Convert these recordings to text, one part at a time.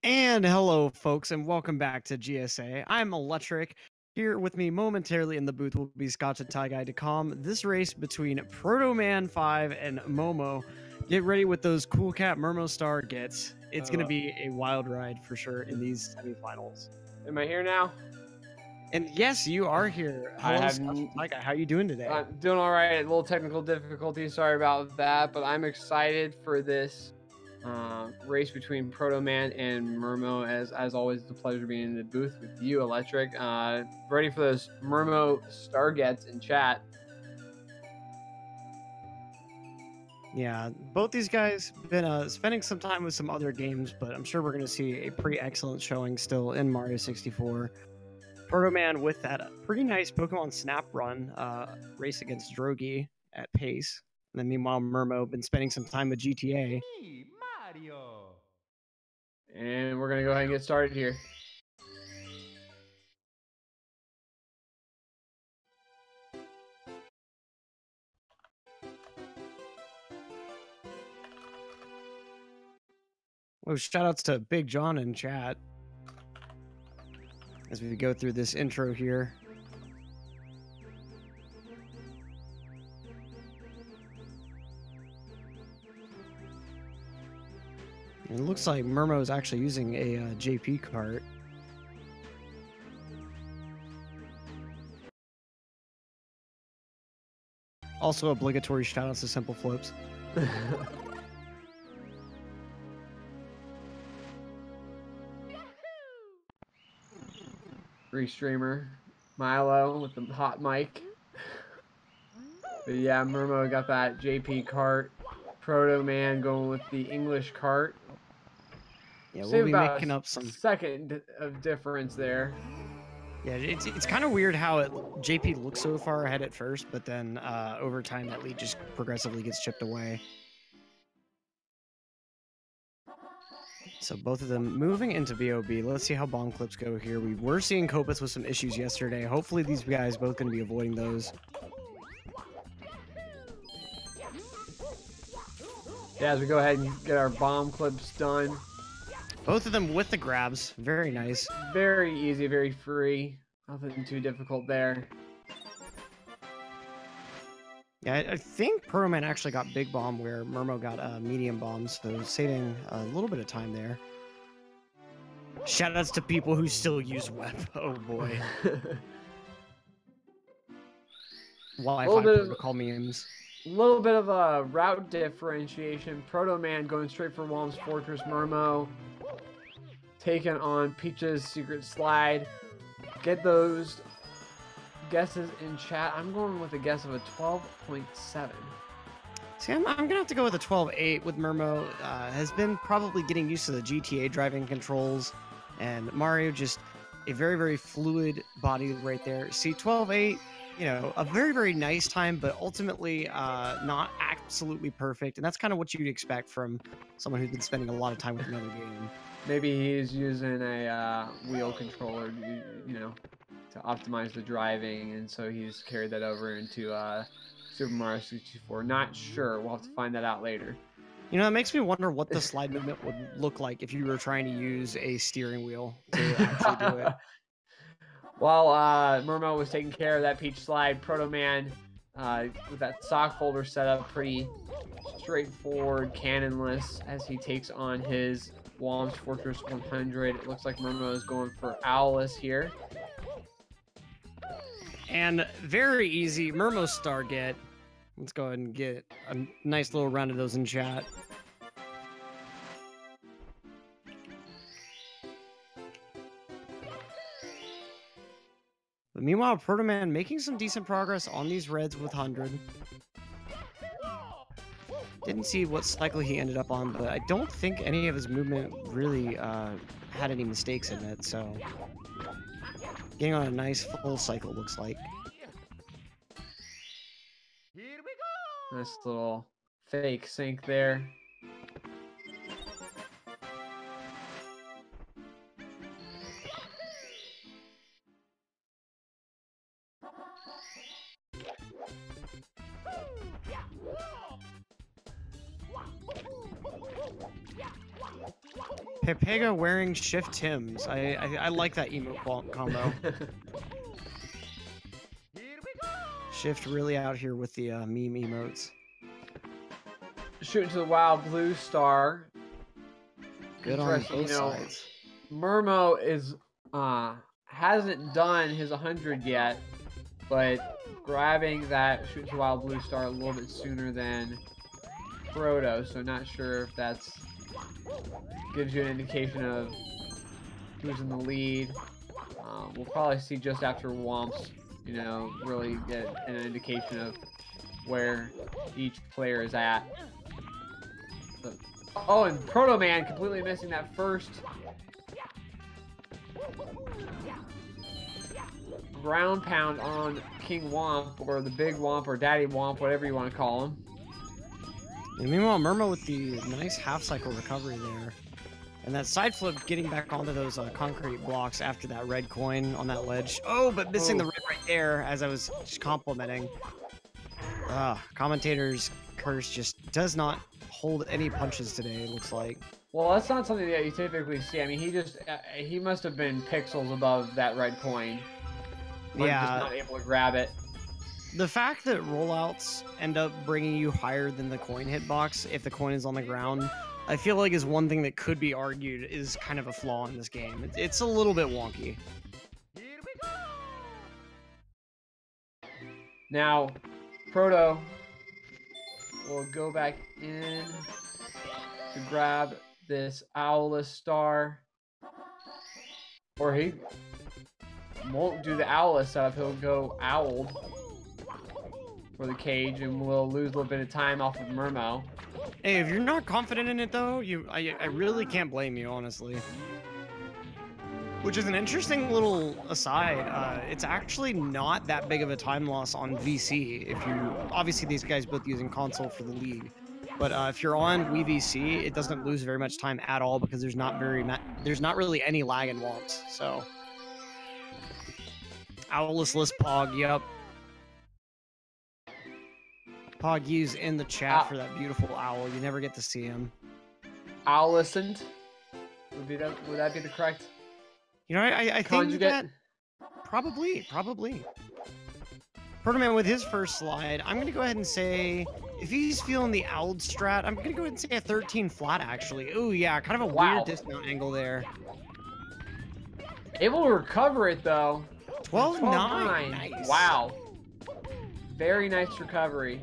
And hello, folks, and welcome back to GSA. I'm Electric. Here with me momentarily in the booth will be Scotch and Tie Guy to calm this race between protoman5 and m0m0. Get ready with those cool cat m0m0 star gets. It's going to be a wild ride for sure in these semifinals. Am I here now? And yes, you are here. Hello, Scotch and Tie Guy. How are you doing today? I'm doing all right. A little technical difficulty. Sorry about that, but I'm excited for this race between Protoman and m0m0. As always, it's a pleasure being in the booth with you, Electric. Ready for those m0m0 star gets in chat. Yeah, both these guys been spending some time with some other games, but I'm sure we're going to see a pretty excellent showing still in Mario 64. Protoman with that pretty nice Pokemon Snap run race against Drogi at pace. And then meanwhile, m0m0 been spending some time with GTA. Mario. And we're going to go ahead and get started here. Well, shout outs to Big John in chat as we go through this intro here. And it looks like m0m0 is actually using a JP cart. Also obligatory shout outs to Simple Flips. Restreamer Milo with the hot mic. But yeah, m0m0 got that JP cart. Protoman going with the English cart. Yeah, we'll be making up some second of difference there. Yeah, it's kind of weird how JP looks so far ahead at first, but then over time that lead just progressively gets chipped away. So both of them moving into VOB. Let's see how bomb clips go here. We were seeing Kopis with some issues yesterday. Hopefully these guys both going to be avoiding those. Yeah, as we go ahead and get our bomb clips done. Both of them with the grabs. Very nice. Very easy, very free. Nothing too difficult there. Yeah, I think Protoman actually got big bomb where m0m0 got medium bombs, so saving a little bit of time there. Shoutouts to people who still use web. Oh boy. Wi-Fi protocol memes. A little bit of a route differentiation. Protoman going straight for Wom's Fortress. m0m0 taking on Peach's Secret Slide. Get those guesses in chat. I'm going with a guess of a 12.7. See, I'm gonna have to go with a 12.8 with m0m0. Has been probably getting used to the GTA driving controls, and Mario just a very, very fluid body right there. See, 12.8, you know, a very, very nice time, but ultimately not absolutely perfect, and that's kind of what you'd expect from someone who's been spending a lot of time with another game. Maybe he's using a wheel controller, you know, to optimize the driving, and so he's carried that over into Super Mario 64. Not sure. We'll have to find that out later. You know, it makes me wonder what the slide movement would look like if you were trying to use a steering wheel to actually do it. While m0m0 was taking care of that Peach slide, Protoman with that sock folder set up, pretty straightforward, cannonless, as he takes on his Wom's Fortress 100. It looks like m0m0 is going for Owless here. And very easy, m0m0 star get. Let's go ahead and get a nice little round of those in chat. But meanwhile, Protoman making some decent progress on these reds with 100. Didn't see what cycle he ended up on, but I don't think any of his movement really had any mistakes in it, so getting on a nice full cycle looks like. Here we go. Nice little fake sync there. Pepega wearing shift Tims. I like that emote combo. Shift really out here with the meme emotes. Shooting to the wild blue star. Good on both sides. m0m0 is hasn't done his 100 yet, but grabbing that shooting to the wild blue star a little bit sooner than Proto, so not sure if that's gives you an indication of who's in the lead. We'll probably see just after Womps, you know, really get an indication of where each player is at. So, oh, and Protoman completely missing that first ground pound on King Womp, or the Big Womp, or Daddy Womp, whatever you want to call him. And meanwhile, m0m0 with the nice half-cycle recovery there. And that side flip getting back onto those concrete blocks after that red coin on that ledge. Oh, but missing the red right there as I was just complimenting. Commentators' curse just does not hold any punches today, it looks like. Well, that's not something that you typically see. I mean, he must have been pixels above that red coin. Yeah. Just not able to grab it. The fact that rollouts end up bringing you higher than the coin hitbox if the coin is on the ground, I feel like is one thing that could be argued is kind of a flaw in this game. It's a little bit wonky. Now, Proto will go back in to grab this Owless Star. Or he won't do the Owless setup, he'll go Owled for the cage, and we'll lose a little bit of time off of m0m0. Hey, if you're not confident in it though, I really can't blame you, honestly. Which is an interesting little aside. It's actually not that big of a time loss on VC. If you obviously these guys both using console for the league, but if you're on Wii VC, it doesn't lose very much time at all because there's not really any lag in Womps. So Owless list Pog, yep. Pog U's in the chat for that beautiful owl. You never get to see him. Owl listened. Would that be the correct? You know, I think that probably. Protoman with his first slide. I'm gonna go ahead and say if he's feeling the owled strat, I'm gonna go ahead and say a 13 flat actually. Ooh yeah, kind of a weird dismount angle there. Able to recover it though. 12-9. Nice. Wow. Very nice recovery.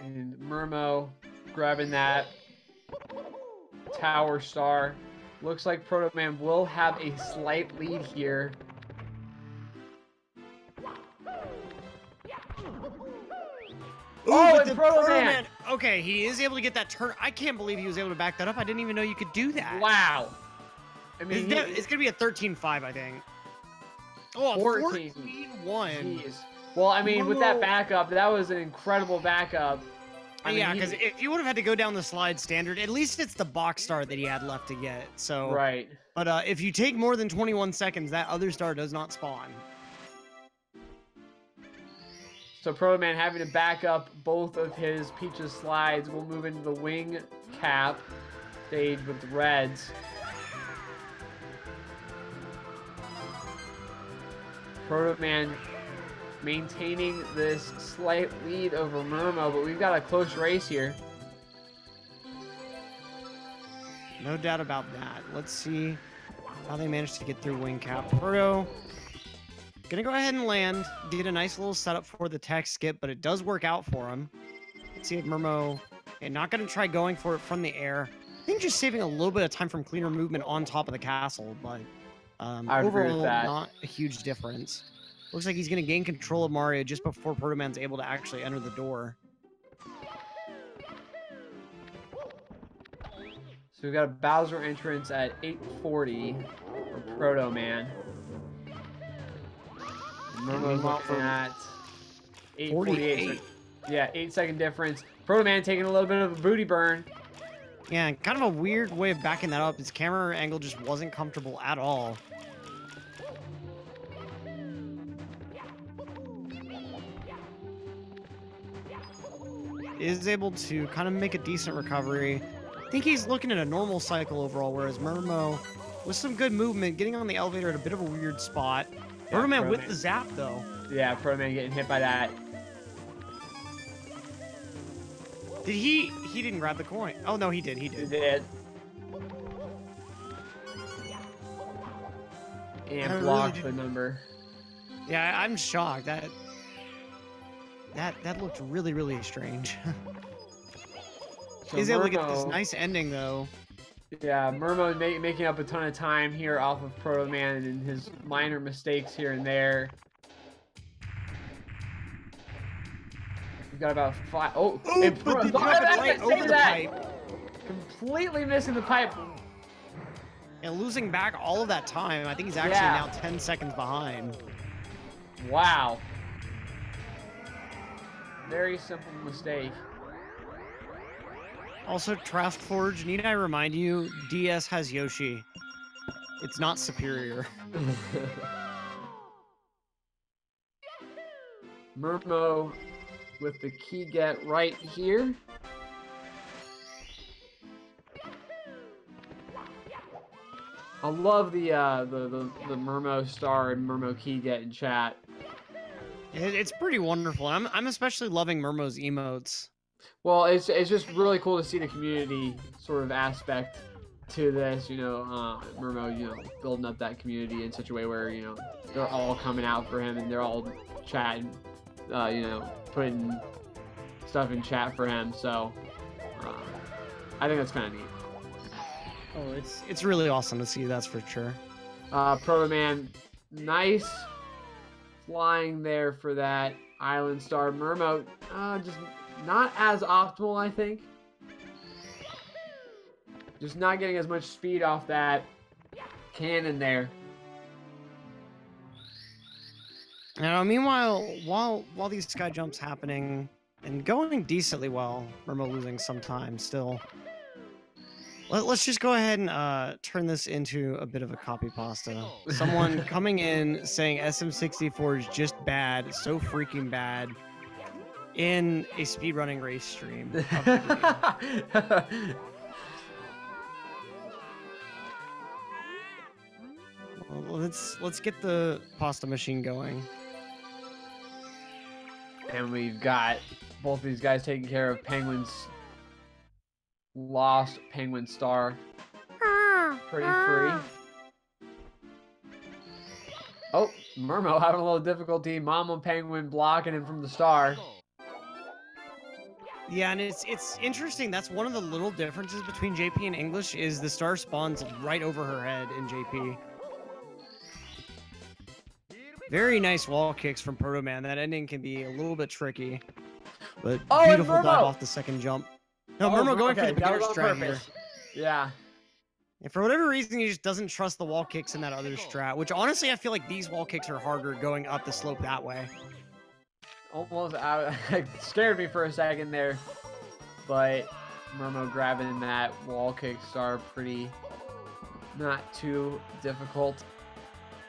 And m0m0 grabbing that tower star. Looks like Protoman will have a slight lead here. Oh, and Protoman! Okay, he is able to get that turn. I can't believe he was able to back that up. I didn't even know you could do that. Wow. I mean, it's going to be a 13-5, I think. Oh, 14-1. Jeez. Well, I mean, with that backup, that was an incredible backup. Yeah, because if you would have had to go down the slide standard, at least it's the box star that he had left to get. So right. But if you take more than 21 seconds, that other star does not spawn. So Protoman having to back up both of his Peach's slides. We'll move into the wing cap stage with the Reds. Protoman maintaining this slight lead over m0m0, but we've got a close race here. No doubt about that. Let's see how they managed to get through wing cap. Proto gonna go ahead and land. Did a nice little setup for the tech skip, but it does work out for him. Let's see if m0m0, not gonna try going for it from the air. I think just saving a little bit of time from cleaner movement on top of the castle, but overall not a huge difference. Looks like he's going to gain control of Mario just before Protoman's able to actually enter the door. So we've got a Bowser entrance at 840 for Protoman. m0m0's looking at 848. Yeah, 8-second difference. Protoman taking a little bit of a booty burn. Yeah, kind of a weird way of backing that up. His camera angle just wasn't comfortable at all. is able to kind of make a decent recovery. I think he's looking at a normal cycle overall, whereas m0m0, with some good movement, getting on the elevator at a bit of a weird spot. Yeah, m0m0 with the zap, though. Yeah, protoman getting hit by that. Did he didn't grab the coin. Oh, no, he did. He He did. did. And I blocked really the number. Yeah, I'm shocked. That looked really, really strange. So He's able to get this m0m0 nice ending, though. Yeah, m0m0 making up a ton of time here off of protoman and his minor mistakes here and there. We've got about 5. Oh, and but did you have it right over the pipe? Completely missing the pipe. And losing back all of that time. I think he's actually now 10 seconds behind. Wow. Very simple mistake. Also, Trastforge, need I remind you, DS has Yoshi. It's not superior. m0m0 with the key get right here. I love the m0m0 star and m0m0 key get in chat. It's pretty wonderful. I'm especially loving m0m0's emotes. Well, it's just really cool to see the community sort of aspect to this. You know, m0m0, you know, building up that community in such a way where, you know, they're all coming out for him and they're all chatting, you know, putting stuff in chat for him. So I think that's kind of neat. Oh, it's really awesome to see, that's for sure. Protoman, nice flying there for that island star. m0m0, just not as optimal, I think. Just not getting as much speed off that cannon there. Now, meanwhile, while these sky jumps happening and going decently well, m0m0 losing some time still. Let's just go ahead and turn this into a bit of a copy pasta. Someone coming in saying SM64 is just bad, so freaking bad, in a speedrunning race stream. Well, let's get the pasta machine going. And we've got both of these guys taking care of Penguin's lost Penguin star. Pretty free. Oh, m0m0 having a little difficulty. Mama Penguin blocking him from the star. Yeah, and it's interesting. That's one of the little differences between JP and English is the star spawns right over her head in JP. Very nice wall kicks from protoman. That ending can be a little bit tricky, but beautiful dive off the second jump. No, m0m0 going for the beginner strat here. Yeah. And for whatever reason, he just doesn't trust the wall kicks in that other strat, which honestly, I feel like these wall kicks are harder going up the slope that way. Almost it scared me for a second there, but m0m0 grabbing that wall kick star pretty not too difficult.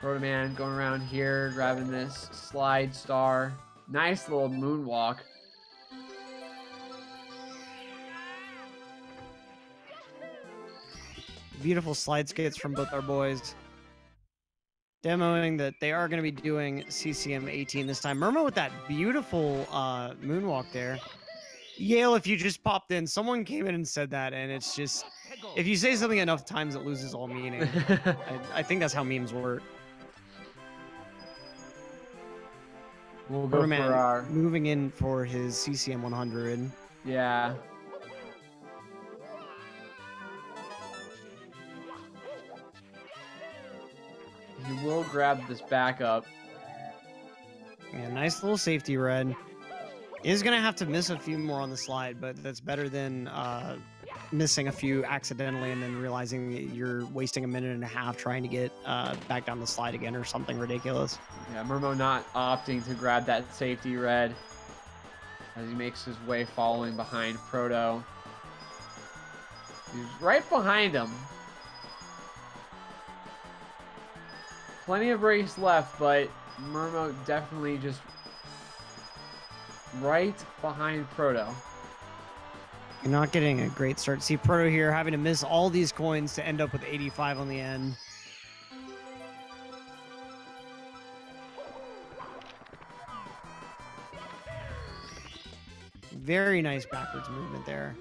protoman going around here, grabbing this slide star. Nice little moonwalk. Beautiful slide skates from both our boys. Demoing that they are going to be doing CCM 18 this time. m0m0 with that beautiful moonwalk there. Yale, if you just popped in, someone came in and said that, and it's just, if you say something enough times, it loses all meaning. I think that's how memes work. We'll go for our... moving in for his CCM 100. Yeah. He will grab this back up. Yeah, nice little safety red. Is going to have to miss a few more on the slide, but that's better than missing a few accidentally and then realizing that you're wasting a minute and a half trying to get back down the slide again or something ridiculous. Yeah, m0m0 not opting to grab that safety red as he makes his way following behind Proto. He's right behind him. Plenty of race left, but m0m0 definitely just right behind Proto. You're not getting a great start. See Proto here having to miss all these coins to end up with 85 on the end. Very nice backwards movement there.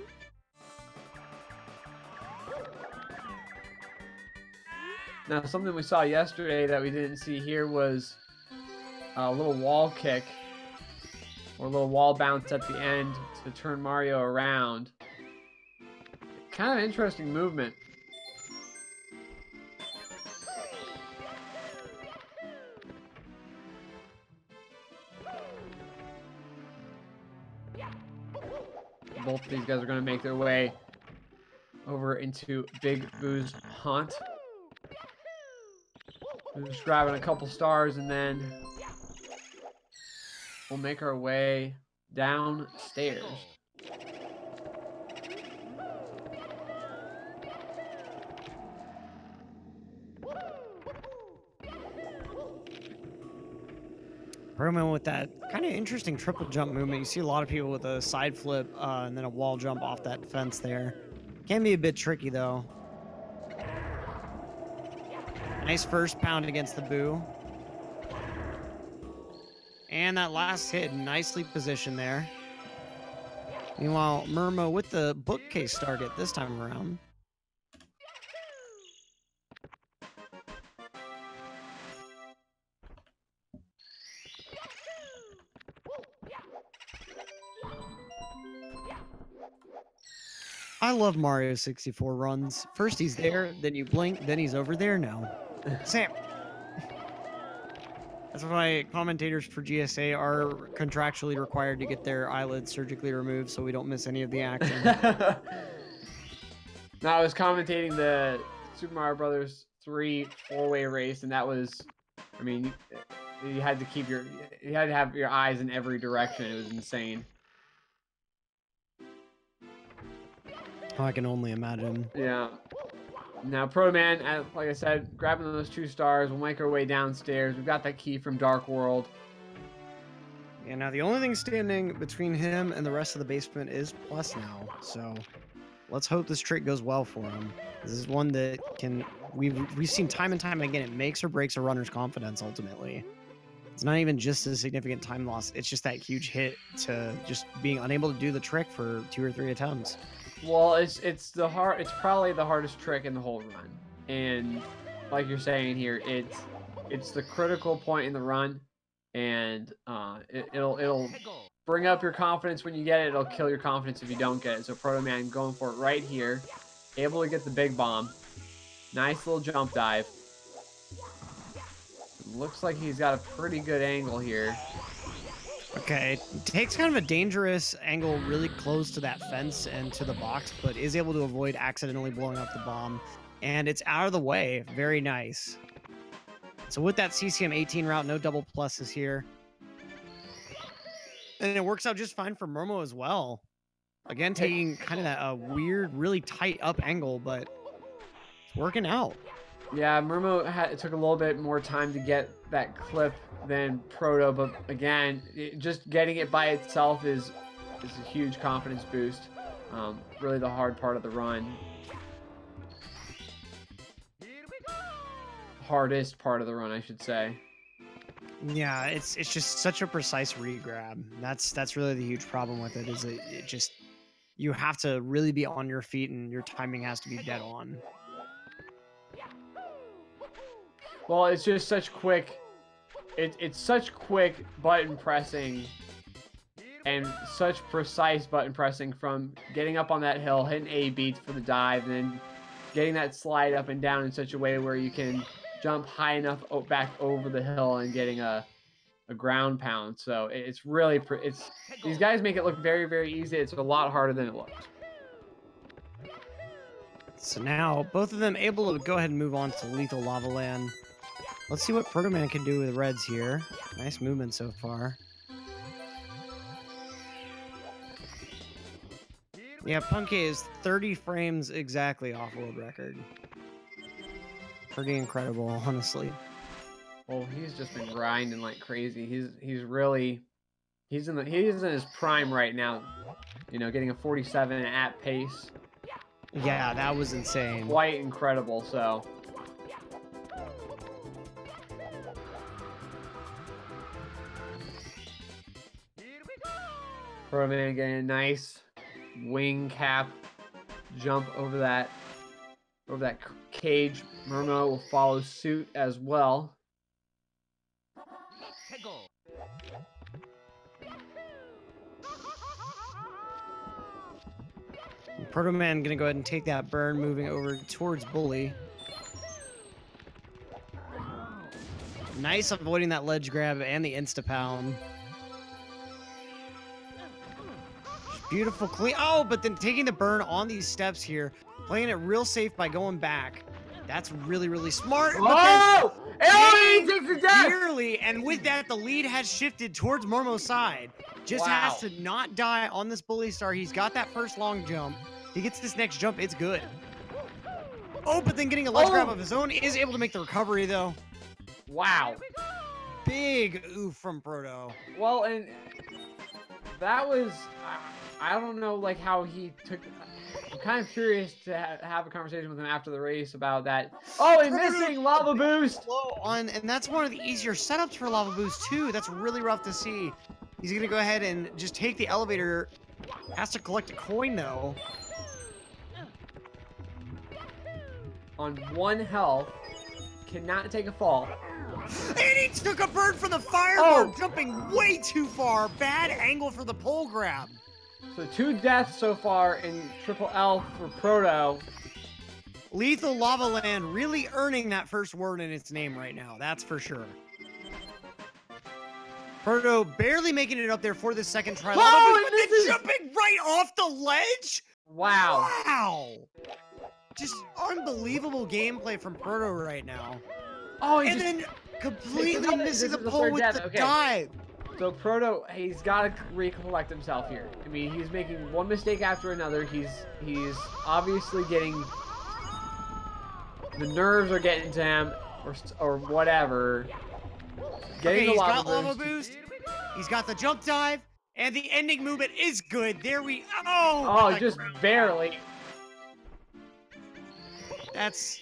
Now, something we saw yesterday that we didn't see here was a little wall kick or a little wall bounce at the end to turn Mario around. Kind of interesting movement. Both of these guys are going to make their way over into Big Boo's haunt. We're just grabbing a couple stars and then we'll make our way downstairs. Protoman with that kind of interesting triple jump movement. You see a lot of people with a side flip and then a wall jump off that fence there. Can be a bit tricky though. Nice first pound against the Boo. And that last hit, nicely positioned there. Meanwhile, m0m0 with the bookcase target this time around. I love Mario 64 runs. First he's there, then you blink, then he's over there. No. Sam. That's why commentators for GSA are contractually required to get their eyelids surgically removed so we don't miss any of the action. Now, I was commentating the Super Mario Brothers 3 four-way race, and that was, I mean, you had to keep you had to have your eyes in every direction. It was insane. Oh, I can only imagine. Yeah. Now, Protoman, like I said, grabbing those 2 stars. We'll make our way downstairs. We've got that key from Dark World. Yeah, now the only thing standing between him and the rest of the basement is Plus now. So let's hope this trick goes well for him. This is one that can, we've seen time and time again, it makes or breaks a runner's confidence ultimately. It's not even just a significant time loss. It's just that huge hit to just being unable to do the trick for 2 or 3 attempts. Well, it's probably the hardest trick in the whole run, and like you're saying here, it's the critical point in the run, and it'll bring up your confidence when you get it. It'll kill your confidence if you don't get it. So Protoman going for it right here, able to get the big bomb, nice little jump dive. Looks like he's got a pretty good angle here. Okay, takes kind of a dangerous angle really close to that fence and to the box, but is able to avoid accidentally blowing up the bomb. And it's out of the way. Very nice. So with that CCM 18 route, no double pluses here. And it works out just fine for m0m0 as well. Again, taking kind of that weird, really tight up angle, but it's working out. Yeah, m0m0 took a little bit more time to get that clip than Proto, but again, just getting it by itself is a huge confidence boost. Really the hard part of the run. Hardest part of the run, I should say. Yeah, it's just such a precise re-grab. That's really the huge problem with it, is it just, you have to really be on your feet and your timing has to be dead on. Well, it's just such quick, it's such quick button pressing and such precise button pressing from getting up on that hill, hitting A beats for the dive, and then getting that slide up and down in such a way where you can jump high enough back over the hill and getting a ground pound. So it's really, these guys make it look very, very easy. It's a lot harder than it looks. So now both of them able to go ahead and move on to Lethal Lava Land. Let's see what Protoman can do with Reds here. Nice movement so far. Yeah, Punky is 30 frames exactly off world record. Pretty incredible, honestly. Well, he's just been grinding like crazy. He He's in his prime right now. You know, getting a 47 at pace. Yeah, that was insane. Quite incredible. So. Protoman getting a nice wing cap jump over that cage. m0m0 will follow suit as well. Protoman gonna go ahead and take that burn, moving over towards Bully. Nice avoiding that ledge grab and the insta-pound. Beautiful clean. Oh, but then taking the burn on these steps here, playing it real safe by going back. That's really, really smart. Oh! He takes the death! Dearly, and with that, the lead has shifted towards m0m0's side. Just has to not die on this Bully star. He's got that first long jump. He gets this next jump, it's good. Oh, but then getting a ledge grab of his own, is able to make the recovery, though. Wow. Big oof from Proto. Well, and that was, I don't know, like, how he took... I'm kind of curious to have a conversation with him after the race about that. Oh, and missing Lava Boost! And that's one of the easier setups for Lava Boost, too. That's really rough to see. He's going to go ahead and just take the elevator. Has to collect a coin, though. On 1 health. Cannot take a fall. And he took a bird from the fireball, jumping way too far. Bad angle for the pole grab. So 2 deaths so far in Triple L for Proto. Lethal Lava Land really earning that first word in its name right now. That's for sure. Proto barely making it up there for the second try. Oh, but then jumping right off the ledge? Wow. Wow. Just unbelievable gameplay from Proto right now. Oh, and then completely missing the pole with the dive. So Proto, he's got to recollect himself here. I mean, he's making one mistake after another. He's obviously getting, the nerves are getting to him, or whatever. Getting he's got Lava Boost. He's got the jump dive, and the ending movement is good. There we just barely. That's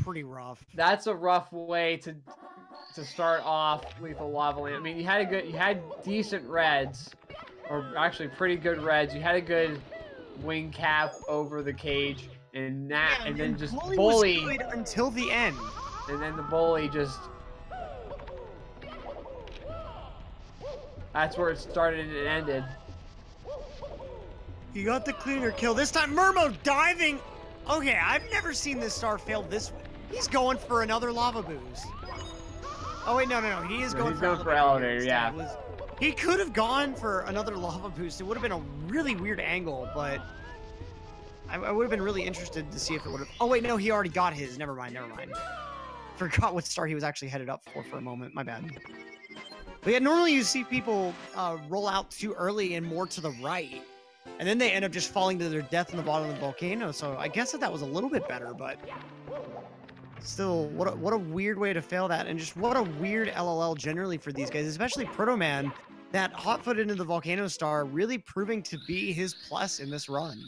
pretty rough. That's a rough way to start off Lethal Lava Land. I mean, you had decent reds, or actually pretty good reds. You had a good wing cap over the cage, and then just Bully was good until the end. And then the Bully just, that's where it started and it ended. He got the cleaner kill. This time m0m0 diving. Okay, I've never seen this star fail this way. He's going for another Lava Boost. Oh, wait, no. He is going for elevator, yeah. He could have gone for another Lava Boost. It would have been a really weird angle, but I would have been really interested to see if it would have... Oh, wait, no, he already got his. Never mind. Forgot what star he was actually headed up for a moment. My bad. But yeah, normally you see people roll out too early and more to the right. And then they end up just falling to their death in the bottom of the volcano. So I guess that was a little bit better, but still, what a weird way to fail that. And just what a weird LLL generally for these guys, especially Protoman, that hot-footed into the volcano star, really proving to be his plus in this run.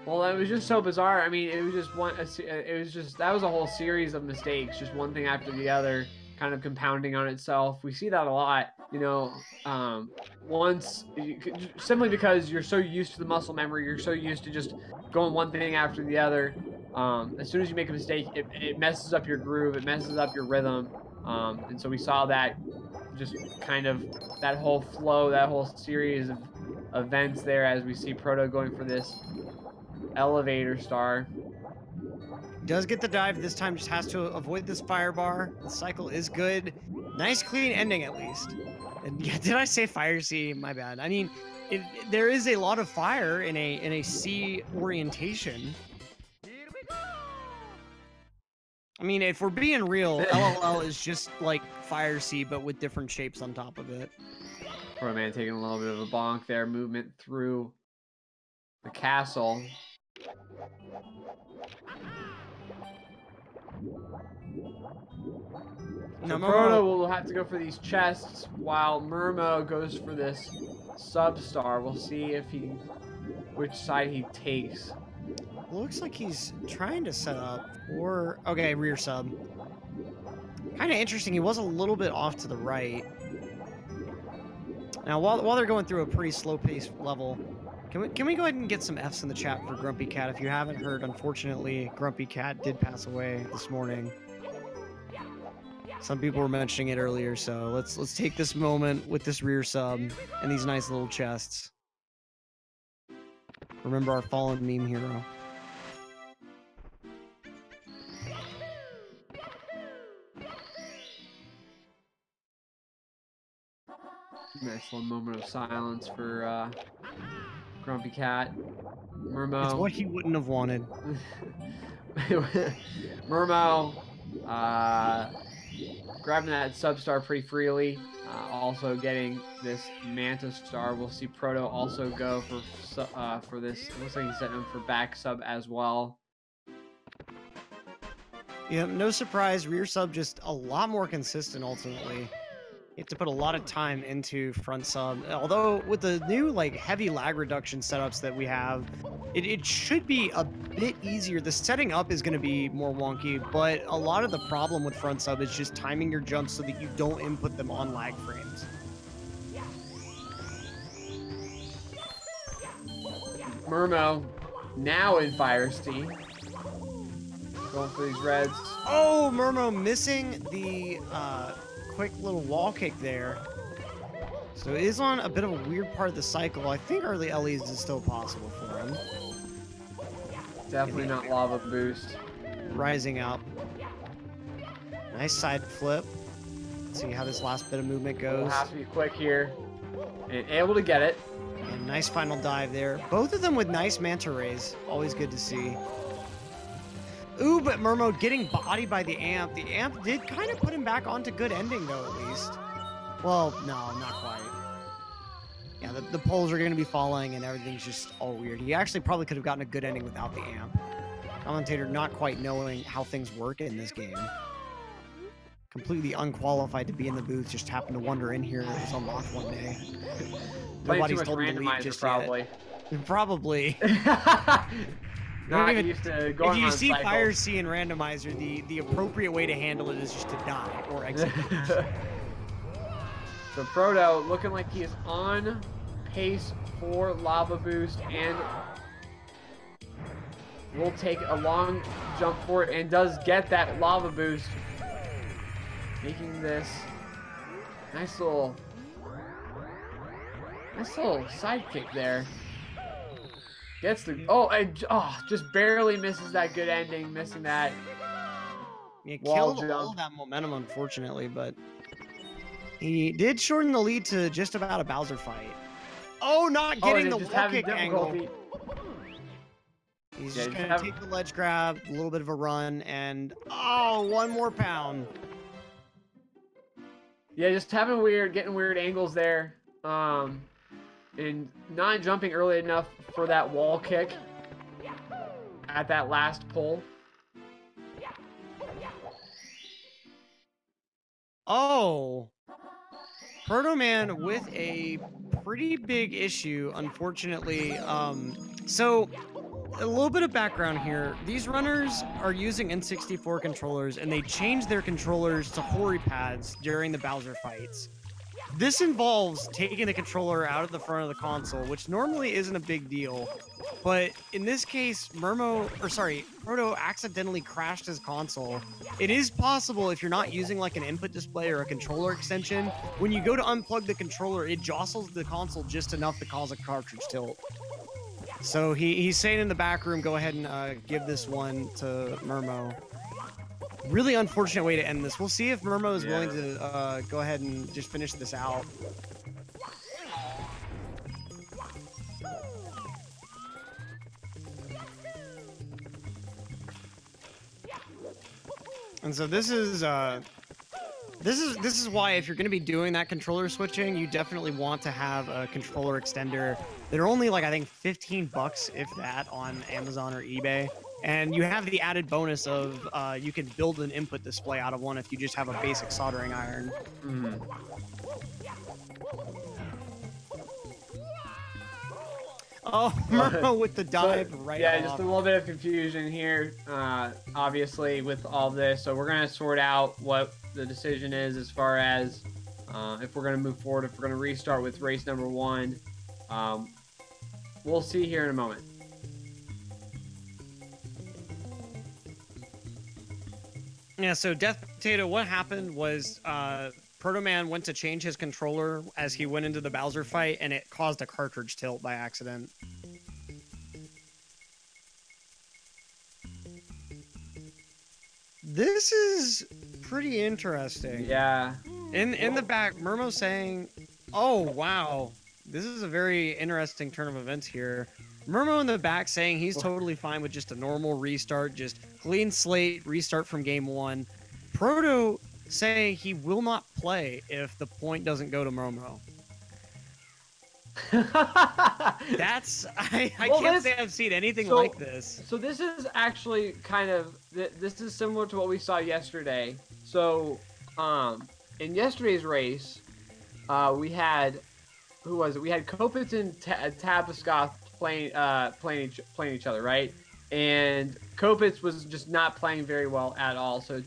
Well, it was just so bizarre. I mean, it was just that was a whole series of mistakes, just one thing after the other, kind of compounding on itself. We see that a lot, you know, simply because you're so used to the muscle memory, you're so used to just going one thing after the other. As soon as you make a mistake, it messes up your groove, it messes up your rhythm, and so we saw that, just kind of that whole flow, that whole series of events there, as we see Proto going for this elevator star. Does get the dive this time, just has to avoid this fire bar. The cycle is good. Nice clean ending at least. And yeah, did I say fire C? My bad. I mean, there is a lot of fire in a C orientation. I mean, if we're being real, LLL is just like fire C, but with different shapes on top of it. Protoman taking a little bit of a bonk there, movement through the castle. So Proto will have to go for these chests while m0m0 goes for this sub-star. We'll see if which side he takes. Looks like he's trying to set up for... Okay, rear sub. Kind of interesting. He was a little bit off to the right. Now, while they're going through a pretty slow-paced level, can we go ahead and get some Fs in the chat for Grumpy Cat? If you haven't heard, unfortunately, Grumpy Cat did pass away this morning. Some people were mentioning it earlier, so let's take this moment with this rear sub and these nice little chests. Remember our fallen meme hero. Nice little moment of silence for Grumpy Cat. m0m0. It's what he wouldn't have wanted. m0m0 grabbing that sub-star pretty freely. Also getting this Manta Star. We'll see Proto also go for this. It looks like he's setting him for back sub as well. Yeah, no surprise. Rear sub just a lot more consistent ultimately. You have to put a lot of time into front sub. Although with the new like heavy lag reduction setups that we have, it should be a bit easier. The setting up is going to be more wonky, but a lot of the problem with front sub is just timing your jumps so that you don't input them on lag frames. m0m0 now in Fire Steam. Going for these reds. Oh, m0m0 missing the quick little wall kick there. So it is on a bit of a weird part of the cycle. I think early LEs is still possible for him. Definitely not lava boost. Rising up. Nice side flip. Let's see how this last bit of movement goes. We'll have to be quick here. And able to get it. And nice final dive there. Both of them with nice manta rays. Always good to see. Ooh, but m0m0 getting bodied by the amp. The amp did kind of put him back onto good ending, though, at least. Well, no, not quite. Yeah, the poles are going to be falling, and everything's just all weird. He actually probably could have gotten a good ending without the amp. Commentator not quite knowing how things work in this game. Completely unqualified to be in the booth, just happened to wander in here. It was unlocked one day. Nobody's told him to leave just probably. Yet. Probably. Not used to going if you on see cycles. Fire C and Randomizer, the appropriate way to handle it is just to die or exit. So Proto looking like he is on pace for lava boost and will take a long jump for it and does get that lava boost, making this nice little side kick there. Gets the just barely misses that good ending, missing that. He killed all of that momentum, unfortunately, but he did shorten the lead to just about a Bowser fight. Oh, not getting the wall kick angle. He's just gonna take the ledge grab, a little bit of a run, and one more pound. Yeah, just getting weird angles there. And not jumping early enough for that wall kick at that last pull. Oh, Protoman with a pretty big issue, unfortunately. So a little bit of background here. These runners are using N64 controllers, and they changed their controllers to Hori pads during the Bowser fights. This involves taking the controller out of the front of the console, which normally isn't a big deal. But in this case, Proto accidentally crashed his console. It is possible if you're not using like an input display or a controller extension, when you go to unplug the controller, it jostles the console just enough to cause a cartridge tilt. So he's saying in the back room, go ahead and give this one to m0m0. Really unfortunate way to end this. We'll see if m0m0 is willing to go ahead and just finish this out. And so this is why if you're going to be doing that controller switching, you definitely want to have a controller extender. They're only like I think $15 if that on Amazon or eBay. And you have the added bonus of you can build an input display out of one if you just have a basic soldering iron. Mm. Oh, m0m0 with the dive right yeah, off. just a little bit of confusion here, obviously, with all this. So we're going to sort out what the decision is as far as if we're going to move forward, if we're going to restart with race number 1. We'll see here in a moment. Yeah, so Death Potato, what happened was Protoman went to change his controller as he went into the Bowser fight, and it caused a cartridge tilt by accident. This is pretty interesting. Yeah. In the back, m0m0 saying, "Oh wow, this is a very interesting turn of events here." m0m0 in the back saying he's totally fine with just a normal restart, just clean slate, restart from game 1. Proto saying he will not play if the point doesn't go to m0m0. That's I can't say I've seen anything like this. So this is actually kind of this is similar to what we saw yesterday. So in yesterday's race, we had who was it? We had Kopitz and Tabascoth playing each other, right? And Kopitz was just not playing very well at all. So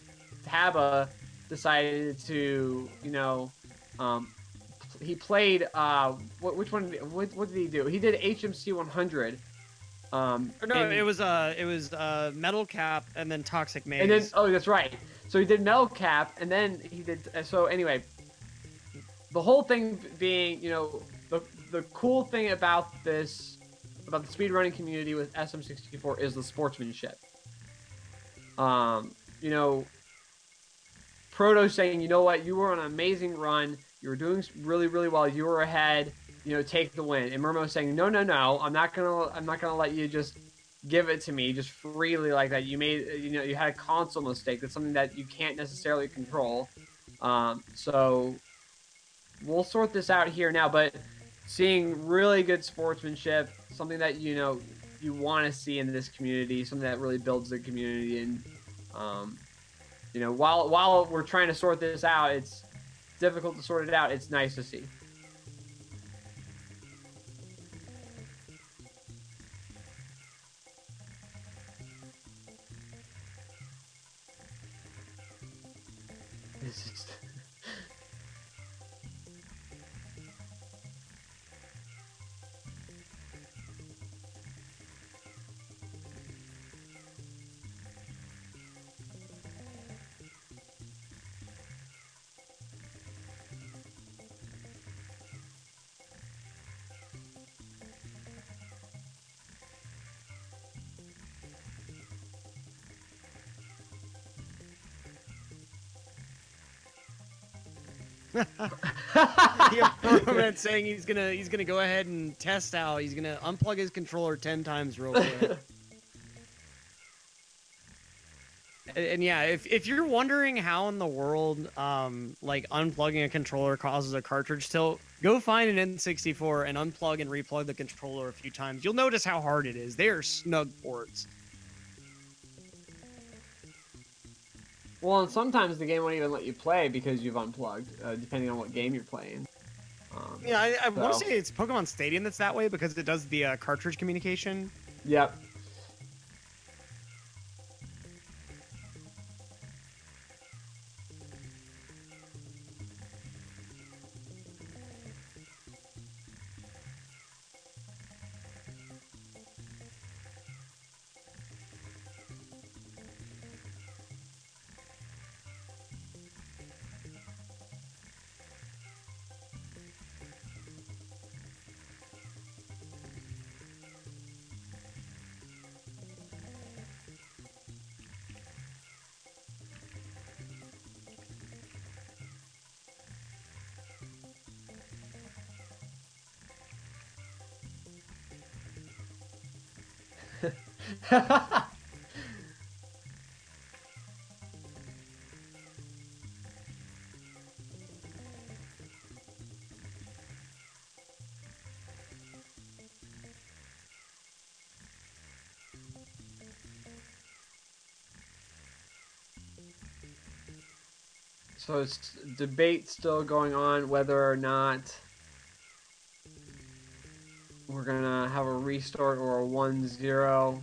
Taba decided to, you know, he played which one? What did he do? He did HMC 100. It was Metal Cap and then Toxic Maze. And then that's right. So he did Metal Cap and then he did. So anyway, the whole thing being, you know, the cool thing about this, about the speedrunning community with SM64 is the sportsmanship. You know, Proto saying, you know what, you were on an amazing run. You were doing really, really well. You were ahead. You know, take the win. And m0m0 saying, no, I'm not gonna let you just give it to me just freely like that. You made, you know, you had a console mistake. That's something that you can't necessarily control. So we'll sort this out here now. But seeing really good sportsmanship, something that, you know, you want to see in this community, something that really builds the community. And you know, while we're trying to sort this out, it's difficult to sort it out. It's nice to see. It's just... Yeah, saying he's gonna go ahead and test out. He's gonna unplug his controller 10 times real quick. And yeah, if you're wondering how in the world like unplugging a controller causes a cartridge tilt, go find an N64 and unplug and replug the controller a few times. You'll notice how hard it is. They are snug ports. Well, and sometimes the game won't even let you play because you've unplugged, depending on what game you're playing. Yeah, I want to say it's Pokemon Stadium that's that way because it does the cartridge communication. Yep. So it's debate still going on whether or not we're gonna have a restart or a 1-0.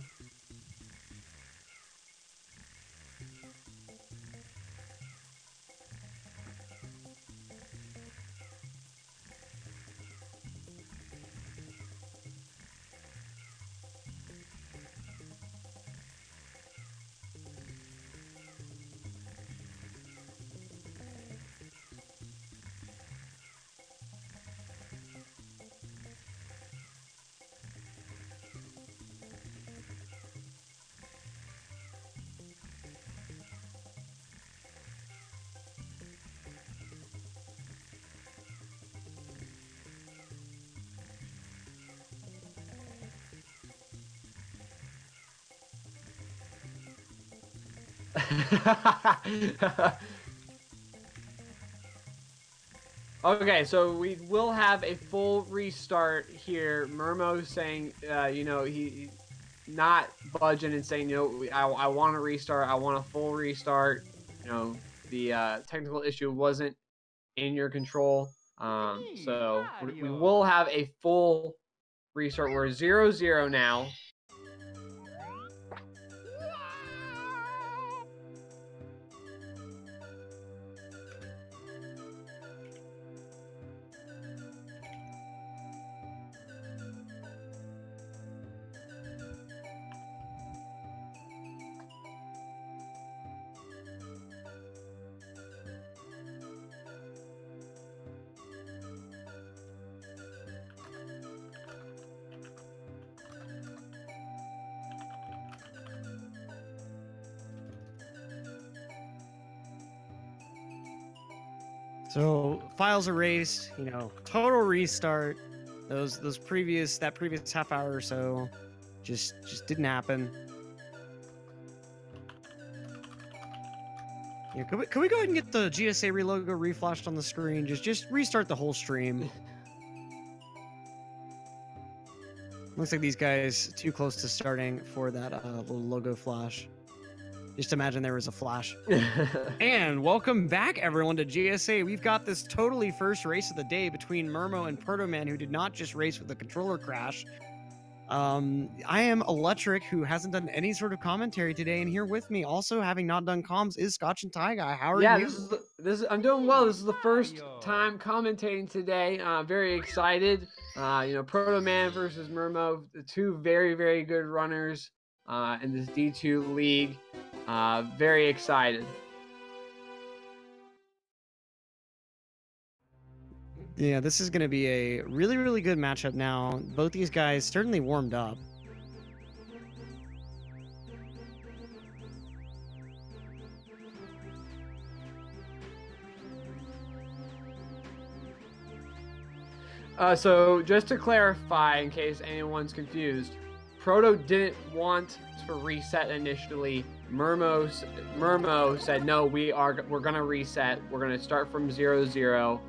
Okay, so we will have a full restart here. m0m0 saying, you know, he not budging and saying, you know, I want to restart. I want a full restart. You know, the technical issue wasn't in your control. So we will have a full restart. We're 0-0 now. So files erased, you know, total restart. That previous half hour or so just didn't happen. Yeah, could we go ahead and get the GSA relogo reflashed on the screen? Just restart the whole stream. Looks like these guys too close to starting for that little logo flash. Just imagine there was a flash. And welcome back, everyone, to GSA. We've got this totally first race of the day between m0m0 and Protoman, who did not just race with the controller crash. I am Electric, who hasn't done any sort of commentary today, and here with me, also having not done comms, is Scotch and Ty Guy. How are you? Yeah, I'm doing well. This is the first time commentating today. Very excited. You know, Protoman versus m0m0, the two very, very good runners in this D2 league. Very excited. Yeah, this is going to be a really, really good matchup now. Both these guys certainly warmed up. So just to clarify, in case anyone's confused, Proto didn't want to reset initially. m0m0 said, no, we're gonna reset. We're gonna start from 0-0.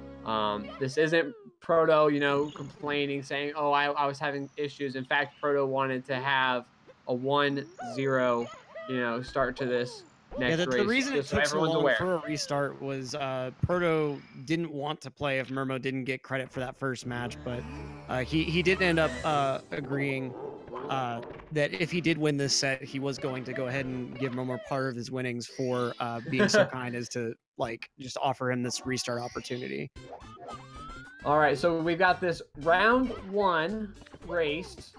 This isn't Proto, you know, complaining, saying, oh, I was having issues. In fact, Proto wanted to have a 1-0, you know, start to this next race. The reason it took so long aware. for a restart was Proto didn't want to play if m0m0 didn't get credit for that first match, but he did end up agreeing that if he did win this set, he was going to go ahead and give m0m0 part of his winnings for being so kind as to just offer him this restart opportunity. All right, so we've got this round 1 race.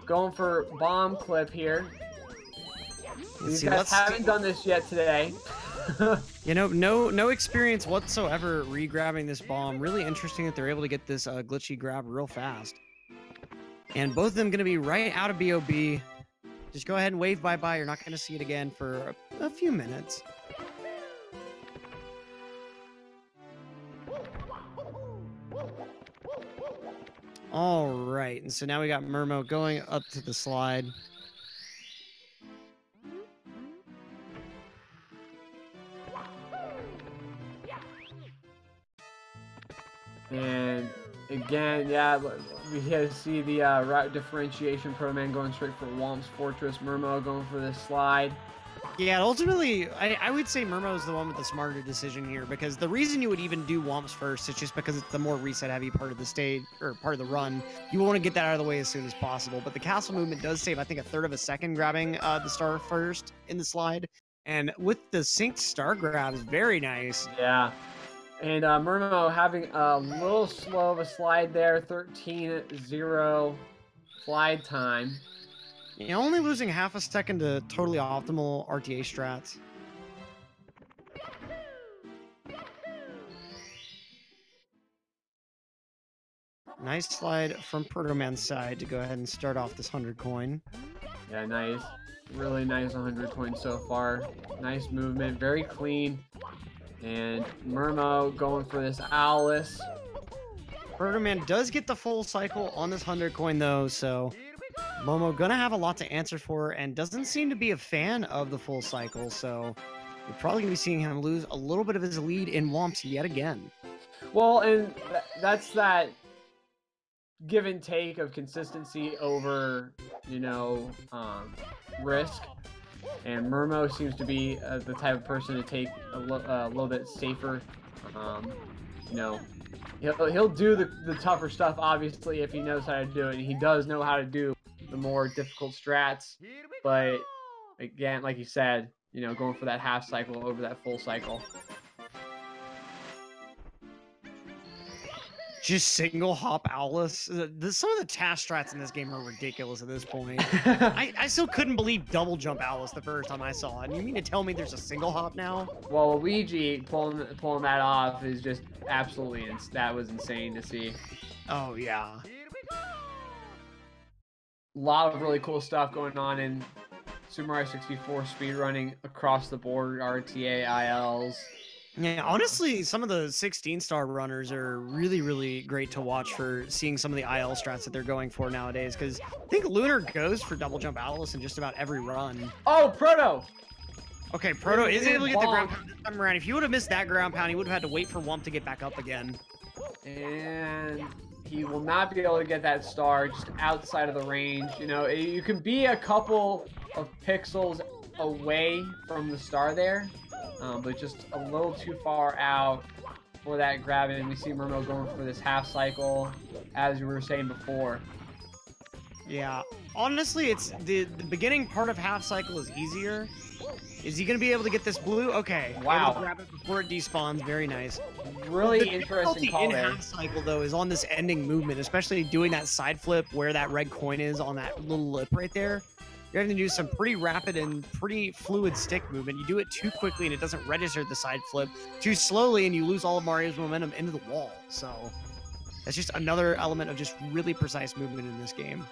Going for bomb clip here. These guys haven't done this yet today. You know, no experience whatsoever re-grabbing this bomb. Really interesting that they're able to get this glitchy grab real fast. And both of them going to be right out of BOB. Just go ahead and wave bye-bye. You're not going to see it again for a few minutes. All right, and so now we got m0m0 going up to the slide. And again, yeah, we see the route differentiation. Protoman going straight for Whomp's Fortress. m0m0 going for this slide. Yeah, ultimately, I would say m0m0 is the one with the smarter decision here, because the reason you would even do Womps first is just because it's the more reset-heavy part of the stage, or part of the run. You want to get that out of the way as soon as possible, but the castle movement does save, I think, a third of a second grabbing the star first in the slide. And with the synced star grabs, very nice. Yeah. And m0m0 having a little slow of a slide there, 13-0 slide time. You're only losing half a second to totally optimal RTA strats. Nice slide from Protoman's side to go ahead and start off this 100 coin. Yeah, nice. Really nice 100 coins so far. Nice movement, very clean. And m0m0 going for this Alice. Protoman does get the full cycle on this 100 coin though, so m0m0 gonna have a lot to answer for and doesn't seem to be a fan of the full cycle, so we're probably gonna be seeing him lose a little bit of his lead in Womps yet again. Well, and that's that give and take of consistency over, you know, risk. And m0m0 seems to be the type of person to take a little bit safer. You know, he'll do the tougher stuff, obviously, if he knows how to do it. And he does know how to do the more difficult strats. But again, like you said, you know, going for that half cycle over that full cycle. Just single hop Alice. Some of the task strats in this game are ridiculous at this point. I still couldn't believe double jump Alice the first time I saw it. And you mean to tell me there's a single hop now? Well, Luigi pulling that off is just absolutely that was insane to see. Oh yeah. A lot of really cool stuff going on in Super Mario 64 speedrunning across the board, RTA, ILs. Yeah, honestly, some of the 16-star runners are really, really great to watch for seeing some of the IL strats that they're going for nowadays, because I think Lunar goes for double jump Alice in just about every run. Oh, Proto! Okay, Proto is able to get the ground pound this time around. If he would have missed that ground pound, he would have had to wait for Womp to get back up again. And he will not be able to get that star just outside of the range. You know, you can be a couple of pixels away from the star there, but just a little too far out for that grab. And we see m0m0 going for this half cycle, as we were saying before. Yeah, honestly, it's the beginning part of half cycle is easier. Is he going to be able to get this blue? Okay. Wow. Able to grab it before it despawns. Very nice. Really interesting call there. In half cycle, though, is on this ending movement, especially doing that side flip where that red coin is on that little lip right there. You're having to do some pretty rapid and pretty fluid stick movement. You do it too quickly and it doesn't register the side flip. Too slowly and you lose all of Mario's momentum into the wall. So that's just another element of just really precise movement in this game.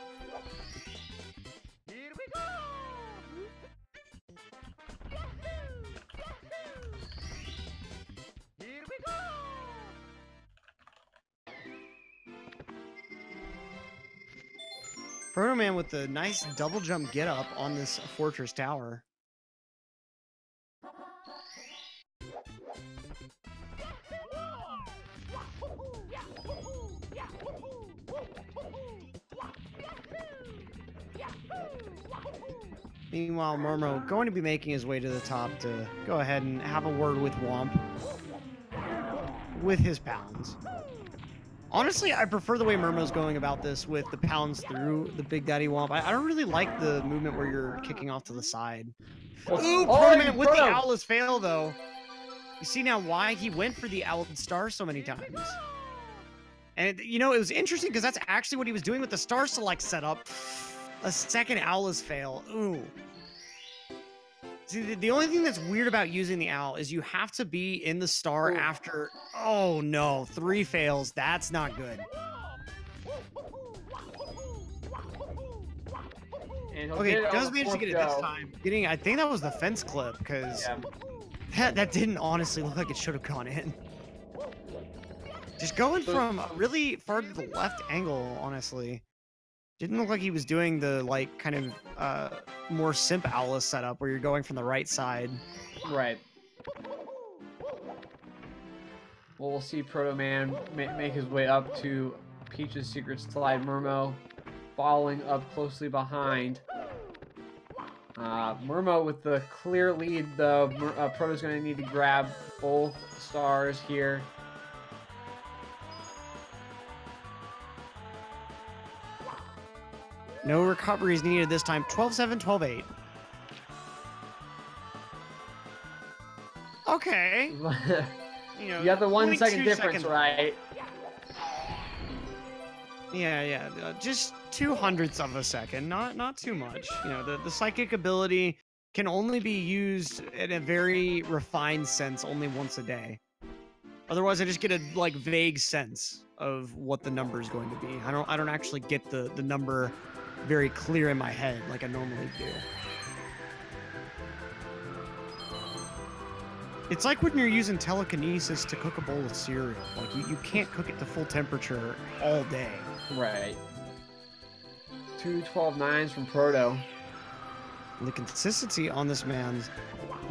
Protoman with the nice double jump get up on this fortress tower. Meanwhile, m0m0 going to be making his way to the top to go ahead and have a word with Womp with his pounds. Honestly, I prefer the way m0m0's going about this with the pounds through the Big Daddy Womp. I don't really like the movement where you're kicking off to the side. Ooh, Protoman with the Owl's fail, though. You see now why he went for the Owl Star so many times. And, you know, it was interesting because that's actually what he was doing with the Star Select setup. A second Owl's fail. Ooh. See, the only thing that's weird about using the owl is you have to be in the star after... Oh, no. 3 fails. That's not good. Okay, does manage to get it this time. I think that was the fence clip, because that didn't honestly look like it should have gone in. Just going from really far to the left angle, honestly. Didn't look like he was doing the, like, kind of more simp Owlus setup where you're going from the right side. Right. Well, we'll see Protoman make his way up to Peach's secret slide. m0m0 following up closely behind. m0m0 with the clear lead, though. Proto's going to need to grab both stars here. No recoveries needed this time. 12-7, 12-8. Okay. You got the 1 second difference, right? Yeah. Just 0.02 of a second. Not too much. You know, the psychic ability can only be used in a very refined sense only once a day. Otherwise, I just get a like vague sense of what the number is going to be. I don't actually get the number very clear in my head like I normally do. It's like when you're using telekinesis to cook a bowl of cereal. Like you can't cook it to full temperature all day. Right. 2 12-9s from Proto. And the consistency on this man's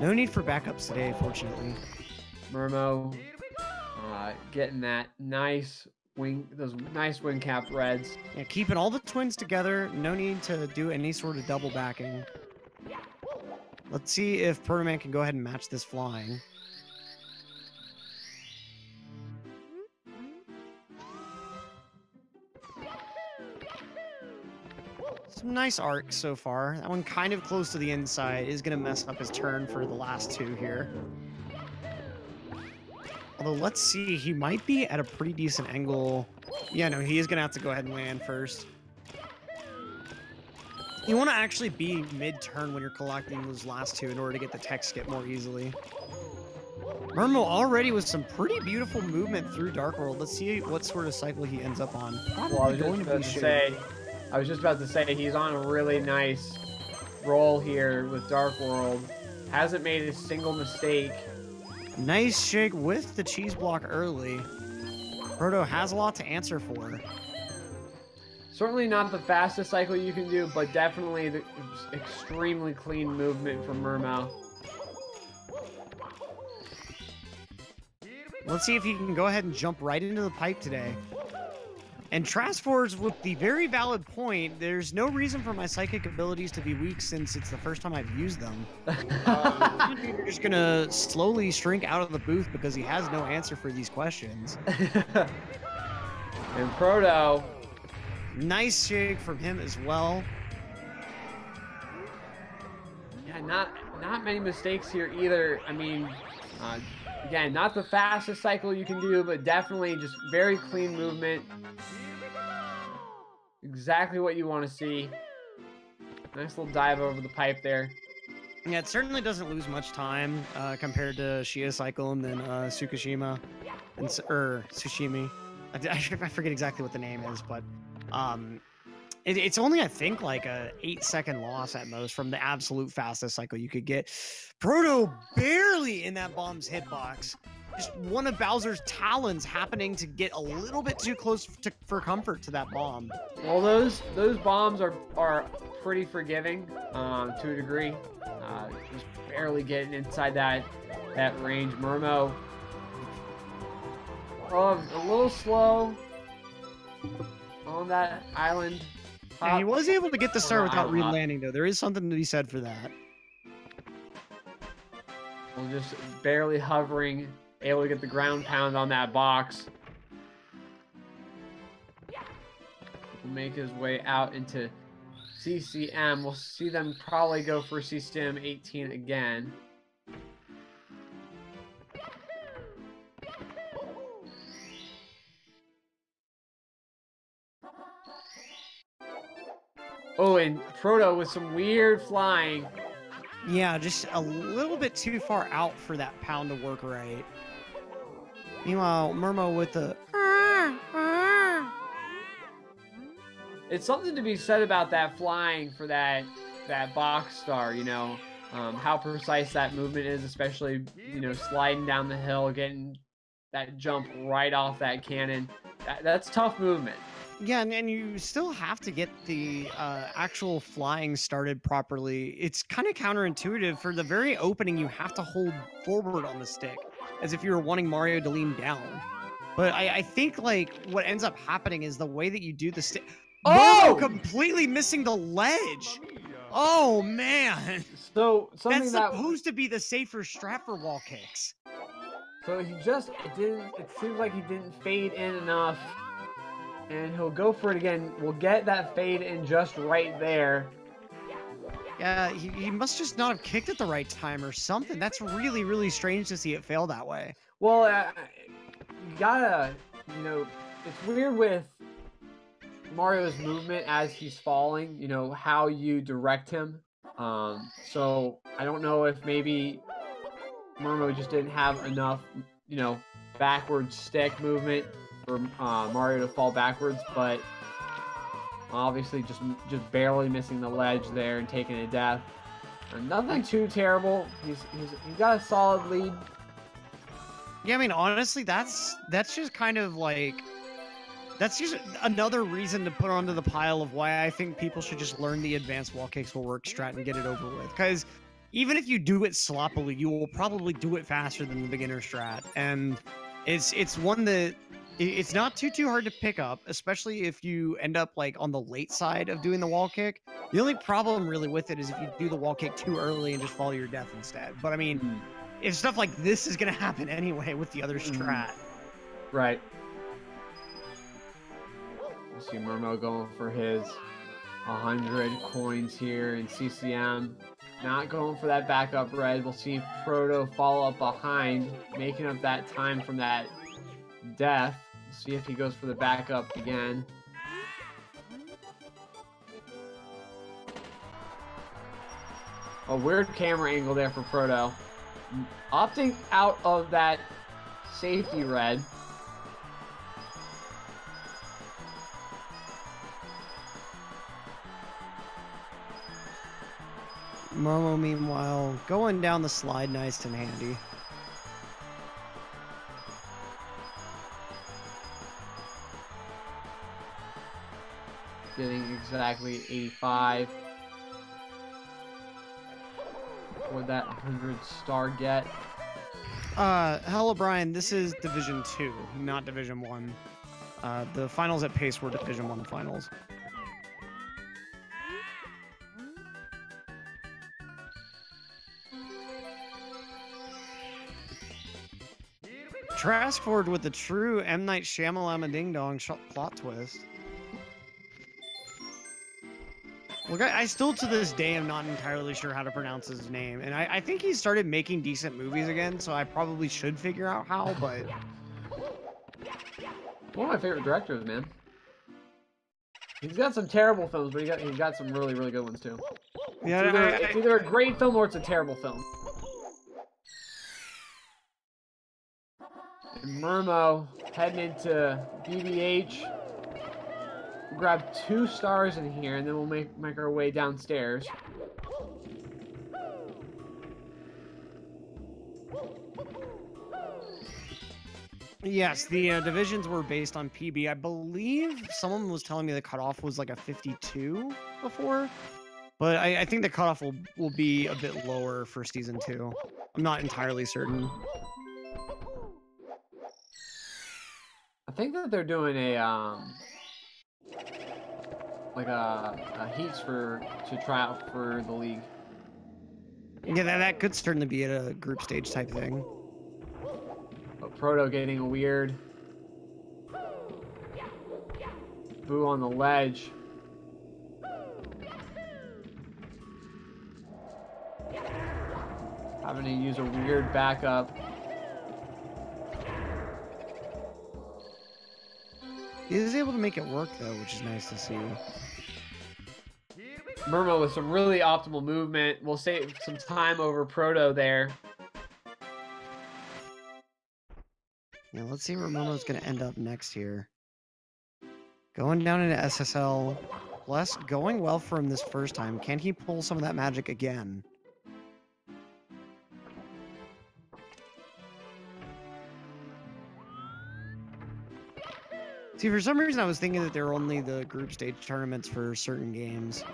no need for backups today, fortunately. m0m0 getting that nice wing, those nice wing cap reds. Yeah, keeping all the twins together. No need to do any sort of double backing. Let's see if Protoman can go ahead and match this flying. Some nice arcs so far. That one kind of close to the inside is going to mess up his turn for the last two here. Although, let's see. He might be at a pretty decent angle. Yeah, no, he is going to have to go ahead and land first. You want to actually be mid-turn when you're collecting those last two in order to get the tech skip more easily. m0m0 already with some pretty beautiful movement through Dark World. Let's see what sort of cycle he ends up on. Well, I was just about to say he's on a really nice roll here with Dark World. Hasn't made a single mistake. Nice shake with the cheese block early. Proto has a lot to answer for. Certainly not the fastest cycle you can do, but definitely the extremely clean movement from m0m0. Let's see if he can go ahead and jump right into the pipe today. And Trasfor's with the very valid point, there's no reason for my psychic abilities to be weak since it's the first time I've used them. You're just going to slowly shrink out of the booth because he has no answer for these questions. And Proto. Nice shake from him as well. Yeah, not many mistakes here either. I mean, again, not the fastest cycle you can do, but definitely just very clean movement. Exactly what you want to see. Nice little dive over the pipe there. Yeah, it certainly doesn't lose much time compared to Shia Cycle and then Tsukishima or Tsushimi. I forget exactly what the name is, but it's only, I think, like a 8-second loss at most from the absolute fastest cycle you could get. Proto barely in that bomb's hitbox. Just one of Bowser's talons happening to get a little bit too close for comfort to that bomb. Well, those bombs are pretty forgiving to a degree. Just barely getting inside that range. m0m0 a little slow on that island. Yeah, he was able to get the star without island re-landing, though. There is something to be said for that. Well, just barely hovering, able to get the ground pound on that box. Will make his way out into CCM. We'll see them probably go for CCM 18 again. Oh, and Proto with some weird flying. Yeah, just a little bit too far out for that pound to work right. Meanwhile, m0m0 with the... It's something to be said about that flying for that box star, you know. How precise that movement is, especially, you know, sliding down the hill, getting that jump right off that cannon. That's tough movement. Yeah, and you still have to get the actual flying started properly. It's kind of counterintuitive. For the very opening, you have to hold forward on the stick, as if you were wanting Mario to lean down. But I think, like, what ends up happening is the way that you do the stick... Oh! Completely missing the ledge! Oh man! So something That's that supposed to be the safer strat for wall kicks. so he just it didn't. It seems like he didn't fade in enough, and he'll go for it again. We'll get that fade in just right there. Yeah, he must just not have kicked at the right time or something. That's really, really strange to see it fail that way. Well, you gotta, you know, it's weird with Mario's movement as he's falling, you know, how you direct him. So I don't know if maybe m0m0 just didn't have enough, you know, backward stick movement for Mario to fall backwards, but obviously just barely missing the ledge there and taking a death. Nothing too terrible. He's got a solid lead. Yeah, I mean, honestly, that's just kind of like, that's just another reason to put onto the pile of why I think people should just learn the advanced wall kicks will work strat and get it over with. Because even if you do it sloppily, you will probably do it faster than the beginner strat. And it's one that it's not too hard to pick up, especially if you end up like on the late side of doing the wall kick. The only problem really with it is if you do the wall kick too early and just follow your death instead. But I mean, if stuff like this is going to happen anyway with the other strat. Right. You see m0m0 going for his 100 coins here in CCM. Not going for that backup red. We'll see Proto follow up behind, making up that time from that death. We'll see if he goes for the backup again. A weird camera angle there for Proto. Opting out of that safety red. m0m0, meanwhile, going down the slide nice and handy. Getting exactly 85. Would that 100 star get? Hello, Brian. This is Division 2, not Division 1. The finals at Pace were Division 1 finals. Trashford with the true M. Night Shyamalan Ding Dong plot twist. Look, I still to this day am not entirely sure how to pronounce his name, and I think he started making decent movies again, so I probably should figure out how, but... One of my favorite directors, man. He's got some terrible films, but he got some really, really good ones, too. Yeah, It's either a great film or it's a terrible film. And m0m0 heading into BBH. We'll grab 2 stars in here, and then we'll make our way downstairs. Yes, the divisions were based on PB. I believe someone was telling me the cutoff was like a 52 before, but I think the cutoff will be a bit lower for season 2. I'm not entirely certain. I think that they're doing a like a heats to try out for the league. Yeah, that could certainly be a group stage type thing. But Proto getting a weird boo on the ledge. Having to use a weird backup. He is able to make it work though, which is nice to see. m0m0 with some really optimal movement. We'll save some time over Proto there. Yeah, let's see where m0m0's going to end up next here. Going down into SSL. Bless going well for him this first time. Can he pull some of that magic again? See, for some reason I was thinking that there were only the group stage tournaments for certain games.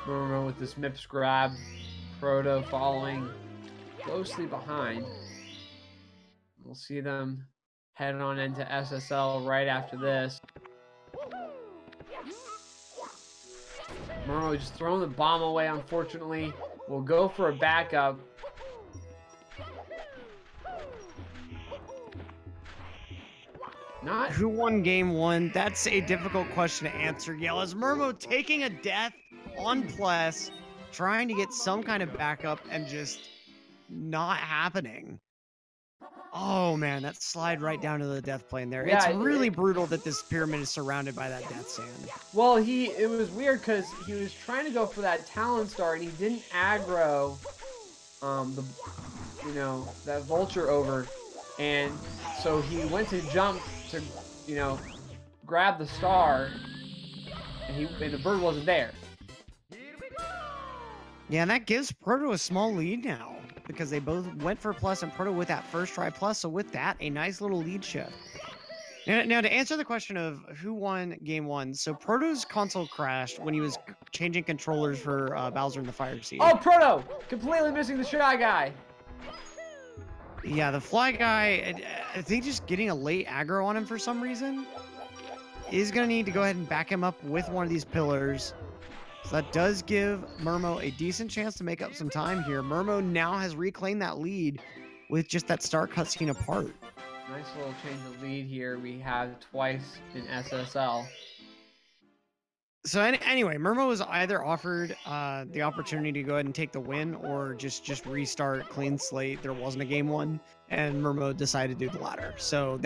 m0m0 with this MIPS grab. Proto following closely behind. We'll see them head on into SSL right after this. m0m0 just throwing the bomb away, unfortunately. We'll go for a backup. Not Who won game one? That's a difficult question to answer. Yell, is m0m0 taking a death on Plus, trying to get some kind of backup and just not happening? Oh man, that slide right down to the death plane there. Yeah, it's really brutal that this pyramid is surrounded by that death sand. Well, it was weird because he was trying to go for that Talon Star and he didn't aggro that vulture over, and so he went to jump to grab the star, and the bird wasn't there. Yeah, and that gives Proto a small lead now because they both went for Plus and Proto with that first try Plus. So with that, a nice little lead shift. Now to answer the question of who won game one, so Proto's console crashed when he was changing controllers for Bowser in the Fire Sea. Oh, Proto! Completely missing the Shy Guy. Yeah, the Fly Guy, I think just getting a late aggro on him for some reason is going to need to go ahead and back him up with one of these pillars. So that does give m0m0 a decent chance to make up some time here. m0m0 now has reclaimed that lead with just that start cutscene apart. Nice little change of lead here. We have twice in SSL. So anyway, m0m0 was either offered the opportunity to go ahead and take the win or just restart clean slate. There wasn't a game one, and m0m0 decided to do the latter. So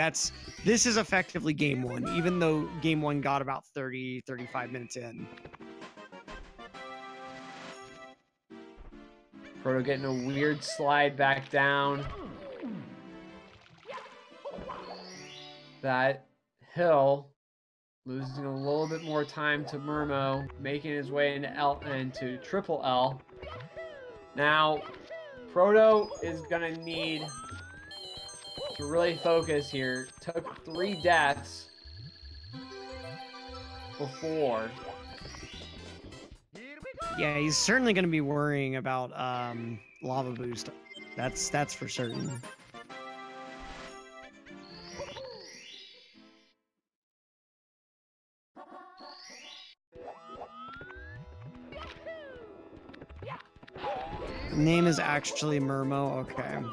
this is effectively game one, even though game one got about 35 minutes in. Proto getting a weird slide back down. That hill, losing a little bit more time to m0m0, making his way into triple L. Now, Proto is gonna need to really focus here. Took 3 deaths before. Yeah, he's certainly going to be worrying about lava boost. That's for certain. Name is actually m0m0. Okay.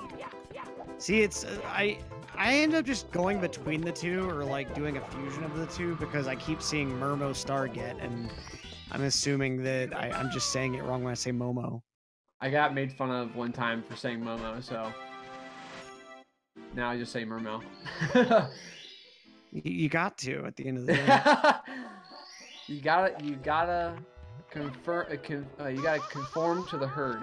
See, it's I end up just going between the two or like doing a fusion of the two because I keep seeing m0m0 star get, and I'm assuming that I'm just saying it wrong when I say m0m0. I got made fun of one time for saying m0m0, so now I just say m0m0. You got to at the end of the day. you gotta conform to the herd.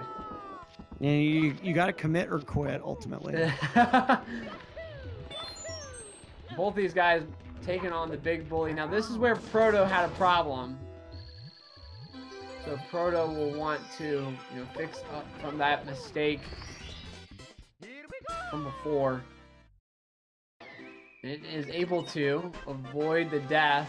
Yeah, you gotta commit or quit ultimately. Both these guys taking on the big bully. Now this is where Proto had a problem. So Proto will want to, fix up from that mistake from before. It is able to avoid the death.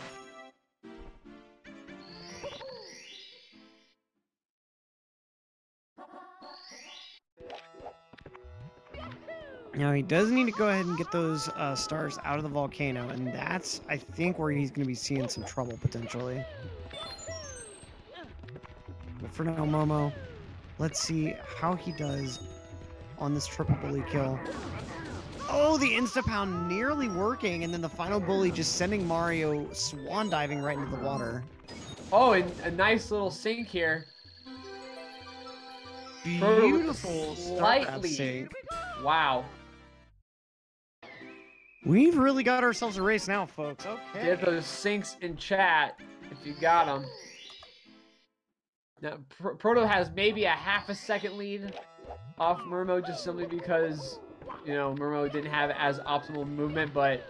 Now he does need to go ahead and get those stars out of the volcano, and that's, I think, where he's going to be seeing some trouble potentially. But for now, m0m0, let's see how he does on this triple bully kill. Oh, the insta-pound nearly working, and then the final bully just sending Mario swan diving right into the water. Oh, and a nice little sink here. Beautiful start sink. Wow. We've really got ourselves a race now, folks. Okay. Get those sinks in chat if you got them. Now, Proto has maybe a half a second lead off m0m0 just simply because, m0m0 didn't have as optimal movement, but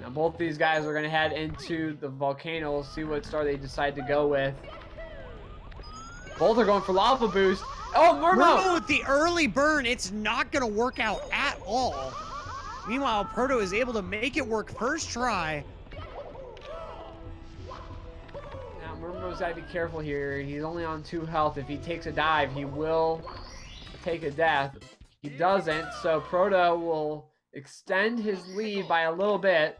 now both these guys are going to head into the volcano, see what star they decide to go with. Both are going for lava boost. Oh, m0m0! With the early burn, it's not going to work out at all. Meanwhile, Proto is able to make it work first try. Now Murmo's got to be careful here. He's only on 2 health. If he takes a dive, he will take a death. He doesn't, so Proto will extend his lead by a little bit.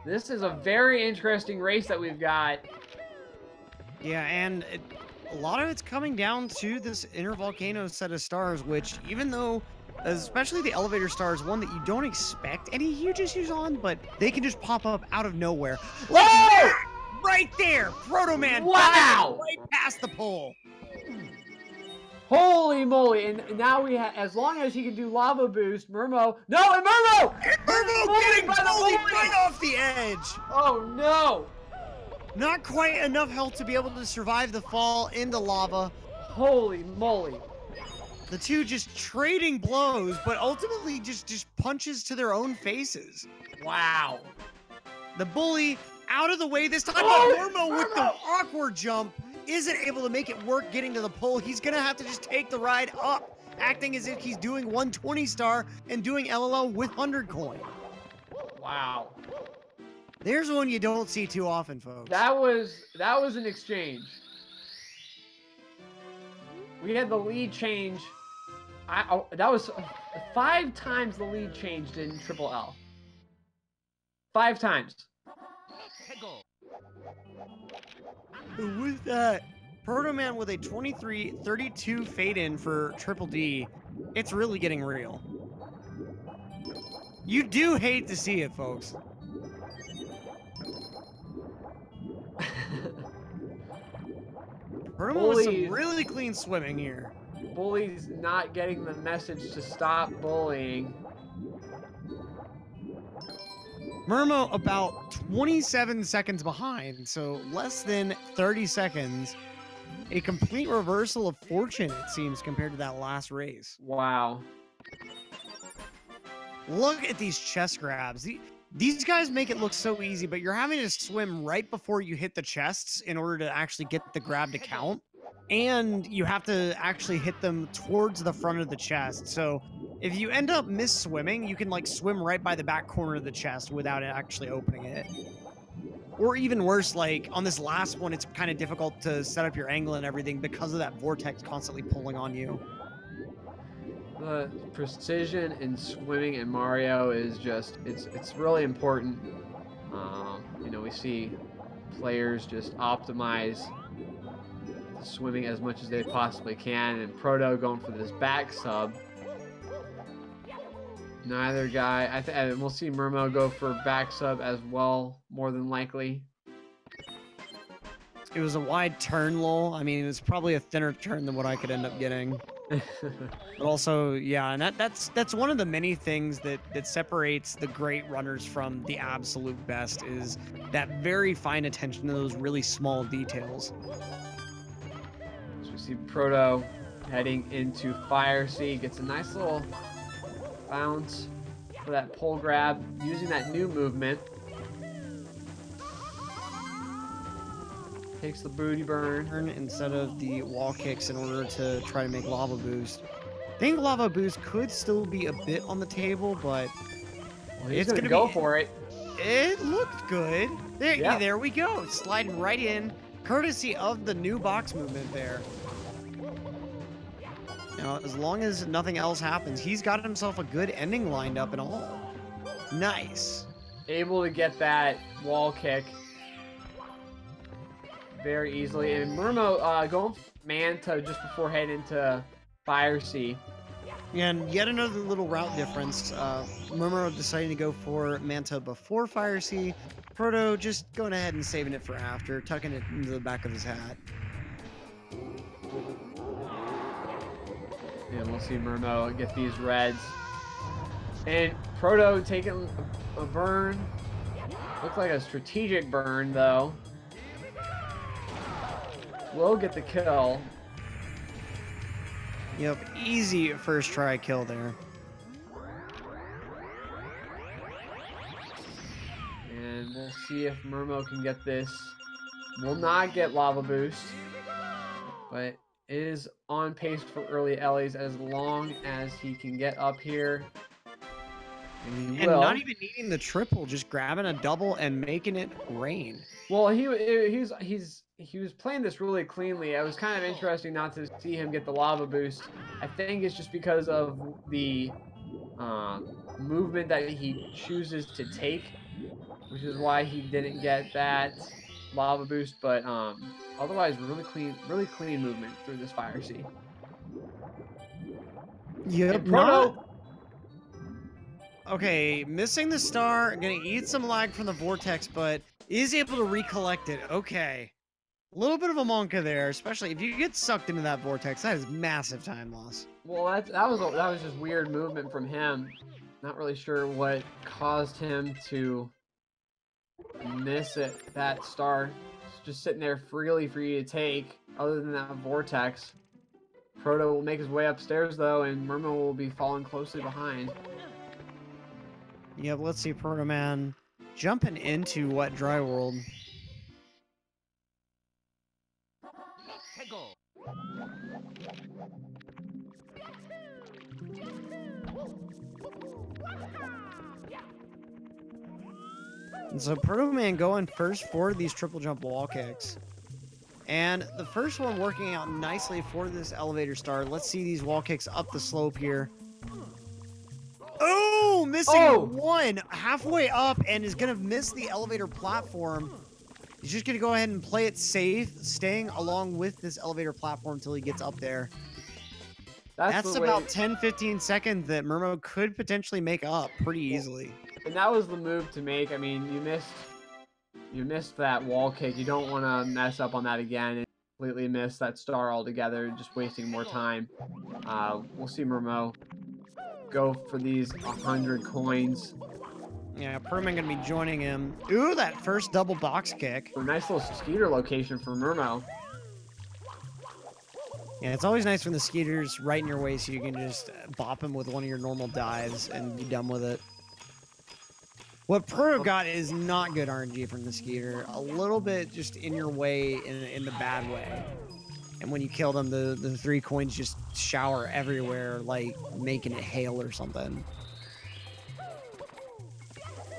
This is a very interesting race that we've got. Yeah, and a lot of it's coming down to this inner volcano set of stars, which even though, especially the elevator star is one that you don't expect any huge issues on, but they can just pop up out of nowhere. Whoa! Right there! Protoman Wow! right past the pole. Holy moly! And now we have, as long as he can do lava boost, Murmo. No, and Murmo! Murmo getting totally right off the edge. Oh no! Not quite enough health to be able to survive the fall into lava. Holy moly! The two just trading blows, but ultimately just punches to their own faces. Wow! The bully out of the way this time, Oh, but Murmo with the awkward jump isn't able to make it work getting to the pole. He's gonna have to just take the ride up, acting as if he's doing 120 star and doing LLL with 100 coin. Wow! There's one you don't see too often, folks. That was an exchange. We had the lead change. That was 5 times the lead changed in Triple L. 5 times. With that, Protoman with a 23-32 fade in for Triple D, it's really getting real. You do hate to see it, folks. Protoman with some really clean swimming here. Bully's not getting the message to stop bullying. m0m0 about 27 seconds behind, so less than 30 seconds. A complete reversal of fortune, it seems, compared to that last race. Wow. Look at these chest grabs. These guys make it look so easy, but you're having to swim right before you hit the chests in order to actually get the grab to count. And you have to actually hit them towards the front of the chest. So if you end up miss-swimming, you can like swim right by the back corner of the chest without it actually opening it. Or even worse, like on this last one, it's kind of difficult to set up your angle and everything because of that vortex constantly pulling on you. The precision in swimming in Mario is just, it's really important. You know, we see players just optimize the swimming as much as they possibly can, and Proto going for this back sub. Neither guy, and we'll see m0m0 go for back sub as well, more than likely. It was a wide turn lull. I mean, it was probably a thinner turn than what I could end up getting. But also, yeah, and that's one of the many things that separates the great runners from the absolute best is that very fine attention to those really small details. So we see Proto heading into Fire Sea, gets a nice little bounce for that pole grab, using that new movement. Takes the booty burn instead of the wall kicks in order to try to make lava boost. I think lava boost could still be a bit on the table, but well, he's gonna go for it. It looked good. There we go. Sliding right in, courtesy of the new box movement there. Now, as long as nothing else happens, he's got himself a good ending lined up and all. Nice. Able to get that wall kick very easily. And m0m0 going Manta just before heading into Fire Sea. And yet another little route difference. m0m0 deciding to go for Manta before Fire Sea. Proto just going ahead and saving it for after, tucking it into the back of his hat. And we'll see m0m0 get these reds. And Proto taking a burn. Looks like a strategic burn, though. Will get the kill. Yep, easy first try kill there. And we'll see if m0m0 can get this. Will not get lava boost, but is on pace for early Ellie's as long as he can get up here. And he will. Not even needing the triple, just grabbing a double and making it rain. Well, he he was playing this really cleanly. It was kind of interesting not to see him get the lava boost. I think it's just because of the movement that he chooses to take, which is why he didn't get that lava boost. But otherwise, really clean movement through this Fire Sea. Yep, And Proto. Okay, missing the star, gonna eat some lag from the vortex, but is able to recollect it. Okay. A little bit of a monka there, especially if you get sucked into that vortex. That is massive time loss. Well, that was just weird movement from him. Not really sure what caused him to miss it. That star just sitting there freely for you to take, other than that vortex. Proto will make his way upstairs though, and m0m0 will be falling closely behind. Yep, let's see, Protoman jumping into Wet Dry World. And so Protoman going first for these triple jump wall kicks. And the first one working out nicely for this elevator star. Let's see these wall kicks up the slope here. Oh, missing one halfway up and is going to miss the elevator platform. He's just going to go ahead and play it safe, staying along with this elevator platform until he gets up there. That's about 10-15 seconds that m0m0 could potentially make up pretty easily. And that was the move to make. I mean, you missed that wall kick. You don't want to mess up on that again and completely miss that star altogether, just wasting more time. We'll see m0m0 go for these 100 coins. Yeah, Protoman gonna be joining him. Ooh, that first double box kick. A nice little skeeter location for m0m0. Yeah, it's always nice when the skeeter's right in your way so you can just bop him with one of your normal dives and be done with it. What Proto got is not good RNG from the skeeter. A little bit just in your way in the bad way. And when you kill them, the 3 coins just shower everywhere, like making it hail or something.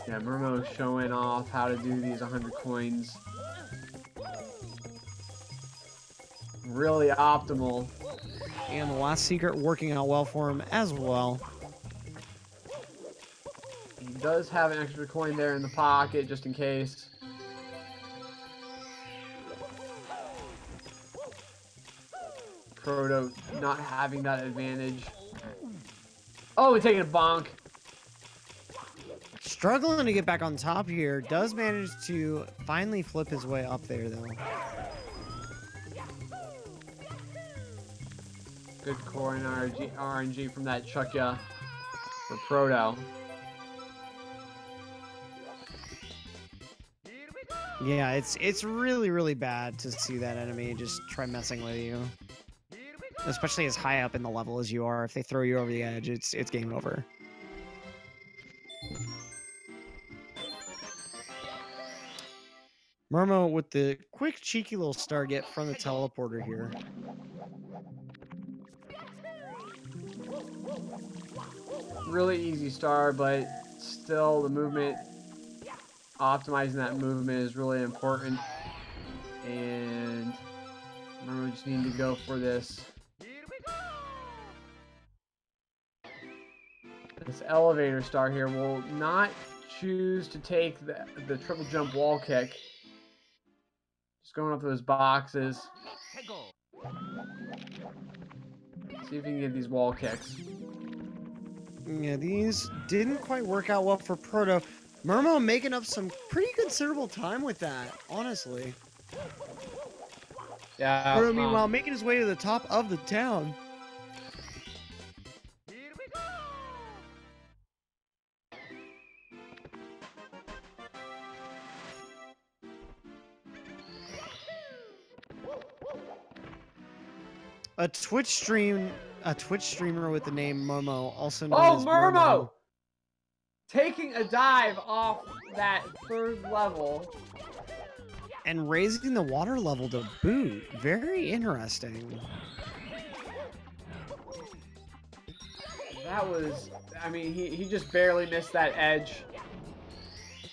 Yeah, m0m0 showing off how to do these 100 coins. Really optimal. And the last secret working out well for him as well. He does have an extra coin there in the pocket, just in case. Proto not having that advantage. Oh, he's taking a bonk. Struggling to get back on top here. Does manage to finally flip his way up there, though. Good coin RNG from that Chuckya for Proto. Yeah, it's really, really bad to see that enemy just try messing with you. Especially as high up in the level as you are. If they throw you over the edge, it's game over. m0m0 with the quick, cheeky little star get from the teleporter here. Really easy star, but still the movement, optimizing that movement is really important. And m0m0 just need to go for this elevator star here. Will not choose to take the triple jump wall kick. Just going up those boxes. See if he can get these wall kicks. Yeah, these didn't quite work out well for Proto. m0m0 making up some pretty considerable time with that, honestly. Yeah. Proto, meanwhile, making his way to the top of the town. A Twitch streamer with the name m0m0, also known as m0m0! Taking a dive off that 3rd level. And raising the water level to boot. Very interesting. That was, I mean, he just barely missed that edge.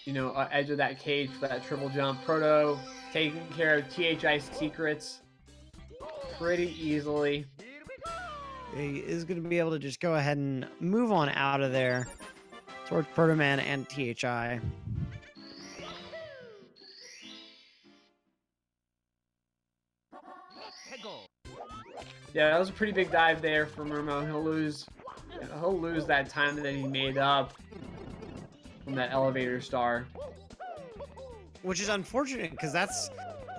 You know, edge of that cage for that triple jump. Proto taking care of THI secrets pretty easily. He is going to be able to just go ahead and move on out of there towards Protoman and THI. Yeah, that was a pretty big dive there for m0m0. He'll lose that time that he made up from that elevator star. Which is unfortunate because that's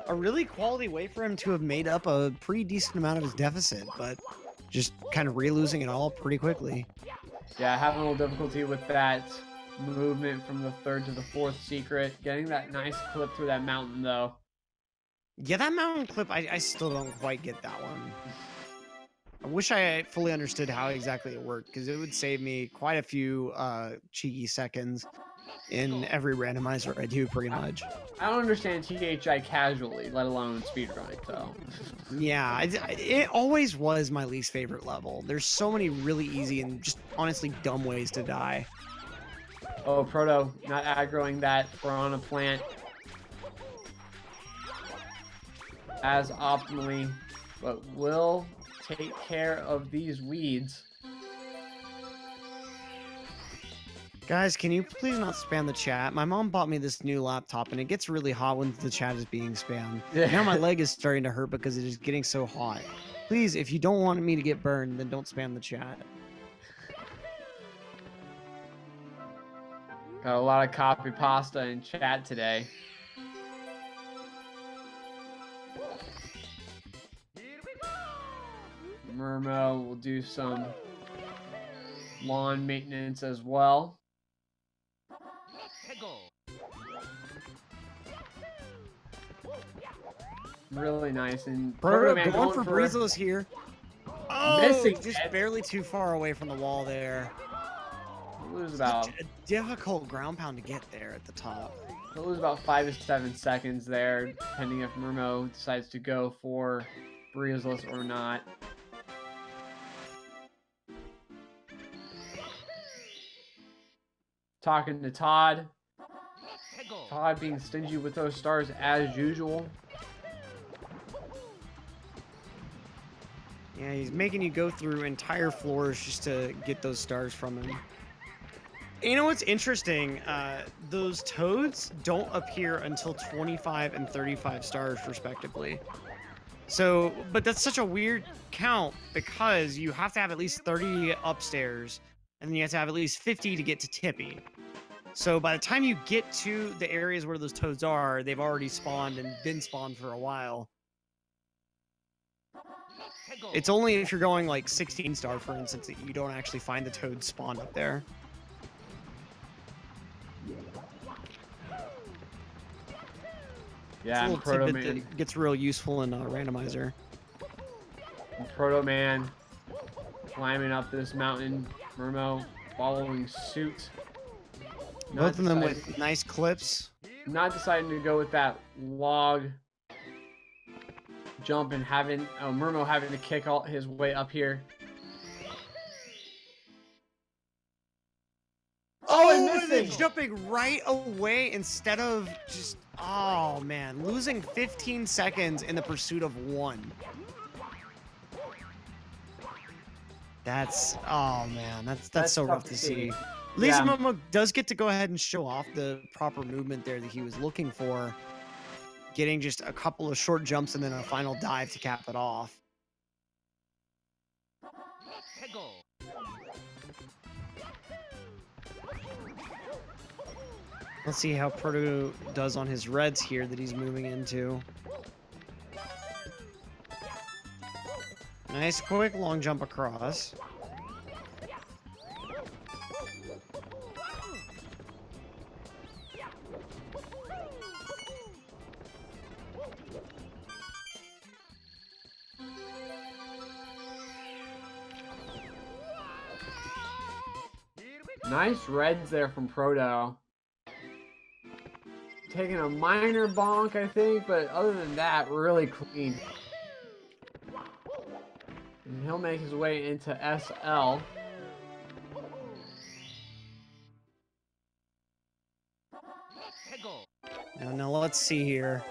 a really quality way for him to have made up a pretty decent amount of his deficit, but just kind of re-losing it all pretty quickly. Yeah, having a little difficulty with that movement from the third to the fourth secret. Getting that nice clip through that mountain, though. Yeah, that mountain clip, I still don't quite get that one. I wish I fully understood how exactly it worked, because it would save me quite a few cheeky seconds in every randomizer I do, pretty much. I don't understand THI casually, let alone speedrunning, so. Yeah, it always was my least favorite level. There's so many really easy and just honestly dumb ways to die. Oh, Proto, not aggroing that Piranha Plant as optimally, but will take care of these weeds. Guys, can you please not spam the chat? My mom bought me this new laptop, and it gets really hot when the chat is being spammed. Now my leg is starting to hurt because it is getting so hot. Please, if you don't want me to get burned, then don't spam the chat. Got a lot of copy pasta in chat today. m0m0 will do some lawn maintenance as well. Really nice. And Protoman going for Breezos here. Oh, missing just it. barely too far away from the wall there. Lose about Such a difficult ground pound to get there at the top. He'll lose about 5 to 7 seconds there, depending if m0m0 decides to go for Breezless or not. Talking to Todd. Todd being stingy with those stars as usual. Yeah, he's making you go through entire floors just to get those stars from him. You know what's interesting? Those toads don't appear until 25 and 35 stars, respectively. So, but that's such a weird count because you have to have at least 30 upstairs, and then you have to have at least 50 to get to Tippy. So by the time you get to the areas where those toads are, they've already spawned and been spawned for a while. It's only if you're going like 16 star, for instance, that you don't actually find the toads spawned up there. Yeah, it's a little tidbit that gets real useful in randomizer. Protoman climbing up this mountain. m0m0 following suit. Both of them with nice clips. Not deciding to go with that log jump and having m0m0 having to kick all his way up here. Oh, and then jumping right away instead of just, oh man, losing 15 seconds in the pursuit of 1. That's, oh man, that's so rough to see. At least m0m0 does get to go ahead and show off the proper movement there that he was looking for. Getting just a couple of short jumps and then a final dive to cap it off. Let's see how Proto does on his reds here that he's moving into. Nice quick long jump across. Nice reds there from Proto. Taking a minor bonk, I think, but other than that, really clean. And he'll make his way into SL. Now let's see here.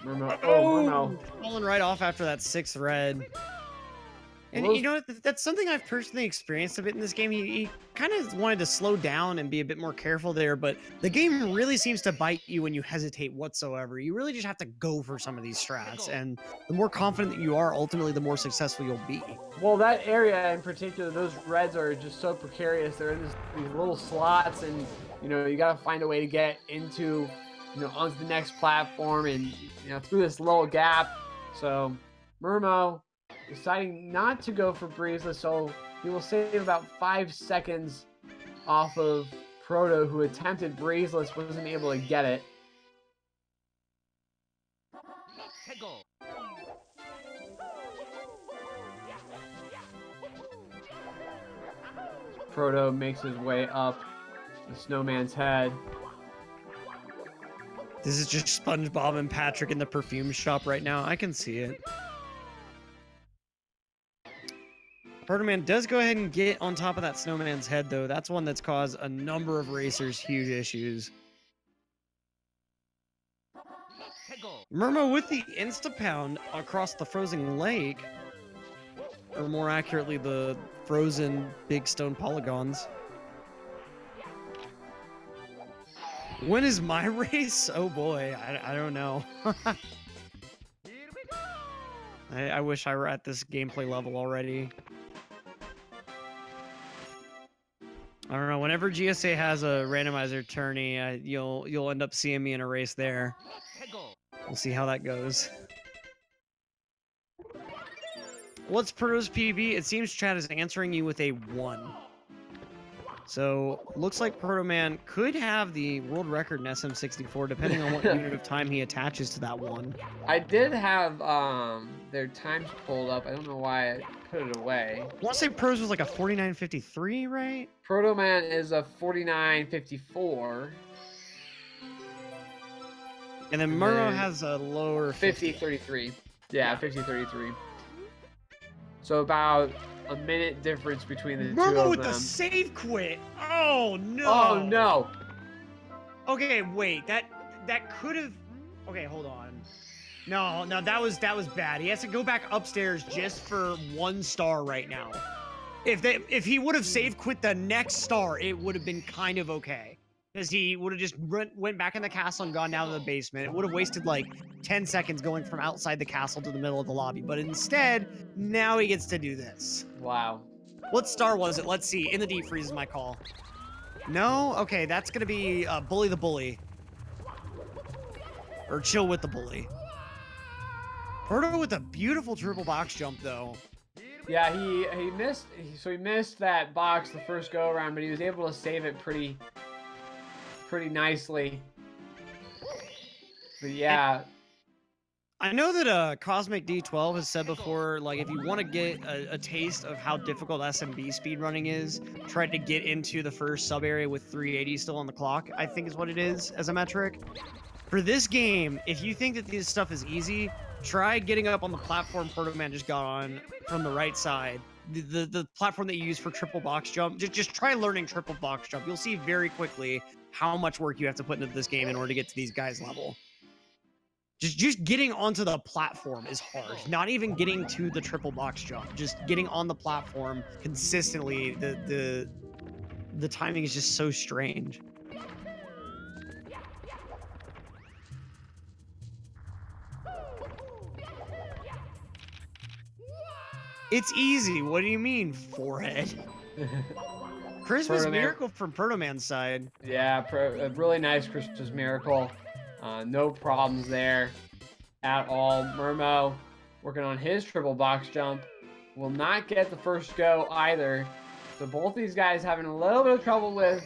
m0m0. Oh, m0m0. Falling right off after that 6th red. And Well, you know, that's something I've personally experienced a bit in this game. He kind of wanted to slow down and be a bit more careful there, but the game really seems to bite you when you hesitate whatsoever. You really just have to go for some of these strats, and the more confident that you are, ultimately, the more successful you'll be. Well, that area in particular, those reds are just so precarious. They're in these little slots, and you know, you gotta find a way to get into, you know, onto the next platform and, you know, through this little gap. So m0m0 deciding not to go for Breezeless, so he will save about 5 seconds off of Proto, who attempted Breezeless, wasn't able to get it. Proto makes his way up the snowman's head. This is just SpongeBob and Patrick in the perfume shop right now. I can see it. Protoman does go ahead and get on top of that snowman's head, though. That's one that's caused a number of racers huge issues. m0m0 with the insta-pound across the frozen lake, or more accurately, the frozen big stone polygons. When is my race? Oh boy, I don't know. I wish I were at this gameplay level already. I don't know. Whenever GSA has a randomizer tourney, you'll end up seeing me in a race there. We'll see how that goes. What's Proto's PB? It seems chat is answering you with a 1. So looks like Protoman could have the world record in SM64, depending on what unit of time he attaches to that 1. I did have their times pulled up. I don't know why I put it away. I want to say Pro's was like a 49.53, right? Protoman is a 49.54. And then m0m0 has a lower 50.33. Yeah, 50.33. So about a minute difference between the two of them. m0m0 with the save quit. Oh no. Oh no. Okay, wait. That could have. Okay, hold on. No, that was bad. He has to go back upstairs just for 1 star right now. If he would have save quit the next star, it would have been kind of okay. Because he would have just went back in the castle and gone down to the basement. It would have wasted like 10 seconds going from outside the castle to the middle of the lobby. But instead, now he gets to do this. Wow. What star was it? Let's see. In the deep freeze is my call. No? Okay, that's going to be Bully the Bully. Or Chill with the Bully. Proto with a beautiful triple box jump, though. Yeah, he missed. So he missed that box the first go around, but he was able to save it pretty nicely. But yeah. I know that Cosmic D12 has said before, like, if you want to get a taste of how difficult SMB speedrunning is, try to get into the first sub area with 380 still on the clock, I think is what it is as a metric. For this game, if you think that this stuff is easy, try getting up on the platform Protoman just got on from the right side. The platform that you use for triple box jump. Just try learning triple box jump. You'll see very quickly how much work you have to put into this game in order to get to these guys' level. Just getting onto the platform is hard. Not even getting to the triple box jump. Just getting on the platform consistently. The timing is just so strange. It's easy. What do you mean, forehead? Christmas Miracle from Protoman's side. Yeah, a really nice Christmas Miracle. No problems there at all. m0m0 working on his triple box jump. Will not get the first go either. So both these guys having a little bit of trouble with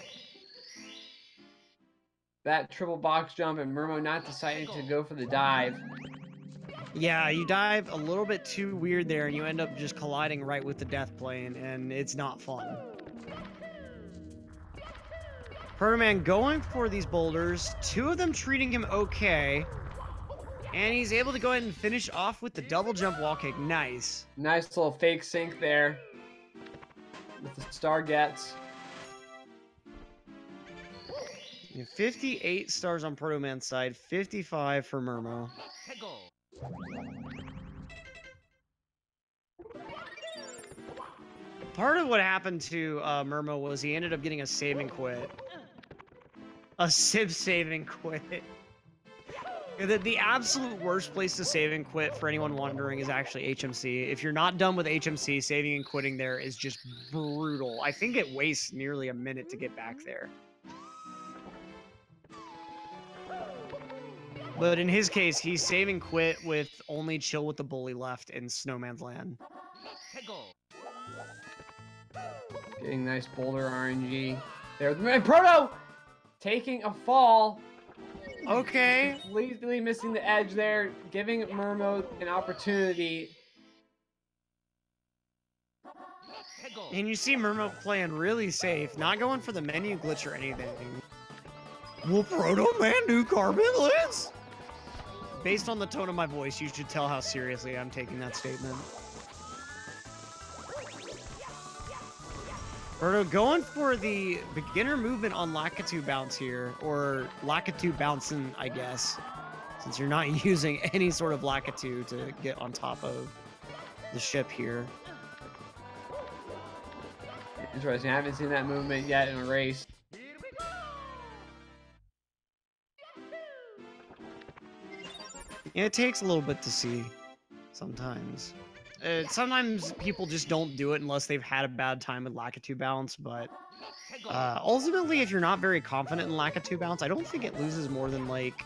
that triple box jump, and m0m0 not deciding to go for the dive. Yeah, you dive a little bit too weird there, and you end up just colliding right with the death plane, and it's not fun. Protoman going for these boulders, 2 of them treating him okay, and he's able to go ahead and finish off with the double jump wall kick. Nice. Nice little fake sink there with the star gets. 58 stars on Protoman's side, 55 for m0m0. Part of what happened to m0m0 was he ended up getting a save and quit. A save and quit. The absolute worst place to save and quit, for anyone wondering, is actually HMC. If you're not done with HMC, saving and quitting there is just brutal. I think it wastes nearly a minute to get back there. But in his case, he's save and quit with only Chill with the Bully left in Snowman's Land. Getting nice boulder RNG. There, and Proto taking a fall. Okay. Completely missing the edge there, giving m0m0 an opportunity. And you see m0m0 playing really safe, not going for the menu glitch or anything. Will Proto Man do carbonless? Based on the tone of my voice, you should tell how seriously I'm taking that statement. Proto going for the beginner movement on Lakitu bounce here, or Lakitu bouncing, I guess, since you're not using any sort of Lakitu to get on top of the ship here. Interesting. I haven't seen that movement yet in a race. Yeah, it takes a little bit to see sometimes. Sometimes people just don't do it unless they've had a bad time with Lakitu bounce, but ultimately, if you're not very confident in Lakitu bounce, I don't think it loses more than, like,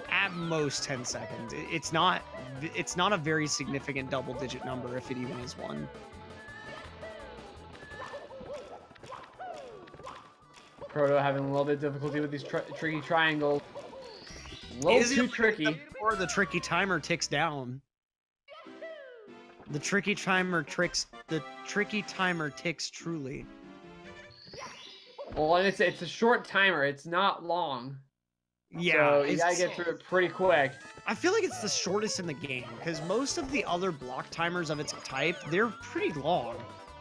at most 10 seconds. It's not a very significant double-digit number, if it even is one. Proto having a little bit of difficulty with these tricky triangles. A little too tricky. Or the tricky timer ticks down. The tricky timer ticks truly. Well, and it's a short timer. It's not long. Yeah, so you gotta get through it pretty quick. I feel like it's the shortest in the game because most of the other block timers of its type, they're pretty long.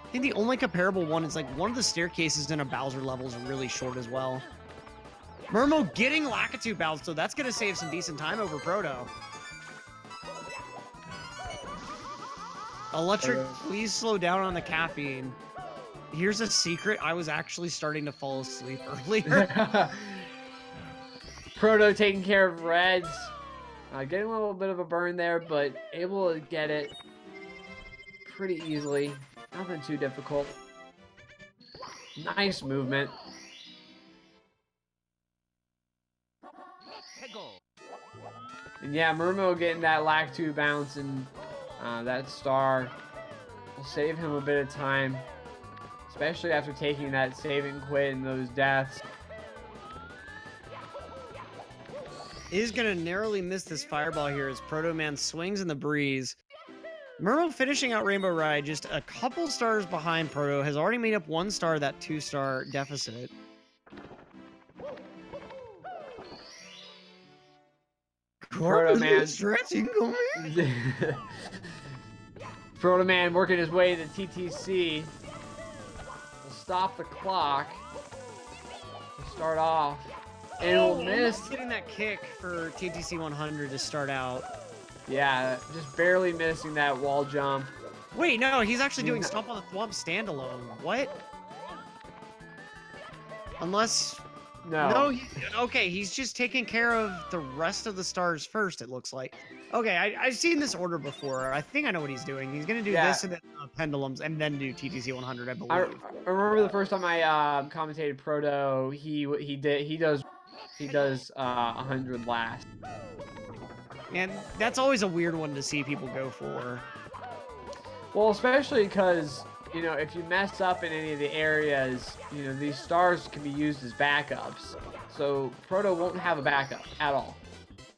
I think the only comparable one is like one of the staircases in a Bowser level is really short as well. m0m0 getting Lakitu bounce, so that's gonna save some decent time over Proto. Electric, please slow down on the caffeine. Here's a secret. I was actually starting to fall asleep earlier. Proto taking care of reds. Getting a little bit of a burn there, but able to get it pretty easily. Nothing too difficult. Nice movement. And yeah, m0m0 getting that Lakitu bounce and that star will save him a bit of time, especially after taking that save and quit and those deaths. Is gonna narrowly miss this fireball here as Protoman swings in the breeze. m0m0 finishing out Rainbow Ride just a couple stars behind Proto, has already made up 1 star that 2-star deficit. Protoman stretching. Protoman working his way to TTC. Will stop the clock. We'll start off. And we'll miss. Getting that kick for TTC 100 to start out. Yeah, just barely missing that wall jump. Wait, no, he's actually doing Stomp on the Thwomp standalone. What? Unless... No. Okay, he's just taking care of the rest of the stars first, it looks like. Okay, I've seen this order before. I think I know what he's doing. He's going to do this and then Pendulums and then do TTC 100, I believe. I remember the first time I commentated Proto, he does 100 last. And that's always a weird one to see people go for. Well, especially because, you know, if you mess up in any of the areas, you know, these stars can be used as backups. So Proto won't have a backup at all.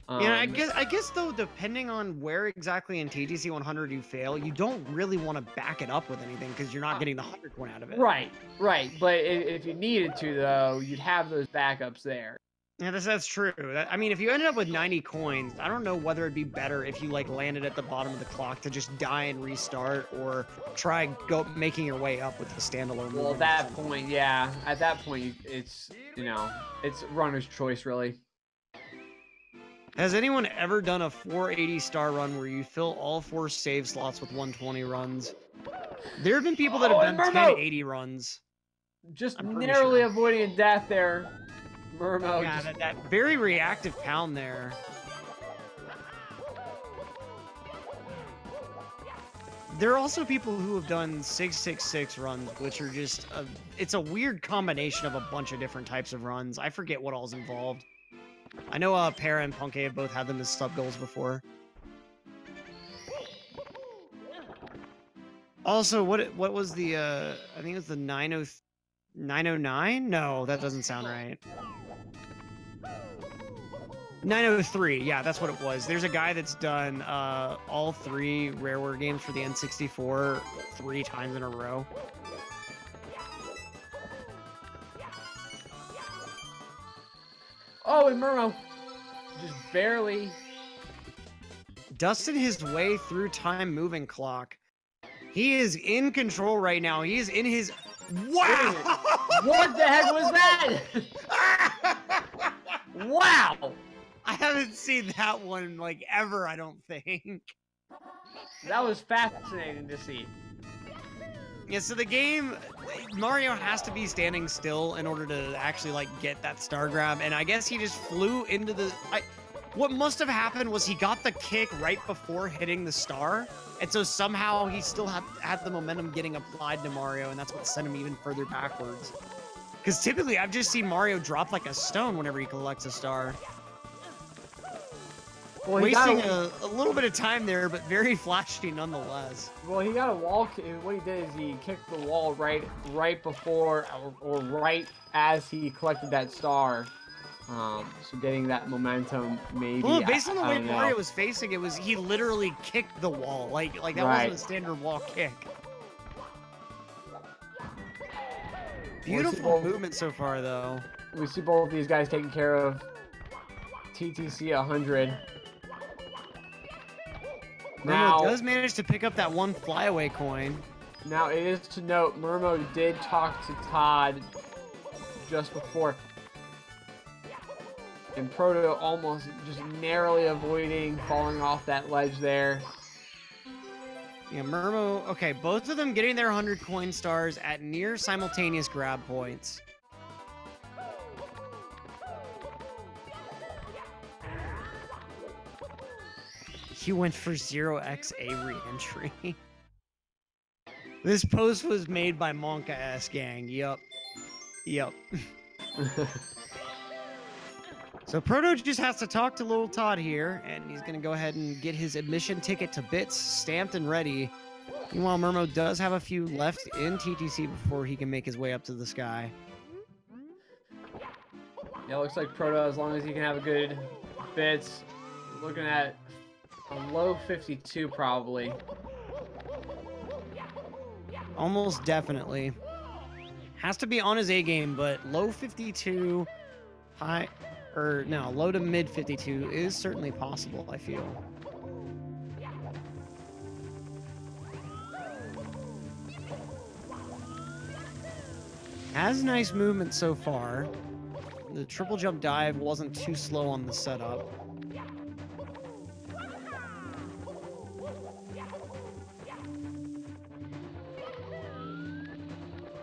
Yeah, I guess though, depending on where exactly in TTC 100 you fail, you don't really want to back it up with anything because you're not getting the 100 point out of it. Right. But if you needed to, though, you'd have those backups there. Yeah, that's true. I mean, if you ended up with 90 coins, I don't know whether it'd be better if you like landed at the bottom of the clock to just die and restart, or try making your way up with the standalone. Well, at that point, yeah. At that point, it's it's runner's choice, really. Has anyone ever done a 480 star run where you fill all 4 save slots with 120 runs? There have been people that have done 1080 runs. Just narrowly avoiding a death there. m0m0. Yeah, that very reactive pound there. There are also people who have done 666 runs, which are just it's a weird combination of a bunch of different types of runs. I forget what all's involved. I know Para and Punke have both had them as sub goals before. Also, what was the I think it was the 909? No, that doesn't sound right. 903, yeah, that's what it was. There's a guy that's done all 3 Rareware games for the N64 3 times in a row. Oh, and m0m0 just barely dusted his way through time moving clock. He is in control right now. He is in his... Wow! What the heck was that? Wow! I haven't seen that one, like, ever, I don't think. That was fascinating to see. Yeah, so the game, Mario has to be standing still in order to actually, like, get that star grab, and I guess he just flew into the... what must have happened was he got the kick right before hitting the star, and so somehow he still had the momentum getting applied to Mario, and that's what sent him even further backwards. Because typically, I've just seen Mario drop like a stone whenever he collects a star. Well, wasting a little bit of time there, but very flashy nonetheless. Well, he got a wall. What he did is he kicked the wall right before or right as he collected that star. So getting that momentum, maybe. Well, based on the way Mario was facing, he literally kicked the wall. Like that wasn't a standard wall kick. Beautiful movement so far, though. We see both of these guys taking care of TTC 100. Now does manage to pick up that 1 flyaway coin. Now it is to note, m0m0 did talk to Todd just before. And Proto almost just narrowly avoiding falling off that ledge there. Yeah, m0m0, okay, both of them getting their 100 coin stars at near simultaneous grab points. He went for 0xA re-entry. This post was made by Monka S Gang. Yup. So Proto just has to talk to little Todd here, and he's going to go ahead and get his admission ticket to Bits stamped and ready. Meanwhile, m0m0 does have a few left in TTC before he can make his way up to the sky. Yeah, looks like Proto, as long as he can have a good Bits, looking at a low 52 probably. Almost definitely. Has to be on his A game, but low 52, low to mid 52 is certainly possible, I feel. Has nice movement so far. The triple jump dive wasn't too slow on the setup.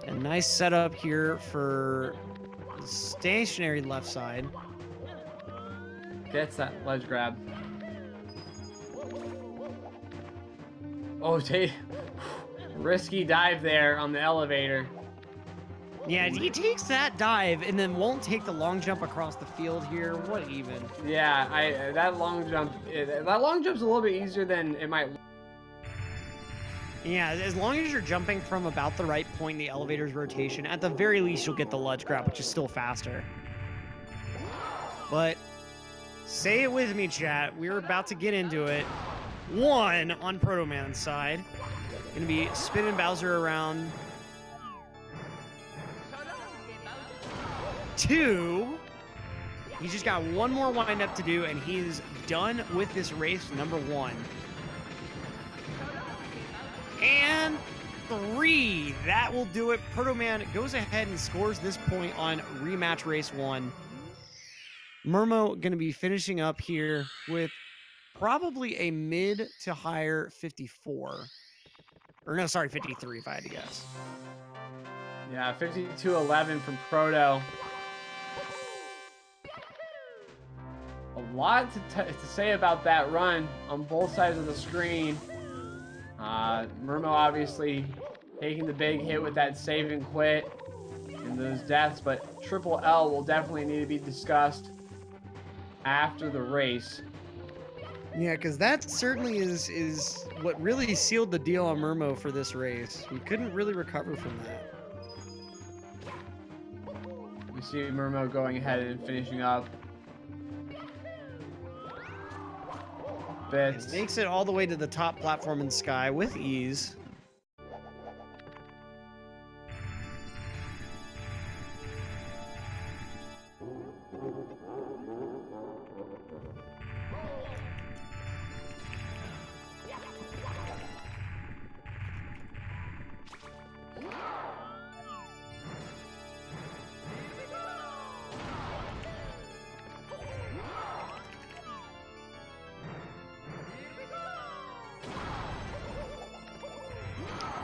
A nice setup here for the stationary left side. Gets that ledge grab. Oh, risky dive there on the elevator. Yeah, he takes that dive and then won't take the long jump across the field here. What even? Yeah, that long jump's a little bit easier than it might. Yeah, as long as you're jumping from about the right point in the elevator's rotation, at the very least you'll get the ledge grab, which is still faster. But say it with me, chat. We're about to get into it. 1 on Protoman's side. Gonna be spinning Bowser around. 2. He's just got one more windup to do, and he is done with this race number 1. And 3. That will do it. Protoman goes ahead and scores this point on rematch race 1. m0m0 going to be finishing up here with probably a mid to higher 54. Or no, sorry, 53 if I had to guess. Yeah, 52-11 from Proto. A lot to say about that run on both sides of the screen. m0m0 obviously taking the big hit with that save and quit and those deaths, but Triple L will definitely need to be discussed after the race. Yeah, because that certainly is what really sealed the deal on m0m0 for this race. We couldn't really recover from that. We see m0m0 going ahead and finishing up. It makes it all the way to the top platform in Sky with ease.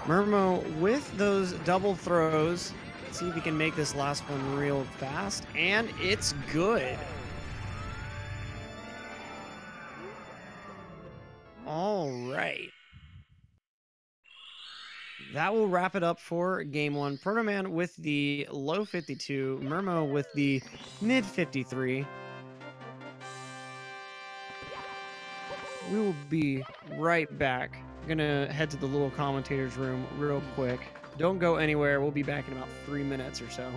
m0m0 with those double throws. Let's see if he can make this last one real fast. And it's good. All right. That will wrap it up for game 1. Protoman with the low 52. m0m0 with the mid 53. We will be right back. I'm gonna head to the little commentators room real quick. Don't go anywhere. We'll be back in about 3 minutes or so.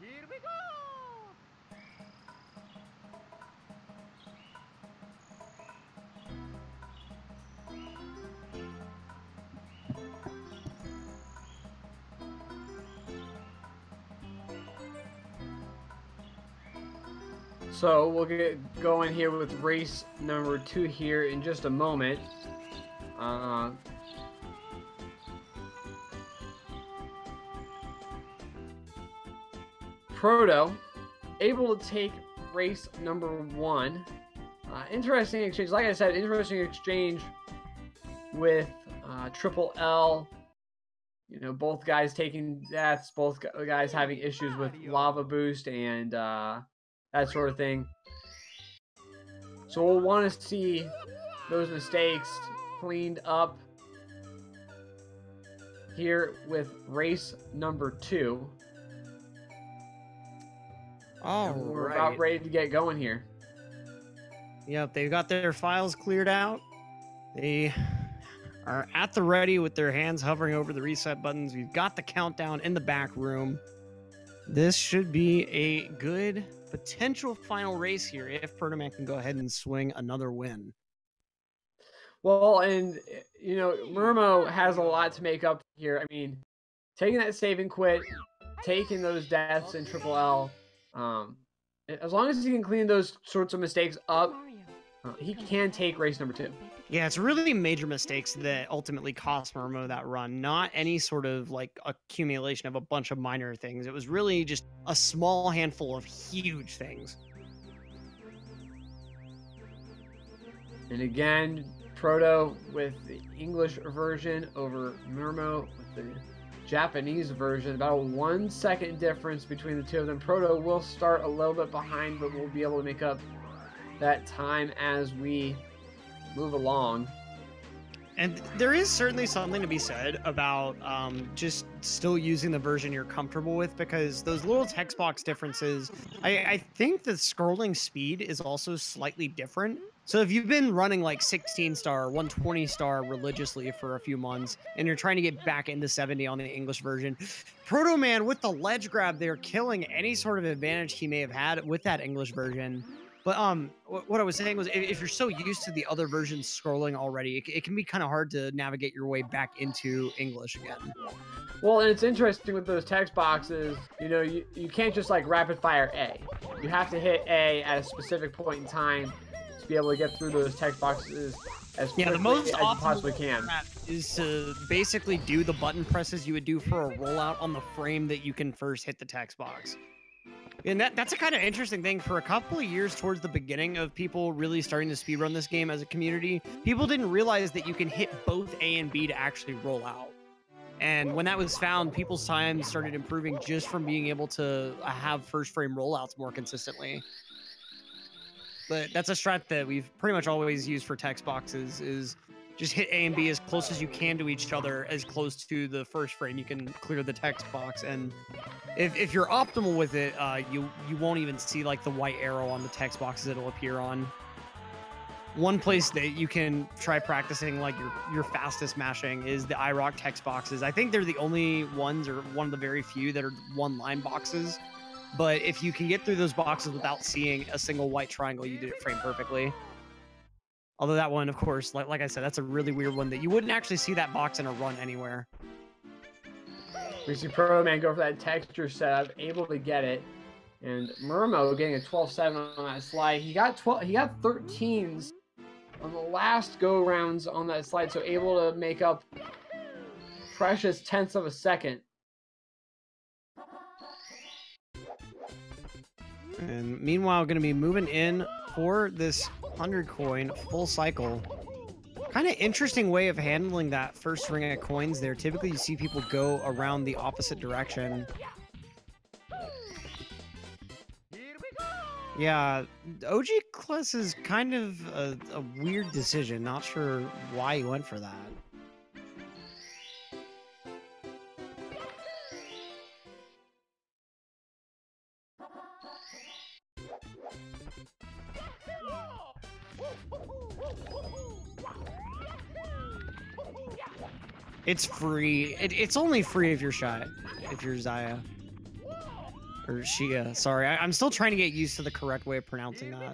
Here we go! So we'll get going here with race number 2 here in just a moment. Proto able to take race number 1. Interesting exchange. Like I said, interesting exchange with Triple L. You know, both guys taking deaths, both guys having issues with lava boost and that sort of thing. So we'll want to see those mistakes cleaned up here with race number 2. We're about ready to get going here. Yep, they've got their files cleared out. They are at the ready with their hands hovering over the reset buttons. We've got the countdown in the back room. This should be a good potential final race here if Protoman can go ahead and swing another win. Well, and you know, m0m0 has a lot to make up here. I mean, taking that save and quit, taking those deaths in Triple L, as long as he can clean those sorts of mistakes up, he can take race number 2. Yeah, it's really major mistakes that ultimately cost m0m0 that run, not any sort of like accumulation of a bunch of minor things. It was really just a small handful of huge things. And again, Proto with the English version over m0m0 with the Japanese version. About a 1 second difference between the two of them. Proto will start a little bit behind, but we'll be able to make up that time as we move along. And there is certainly something to be said about just still using the version you're comfortable with, because those little text box differences, I think the scrolling speed is also slightly different. So if you've been running like 16-star, 120-star religiously for a few months, and you're trying to get back into 70 on the English version, Protoman with the ledge grab there, killing any sort of advantage he may have had with that English version. But what I was saying was, if you're so used to the other versions scrolling already, it can be kind of hard to navigate your way back into English again. Well, and it's interesting with those text boxes, you know, you can't just like rapid fire A. You have to hit A at a specific point in time to be able to get through those text boxes as quickly the most as you possibly can. Is to basically do the button presses you would do for a rollout on the frame that you can first hit the text box. And that's a kind of interesting thing. For a couple of years towards the beginning of people really starting to speedrun this game as a community, people didn't realize that you can hit both A and B to actually roll out. And when that was found, people's time started improving just from being able to have first frame rollouts more consistently. But that's a strat that we've pretty much always used for text boxes, is just hit A and B as close as you can to each other, as close to the first frame you can clear the text box. And if you're optimal with it, you won't even see like the white arrow on the text boxes it'll appear on. One place that you can try practicing like your fastest mashing is the IROC text boxes. I think they're the only ones, or one of the very few, that are one line boxes. But if you can get through those boxes without seeing a single white triangle, you did it frame perfectly. Although that one, of course, like I said, that's a really weird one that you wouldn't actually see that box in a run anywhere. We see Protoman go for that texture setup, able to get it. And m0m0 getting a 12-7 on that slide. He got 13s on the last go-rounds on that slide, so able to make up precious tenths of a second. And meanwhile, going to be moving in for this 100 coin full cycle. Kind of interesting way of handling that first ring of coins there. Typically, you see people go around the opposite direction. Yeah, OG Kless is kind of a weird decision. Not sure why he went for that. It's free. It's only free if you're shy. If you're Zaya. Or Shia. Sorry, I'm still trying to get used to the correct way of pronouncing that.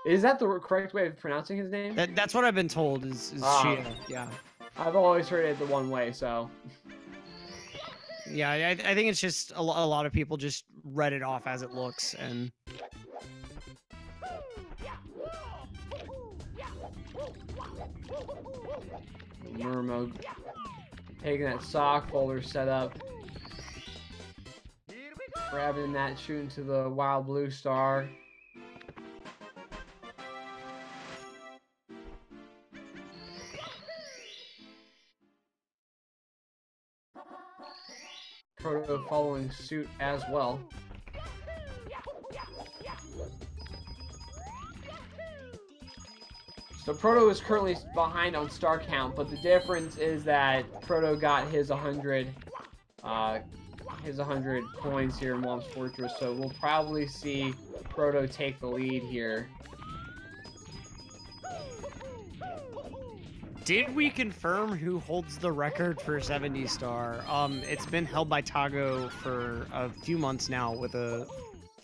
Is that the correct way of pronouncing his name? That's what I've been told is Shia. Yeah. I've always heard it the one way, so. Yeah, I think it's just a lot of people just read it off as it looks, and m0m0 taking that sock folder setup, grabbing that, shooting to the wild blue star. Proto following suit as well. So Proto is currently behind on star count, but the difference is that Proto got his 100 coins here in m0m's Fortress, so we'll probably see Proto take the lead here. Did we confirm who holds the record for 70 star? It's been held by Tago for a few months now with a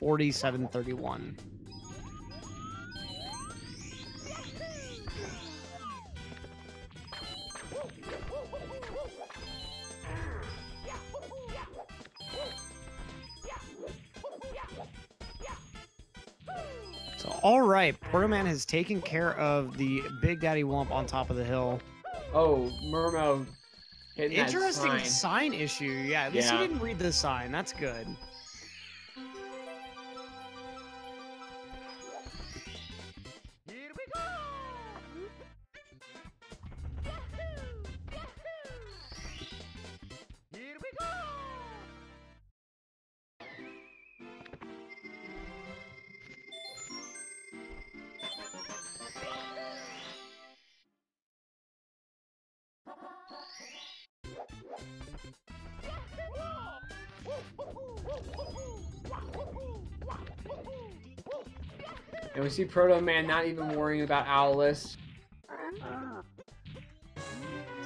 47.31. So, all right, Protoman has taken care of the Big Daddy Wump on top of the hill. Oh, m0m0 hitting that Interesting sign. sign issue. Yeah, at least he didn't read the sign. That's good. Here we go! Here we go! And we see Protoman not even worrying about Owlus.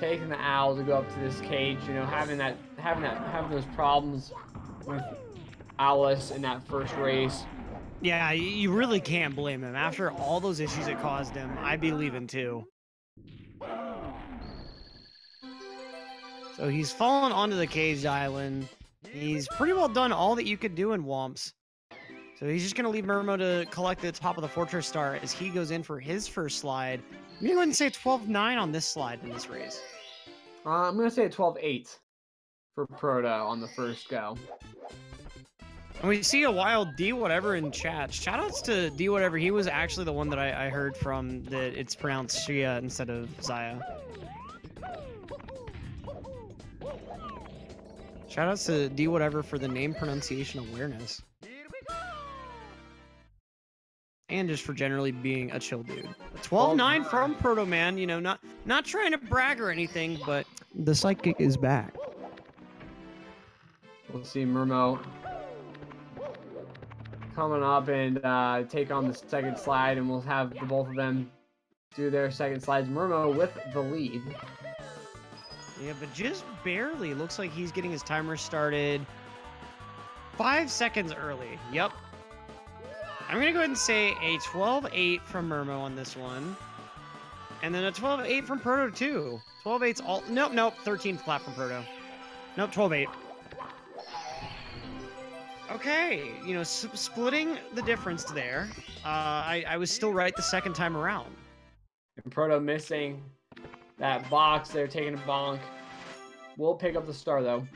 Taking the owl to go up to this cage, you know, having those problems with Owlus in that first race. Yeah, you really can't blame him. After all those issues it caused him, I'd be leaving too. So he's fallen onto the caged island. He's pretty well done all that you could do in Womps. So he's just going to leave m0m0 to collect the top of the Fortress Star as he goes in for his first slide. I'm going to go ahead and say 12-9 on this slide in this race. I'm going to say a 12-8 for Proto on the first go. And we see a wild D whatever in chat. Shoutouts to D whatever. He was actually the one that I heard from that it's pronounced Shia instead of Zaya. Shoutouts to D whatever for the name pronunciation awareness. And just for generally being a chill dude. 12-9 from Protoman, you know, not trying to brag or anything, but the sidekick is back. We'll see m0m0 coming up and take on the second slide, and we'll have the both of them do their second slides. m0m0 with the lead. Yeah, but just barely. Looks like he's getting his timer started 5 seconds early. Yep. I'm going to go ahead and say a 12-8 from m0m0 on this one. And then a 12-8 from Proto, too. 12-8's all... Nope, 13 flat from Proto. Nope, 12-8. Okay, you know, splitting the difference there. I was still right the second time around. And Proto missing that box there, taking a bonk. We'll pick up the star, though.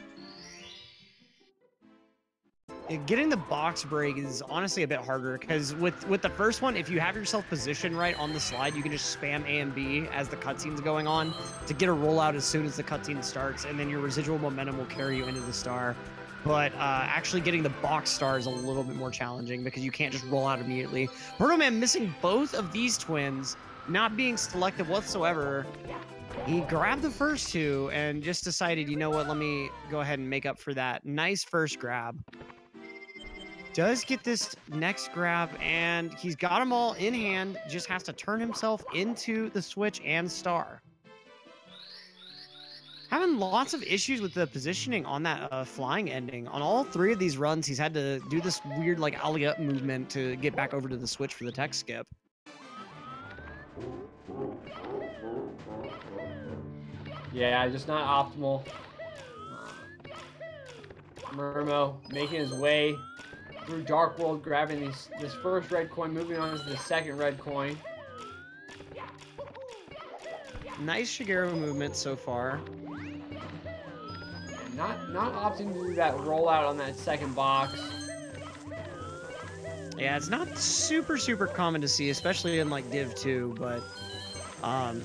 Getting the box break is honestly a bit harder because with the first one, if you have yourself positioned right on the slide, you can just spam A and B as the cutscene's going on to get a rollout as soon as the cutscene starts, and then your residual momentum will carry you into the star. But actually getting the box star is a little bit more challenging because you can't just roll out immediately. Protoman missing both of these twins, not being selective whatsoever. He grabbed the first two and just decided, you know what, let me go ahead and make up for that. Nice first grab. Does get this next grab, and he's got them all in hand, just has to turn himself into the switch and star. Having lots of issues with the positioning on that flying ending. On all three of these runs, he's had to do this weird like alley up movement to get back over to the switch for the tech skip. Yeah, just not optimal. m0m0 making his way through Dark World, grabbing this first red coin, moving on to the second red coin. Nice Shigeru movement so far. Not opting to do that rollout on that second box. Yeah, it's not super common to see, especially in like Div 2, but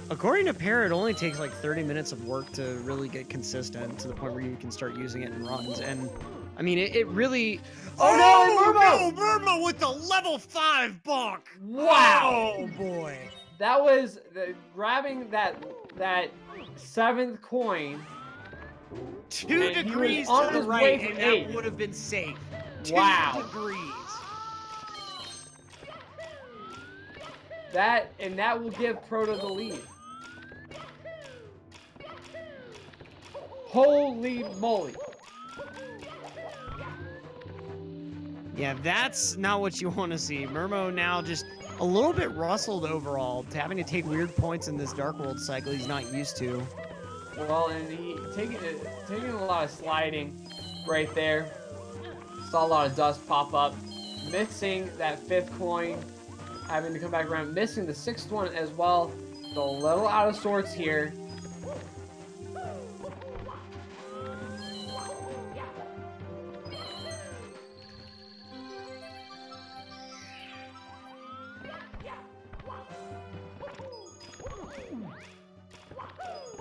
according to Pear, it only takes like 30 minutes of work to really get consistent to the point where you can start using it in runs. And I mean, it really... Oh no, m0m0 with the level 5 bonk! Wow! Oh boy! That was grabbing that seventh coin. 2 degrees on to the his right, way to and 8. that would have been safe. Wow. 2 degrees. That will give Proto the lead. Holy moly. Yeah, that's not what you want to see. m0m0 now just a little bit rustled overall, to having to take weird points in this Dark World cycle he's not used to. Well, and he taking a lot of sliding right there. Saw a lot of dust pop up. Missing that 5th coin. Having to come back around. Missing the 6th one as well. So a little out of sorts here.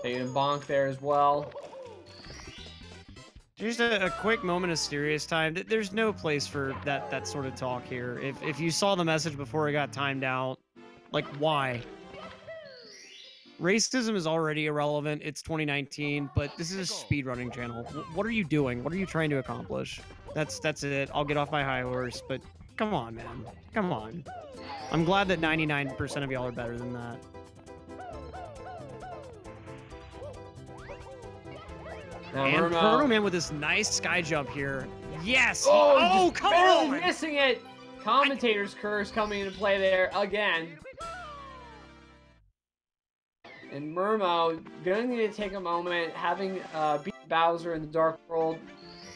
Taking a bonk there as well. Just a quick moment of serious time. There's no place for that sort of talk here. If you saw the message before it got timed out, like, why? Racism is already irrelevant. It's 2019, but this is a speedrunning channel. What are you doing? What are you trying to accomplish? That's it. I'll get off my high horse, but come on, man. Come on. I'm glad that 99% of y'all are better than that. Now, And protoman with this nice sky jump here. Yes! Oh, come barely on! missing it! Commentator's curse coming into play there again. And m0m0 gonna need to take a moment, having beat Bowser in the Dark World.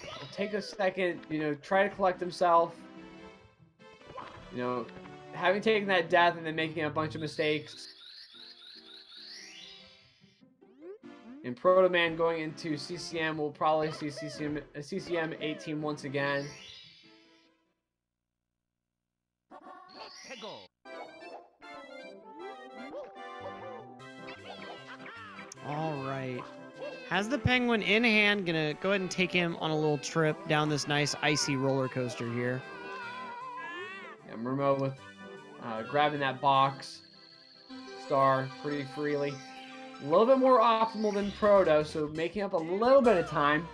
Will take a second, try to collect himself. Having taken that death and then making a bunch of mistakes. And protoman going into CCM, we'll probably see CCM 18 once again. All right. Has the penguin in hand, gonna go ahead and take him on a little trip down this nice icy roller coaster here. Yeah, m0m0 with grabbing that box star pretty freely. A little bit more optimal than Proto, so making up a little bit of time.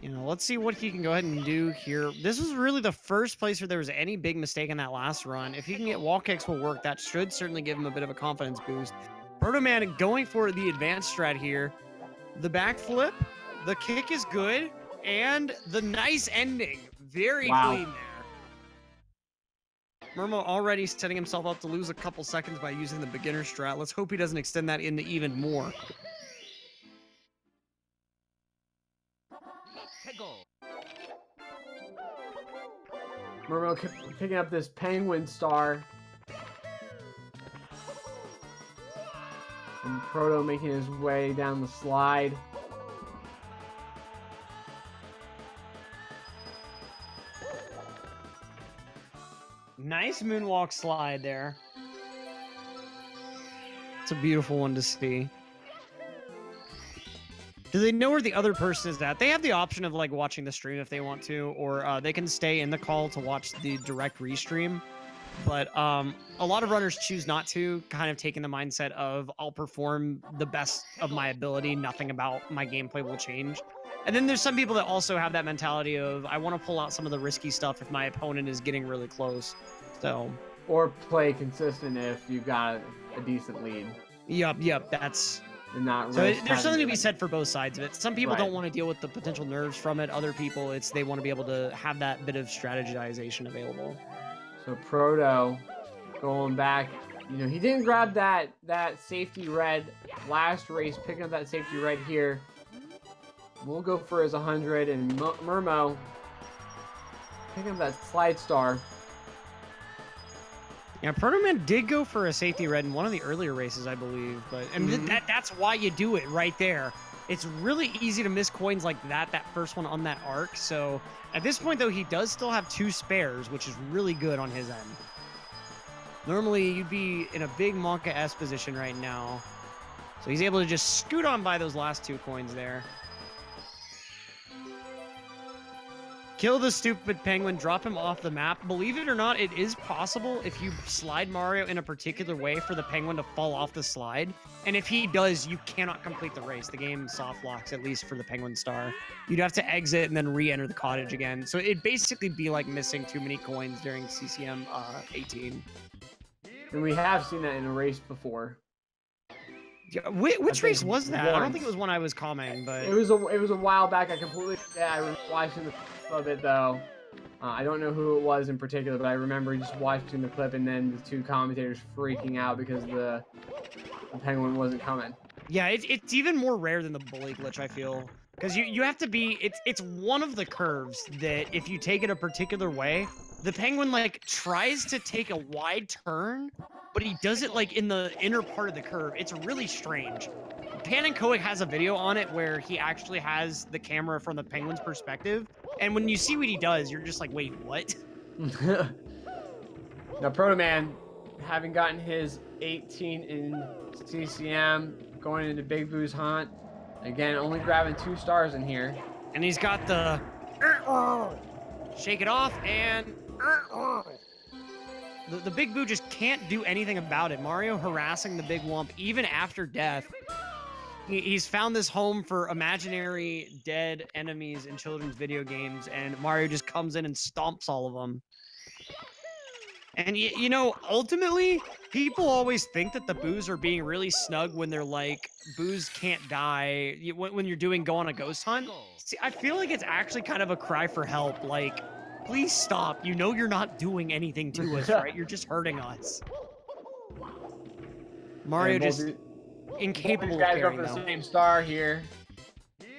Let's see what he can go ahead and do here. This was really the first place where there was any big mistake in that last run. If he can get wall kicks will work, that should certainly give him a bit of a confidence boost. protoman going for the advanced strat here. The backflip, the kick is good, and the nice ending. Very clean there. m0m0 already setting himself up to lose a couple seconds by using the beginner strat. Let's hope he doesn't extend that into even more. m0m0 picking up this penguin star. And Proto making his way down the slide. Nice moonwalk slide there. It's a beautiful one to see. Do they know where the other person is at? They have the option of like watching the stream if they want to, or they can stay in the call to watch the direct restream. But a lot of runners choose not to, kind of taking the mindset of I'll perform the best of my ability, nothing about my gameplay will change. And then there's some people that also have that mentality of I want to pull out some of the risky stuff if my opponent is getting really close. So, or play consistent if you've got a decent lead. Yep, that's... And not so there's something to be said for both sides of it. Some people don't want to deal with the potential nerves from it. Other people, they want to be able to have that bit of strategization available. So Proto going back, he didn't grab that safety red last race, picking up that safety red here. We'll go for his 100, and m0m0 picking up that slide star. Yeah, protoman did go for a safety red in one of the earlier races, I believe. But that's why you do it right there. It's really easy to miss coins like that first one on that arc. So at this point, though, he does still have 2 spares, which is really good on his end. Normally, you'd be in a big Monka-S position right now. So he's able to just scoot on by those last 2 coins there. Kill the stupid penguin, drop him off the map. Believe it or not, it is possible if you slide Mario in a particular way for the penguin to fall off the slide. And if he does, you cannot complete the race. The game soft locks, at least for the penguin star. You'd have to exit and then re-enter the cottage again. So it'd basically be like missing too many coins during CCM 18. And we have seen that in a race before. Yeah, which race was that? I don't once. think it was one I was commenting, but It was a while back. I completely forget. I remember watching the clip of it though. I don't know who it was in particular, but I remember just watching the clip and then the two commentators freaking out because the penguin wasn't coming. yeah, it's even more rare than the bully glitch, I feel. Because you have to be, it's one of the curves that if you take it a particular way, the penguin like tries to take a wide turn, but he does it like in the inner part of the curve. It's really strange. Pan and Koic has a video on it where he actually has the camera from the penguin's perspective, and when you see what he does, you're just like, wait, what? Now, Protoman, having gotten his 18 in CCM, going into Big Boo's Haunt, again, only grabbing 2 stars in here. And he's got the shake it off, and the Big Boo just can't do anything about it. Mario harassing the Big Wump even after death. He's found this home for imaginary dead enemies in children's video games, and Mario just comes in and stomps all of them. And you know, ultimately, people always think that the Boos are being really snug when they're like, Boos can't die when you're doing go on a ghost hunt. See, I feel like it's actually kind of a cry for help. Like, please stop. You know you're not doing anything to us, right? You're just hurting us. Mario just incapable of guys caring, go for the though. same star here.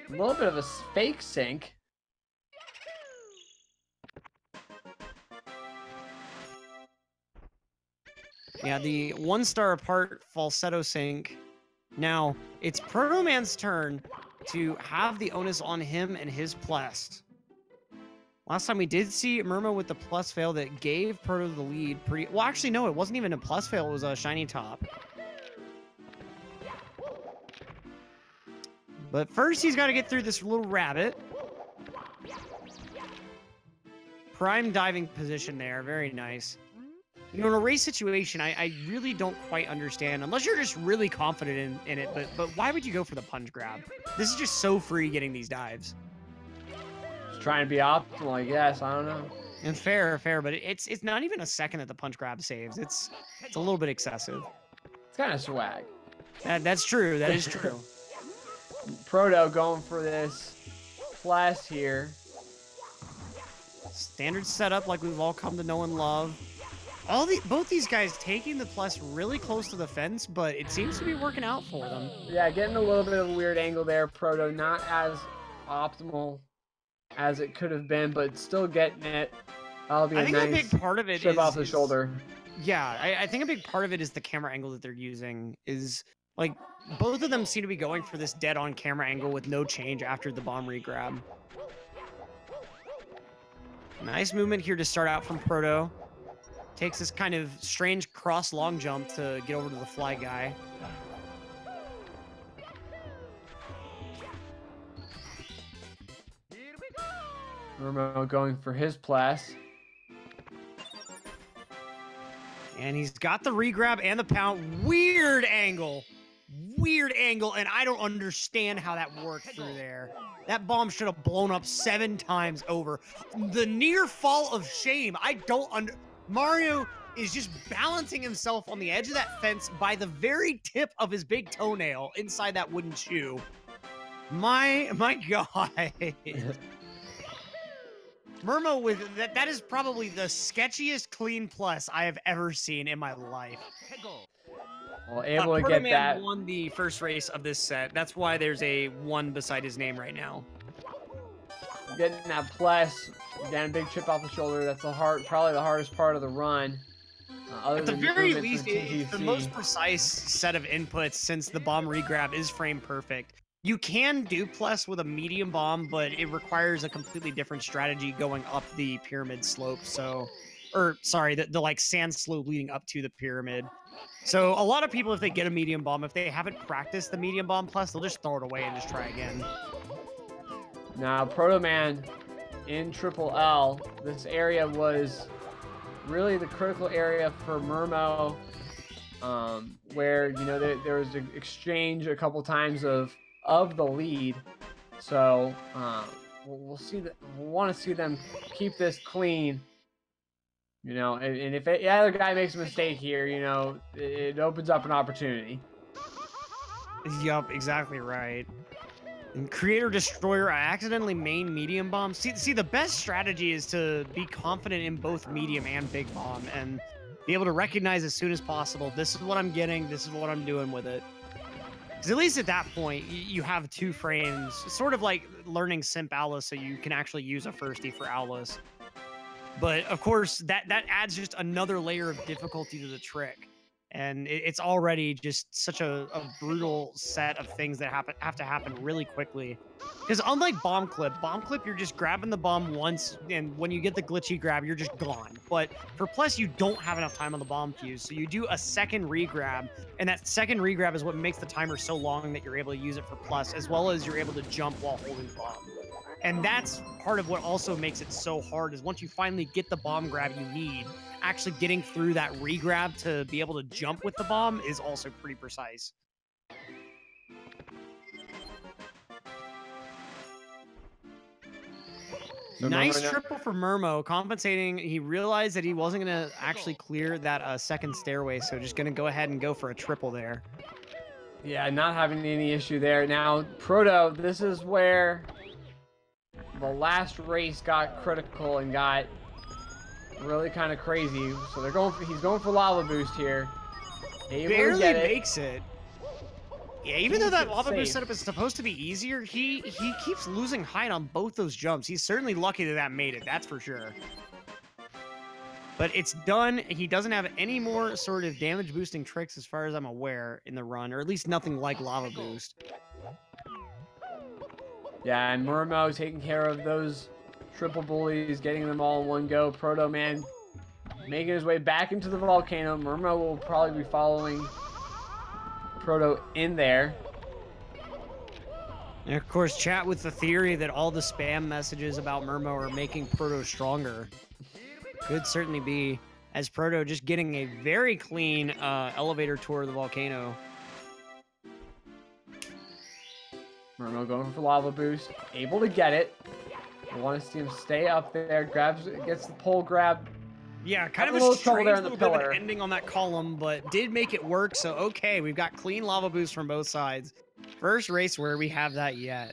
A little bit of a fake sync. Yeah, the 1 star apart falsetto sync. Now, it's Protoman's turn to have the onus on him and his plus. Last time we did see m0m0 with the plus fail that gave Proto the lead pretty... Well, actually, no, it wasn't even a plus fail. It was a shiny top. But first, he's got to get through this little rabbit. Prime diving position there. Very nice. You know, in a race situation, I really don't quite understand, unless you're just really confident in it, but why would you go for the punch grab? This is just so free getting these dives. Just trying to be optimal, I guess. I don't know. And fair, but it's not even a second that the punch grab saves. It's a little bit excessive. It's kind of swag. That's true. That is true. Proto going for this plus here. Standard setup like we've all come to know and love. Both these guys taking the plus really close to the fence, but it seems to be working out for them. Yeah, getting a little bit of a weird angle there. Proto not as optimal as it could have been, but still getting it. That'll be a nice a big part of it chip off the shoulder. Yeah, I think a big part of it is the camera angle that they're using. Is like both of them seem to be going for this dead-on camera angle with no change after the bomb regrab. Nice movement here to start out from Proto. Takes this kind of strange cross long jump to get over to the fly guy. m0m0 going for his plus. And he's got the regrab and the pound. Weird angle, and I don't understand how that worked through there. That bomb should have blown up 7 times over. The near fall of shame. Mario is just balancing himself on the edge of that fence by the very tip of his big toenail inside that wooden shoe. My God. m0m0 with that is probably the sketchiest clean plus I have ever seen in my life. Well, able to get that. Won the first race of this set. That's why there's a 1 beside his name right now. Getting that plus, getting a big chip off the shoulder. That's probably the hardest part of the run. At the very least, it's the most precise set of inputs since the bomb regrab is frame perfect. You can do plus with a medium bomb, but it requires a completely different strategy going up the pyramid slope. The like sand slope leading up to the pyramid. So a lot of people, if they get a medium bomb, if they haven't practiced the medium bomb plus, they'll just throw it away and just try again. Now, Protoman in Triple L, this area was really the critical area for m0m0, where, you know, there was an exchange a couple times of the lead. So we'll see that. We'll want to see them keep this clean. You know, and if the other guy makes a mistake here, you know, it opens up an opportunity. Yup, exactly right. And Creator Destroyer, I accidentally main medium bomb. See, the best strategy is to be confident in both medium and big bomb and be able to recognize as soon as possible, this is what I'm getting, this is what I'm doing with it. Because at least at that point, you have 2 frames, sort of like learning Simp Alice so you can actually use a firstie for Alice. But of course, that adds just another layer of difficulty to the trick. And it's already just such a brutal set of things that have to happen really quickly. Because unlike bomb clip, you're just grabbing the bomb once, and when you get the glitchy grab, you're just gone. But for plus, you don't have enough time on the bomb fuse, so you do a second regrab, and that second regrab is what makes the timer so long that you're able to use it for plus, as well as you're able to jump while holding the bomb. And that's part of what also makes it so hard, is once you finally get the bomb grab you need, actually getting through that regrab to be able to jump with the bomb is also pretty precise. Nice triple for m0m0, compensating. He realized that he wasn't going to actually clear that second stairway, so just going to go ahead and go for a triple there. Yeah, not having any issue there. Now, Proto, this is where the last race got critical and got really kind of crazy. So he's going for lava boost here. Barely makes it. Yeah, even though that lava boost setup is supposed to be easier, he keeps losing height on both those jumps. He's certainly lucky that made it, that's for sure. But it's done. He doesn't have any more sort of damage boosting tricks as far as I'm aware in the run, or at least nothing like lava boost. Yeah, and m0m0 taking care of those triple bullies, getting them all in one go. Proto Man making his way back into the volcano. m0m0 will probably be following Proto in there. And of course, chat with the theory that all the spam messages about m0m0 are making Proto stronger. Could certainly be, as Proto just getting a very clean elevator tour of the volcano. m0m0 going for lava boost, able to get it. I want to see him stay up there, gets the pole grab. Yeah, kind of a strange little bit of an ending on that column, but did make it work, so okay, we've got clean lava boost from both sides. First race where we have that yet.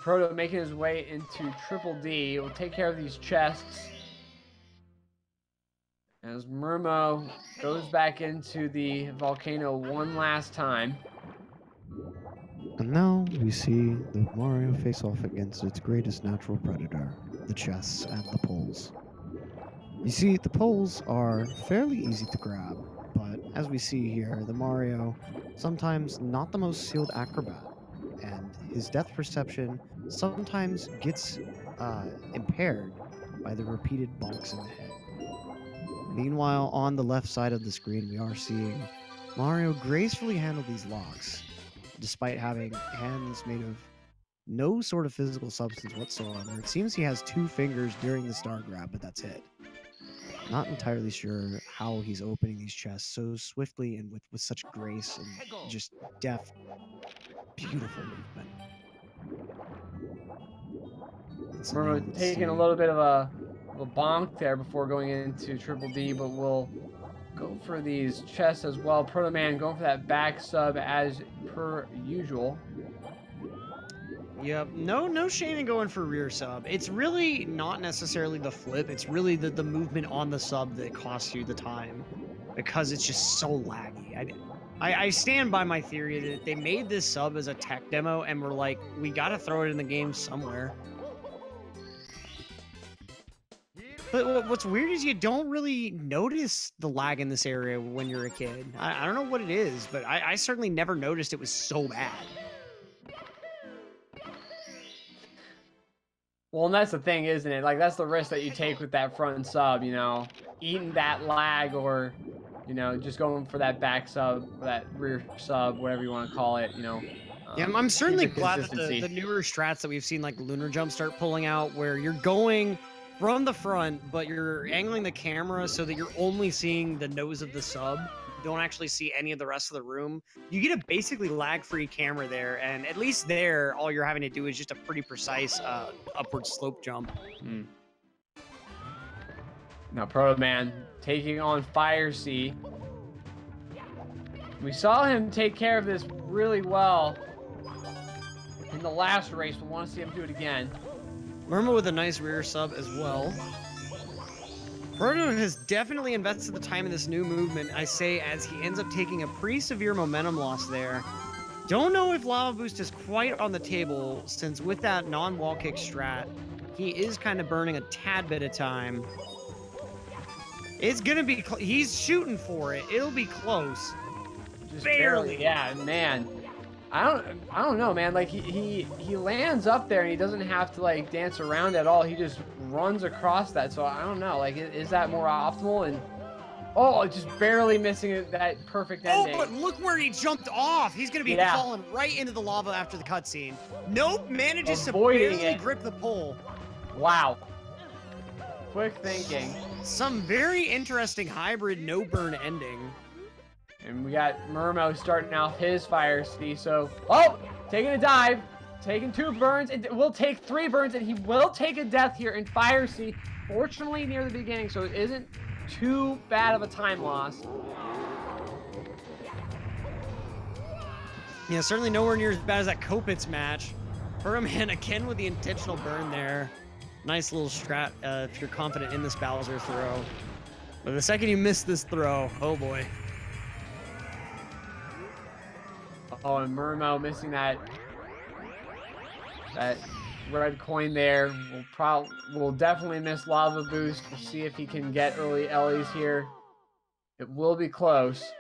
Proto making his way into Triple D. Will take care of these chests. As m0m0 goes back into the volcano one last time. And now we see the Mario face off against its greatest natural predator, the chests and the poles. You see, the poles are fairly easy to grab, but as we see here, the Mario sometimes not the most skilled acrobat, and his depth perception sometimes gets impaired by the repeated bonks in the head. Meanwhile, on the left side of the screen, we are seeing Mario gracefully handle these locks, despite having hands made of no sort of physical substance whatsoever. It seems he has 2 fingers during the star grab, but that's it. Not entirely sure how he's opening these chests so swiftly and with such grace and just deft, beautiful movement. We're taking a little bit of a bonk there before going into Triple D, but we'll go for these chests as well. Proto Man going for that back sub as per usual. Yep, no shame in going for rear sub. It's really not necessarily the flip, it's really the movement on the sub that costs you the time, because it's just so laggy. I stand by my theory that they made this sub as a tech demo and were like, we gotta throw it in the game somewhere. But what's weird is you don't really notice the lag in this area when you're a kid. I don't know what it is, but I certainly never noticed it was so bad. Well, and that's the thing, isn't it? Like, that's the risk that you take with that front sub, you know? Eating that lag or, you know, just going for that back sub, that rear sub, whatever you want to call it, you know? Yeah, I'm certainly glad that the newer strats that we've seen, like Lunar Jump, start pulling out, where you're going from the front, but you're angling the camera so that you're only seeing the nose of the sub. don't actually see any of the rest of the room, you get a basically lag-free camera there, and at least there, all you're having to do is just a pretty precise upward slope jump. Now Protoman taking on Fire Sea. We saw him take care of this really well in the last race. We want to see him do it again. m0m0 with a nice rear sub as well. Proto has definitely invested the time in this new movement, I say, as he ends up taking a pretty severe momentum loss there. Don't know if Lava Boost is quite on the table, since with that non-wall kick strat, he is kind of burning a tad bit of time. It's gonna be, he's shooting for it. It'll be close. Just Barely. Yeah, man. I don't know, man. Like he lands up there and he doesn't have to like dance around at all. He just runs across that. So I don't know. Like, is that more optimal? And oh, just barely missing that perfect ending. Oh, but look where he jumped off. He's gonna be falling right into the lava after the cutscene. Nope, manages to barely grip the pole. Wow. Quick thinking. Some very interesting hybrid no burn ending. And we got m0m0 starting off his Fire Sea. So, oh, taking a dive, taking 2 burns. It will take 3 burns, and he will take a death here in Fire Sea. Fortunately, near the beginning, so it isn't too bad of a time loss. Yeah, certainly nowhere near as bad as that Kopitz match. Protoman again with the intentional burn there. Nice little strat if you're confident in this Bowser throw. But the second you miss this throw, oh boy. Oh, and m0m0 missing that red coin there. We'll definitely miss Lava Boost. We'll see if he can get early Ellie's here. It will be close.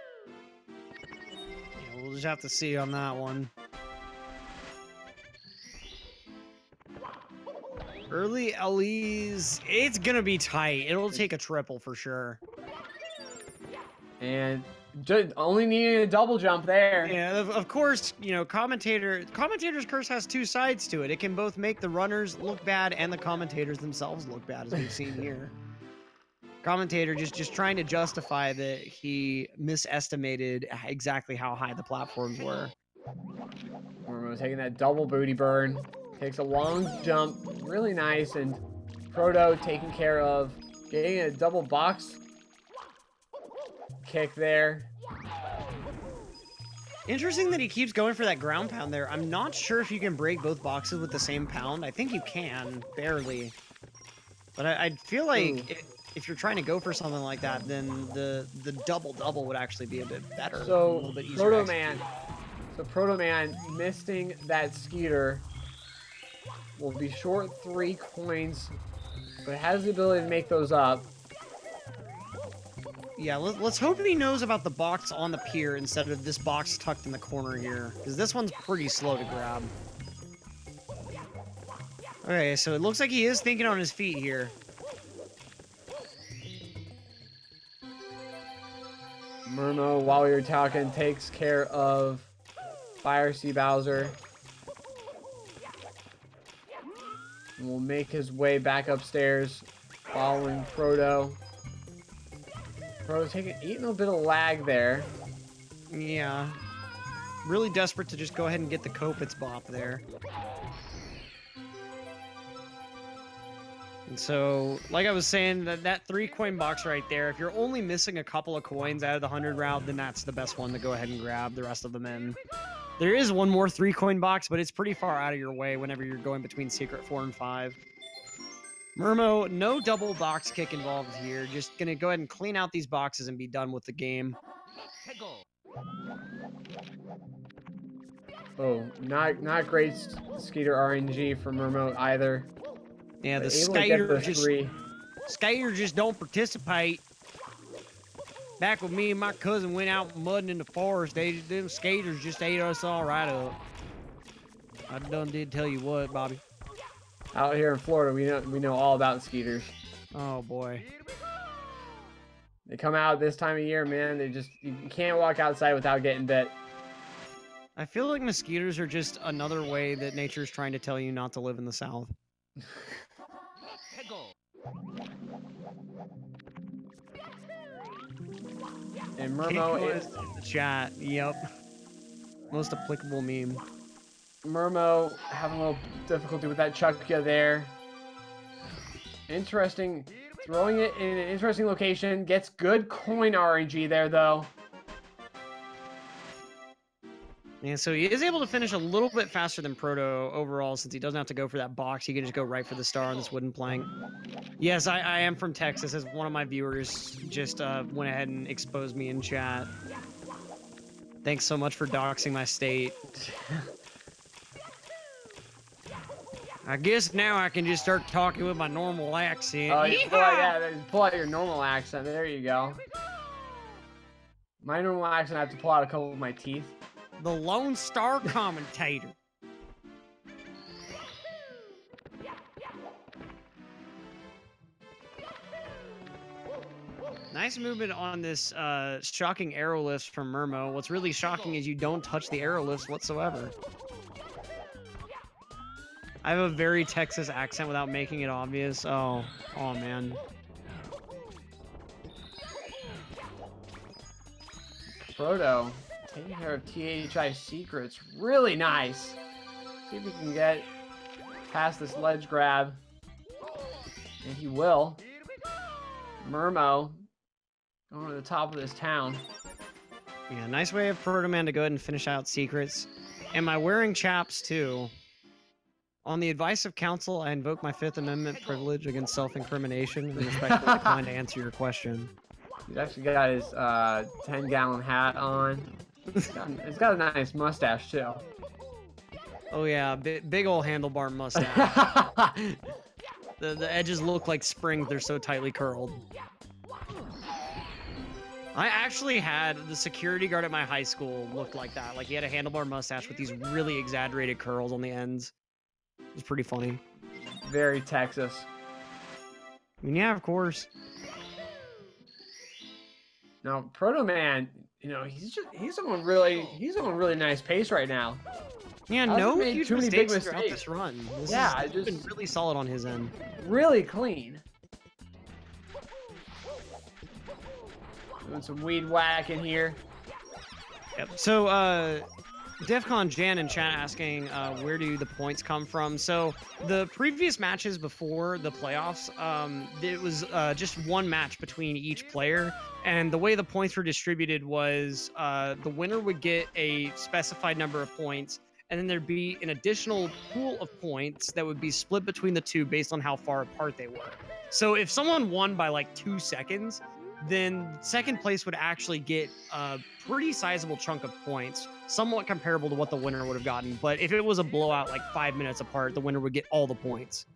Yeah, we'll just have to see on that one. Early Ellie's, it's gonna be tight. It'll take a triple for sure. And just only needing a double jump there. Yeah, of course, you know, Commentator's curse has 2 sides to it. It can both make the runners look bad and the commentators themselves look bad, as we've seen here. Commentator just trying to justify that he misestimated exactly how high the platforms were. m0m0 taking that double booty burn. Takes a long jump, really nice, and Proto taking care of getting a double box kick there. Interesting that he keeps going for that ground pound there. I'm not sure if you can break both boxes with the same pound. I think you can, barely. But I feel like if you're trying to go for something like that, then the double-double would actually be a bit better. So, a little bit easier. Protoman missing that Skeeter will be short 3 coins, but has the ability to make those up. Yeah, let's hope he knows about the box on the pier instead of this box tucked in the corner here, because this one's pretty slow to grab. Okay, so it looks like he is thinking on his feet here. m0m0, while we were talking, takes care of Fire Sea Bowser. And will make his way back upstairs, following Proto. Proto's eating a bit of lag there. Yeah. Really desperate to just go ahead and get the Kopitz bop there. And so, like I was saying, that 3-coin box right there, if you're only missing a couple of coins out of the 100 route, then that's the best one to go ahead and grab the rest of them in. There is one more 3-coin box, but it's pretty far out of your way whenever you're going between Secret 4 and 5. m0m0, no double box kick involved here. Just gonna go ahead and clean out these boxes and be done with the game. Oh, not great Skeeter RNG for m0m0 either. Yeah, but the Skeeter just just don't participate. Back when me and my cousin went out mudding in the forest, them skaters just ate us all right up. I done did tell you what, Bobby. Out here in Florida, we know all about Skeeters. Oh boy. They come out this time of year, man. You can't walk outside without getting bit. I feel like mosquitoes are just another way that nature's trying to tell you not to live in the South. And And m0m0 is in the chat. Yep. Most applicable meme. m0m0 having a little difficulty with that Chuckya there. Interesting. Throwing it in an interesting location. Gets good coin RNG there, though. Yeah, so he is able to finish a little bit faster than Proto overall, since he doesn't have to go for that box. He can just go right for the star on this wooden plank. Yes, I am from Texas, as one of my viewers just went ahead and exposed me in chat. Thanks so much for doxing my state. I guess now I can just start talking with my normal accent. Oh, yeah, pull out your normal accent. There you go. My normal accent, I have to pull out a couple of my teeth. The Lone Star Commentator. Nice movement on this shocking arrow lifts from m0m0. What's really shocking is you don't touch the arrow lifts whatsoever. I have a very Texas accent without making it obvious. Oh man. Proto taking care of THI secrets. Really nice. See if he can get past this ledge grab. And he will. m0m0 going to the top of this town. Yeah, nice way of Protoman to go ahead and finish out secrets. Am I wearing chaps too? On the advice of counsel, I invoke my Fifth Amendment privilege against self-incrimination and respectfully decline to answer your question. He's actually got his 10-gallon hat on. He's got a nice mustache too. Oh yeah, big old handlebar mustache. The edges look like springs, they're so tightly curled. I actually had the security guard at my high school looked like that. Like he had a handlebar mustache with these really exaggerated curls on the ends. It was pretty funny. Very Texas. I mean, yeah, of course. Now, Protoman, you know, he's on really nice pace right now. Yeah, no huge mistakes throughout this run. This has been really solid on his end. Really clean. Doing some weed whacking here. Yep. So, Defcon Jan in chat asking, where do the points come from? So, the previous matches before the playoffs, it was just one match between each player. And the way the points were distributed was the winner would get a specified number of points, and then there'd be an additional pool of points that would be split between the two based on how far apart they were. So if someone won by like 2 seconds, then second place would actually get a pretty sizable chunk of points, somewhat comparable to what the winner would have gotten. But if it was a blowout like 5 minutes apart, the winner would get all the points.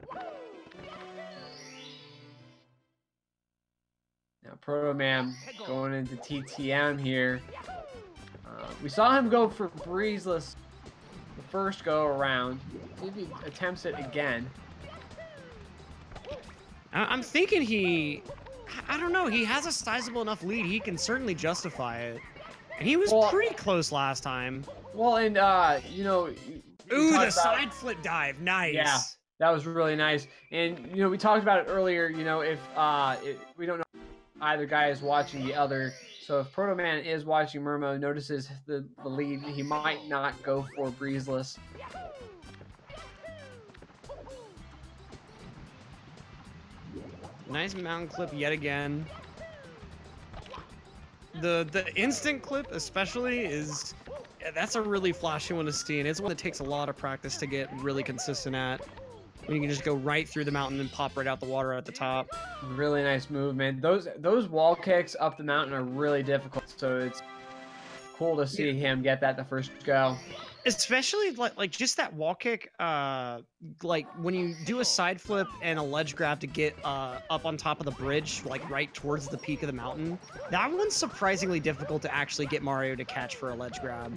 Now, Protoman going into TTM here. We saw him go for breezeless the first go around. See if he attempts it again. I'm thinking I don't know, he has a sizable enough lead. He can certainly justify it. And he was pretty close last time. Well, and, you know... Ooh, the side flip dive. Nice. Yeah, that was really nice. And, you know, we talked about it earlier, you know, if we don't know either guy is watching the other. So if Protoman is watching m0m0, notices the lead, he might not go for breezeless. Nice mountain clip yet again. The instant clip especially that's a really flashy one to see, and it's one that takes a lot of practice to get really consistent at. When you can just go right through the mountain and pop right out the water at the top. Really nice movement. Those wall kicks up the mountain are really difficult, so it's cool to see him get that the first go. Especially like just that wall kick, like when you do a side flip and a ledge grab to get up on top of the bridge, like right towards the peak of the mountain. That one's surprisingly difficult to actually get Mario to catch for a ledge grab.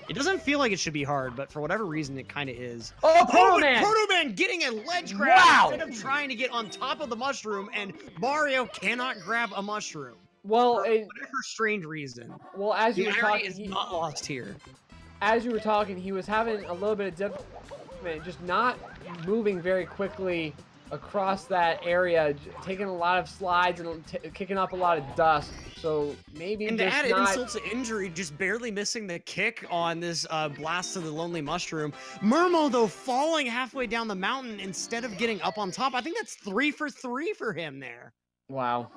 It doesn't feel like it should be hard, but for whatever reason, it kind of is. Oh, Protoman! Protoman getting a ledge grab instead of trying to get on top of the mushroom, and Mario cannot grab a mushroom. Well, for whatever strange reason. Well, as you were talking, is not lost here. As you were talking, he was having a little bit of difficulty, just not moving very quickly across that area, taking a lot of slides and kicking up a lot of dust. So maybe And to just add not... insult to injury, just barely missing the kick on this blast to the Lonely Mushroom. m0m0, though, falling halfway down the mountain instead of getting up on top. I think that's 3 for 3 for him there. Wow.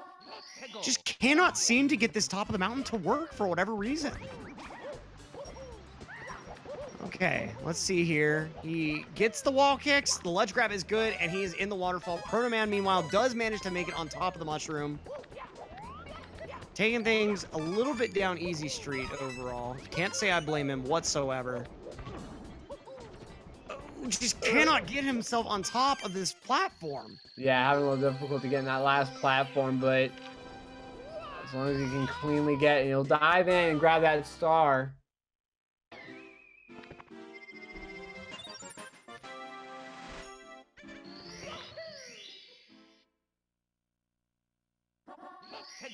Just cannot seem to get this top of the mountain to work for whatever reason. Okay, let's see here. He gets the wall kicks, the ledge grab is good, and he is in the waterfall. Protoman, meanwhile, does manage to make it on top of the mushroom. Taking things a little bit down easy street overall. Can't say I blame him whatsoever. Just cannot get himself on top of this platform. Yeah, having a little difficulty getting that last platform, but as long as he can cleanly get it, he'll dive in and grab that star.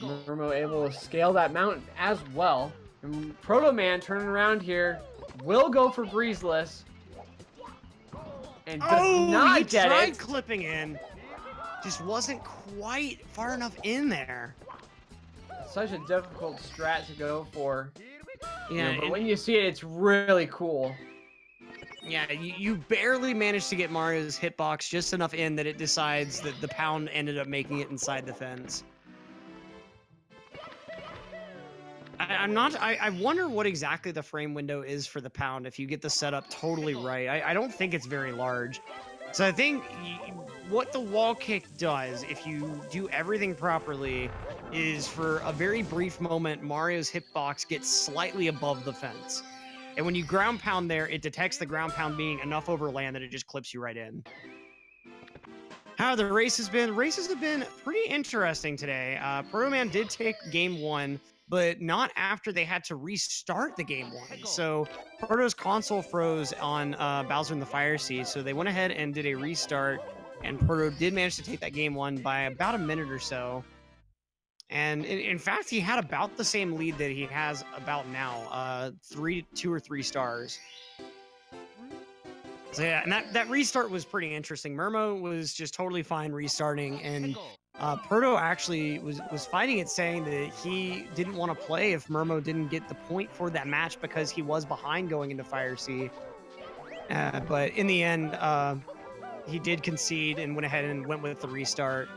m0m0 able to scale that mountain as well. And Protoman turning around here will go for Breezeless. And does not he get tried it. clipping in. Just wasn't quite far enough in there. Such a difficult strat to go for. Yeah, But when you see it, it's really cool. Yeah, you barely managed to get Mario's hitbox just enough in that it decides that the pound ended up making it inside the fence. I wonder what exactly the frame window is for the pound if you get the setup totally right. I don't think it's very large. So I think what the wall kick does, if you do everything properly, is for a very brief moment, Mario's hitbox gets slightly above the fence. And when you ground pound there, it detects the ground pound being enough over land that it just clips you right in. How the races have been pretty interesting today. Protoman did take game 1, but not after they had to restart the game 1. So Proto's console froze on Bowser in the Fire Sea, so they went ahead and did a restart, and Proto did manage to take that game 1 by about a minute or so. And in fact, he had about the same lead that he has about now, 2 or 3 stars. So yeah, and that restart was pretty interesting. m0m0 was just totally fine restarting, and Proto actually was fighting it, saying that he didn't want to play if m0m0 didn't get the point for that match because he was behind going into Fire Sea. But in the end, he did concede and went ahead and went with the restart.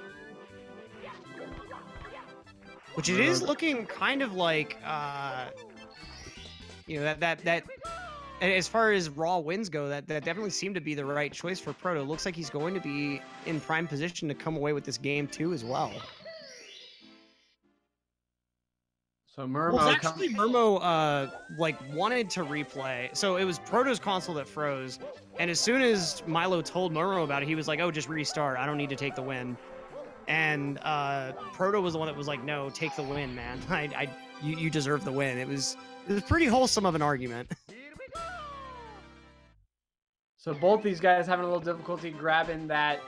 Which it is looking kind of like, you know, that as far as raw wins go, that definitely seemed to be the right choice for Proto. Looks like he's going to be in prime position to come away with this game too as well. So m0m0 well, actually m0m0 like wanted to replay. So it was Proto's console that froze, and as soon as Milo told m0m0 about it, he was like, "Oh, just restart. I don't need to take the win." And Proto was the one that was like, "No, take the win, man. You deserve the win." It was pretty wholesome of an argument. So both these guys having a little difficulty grabbing that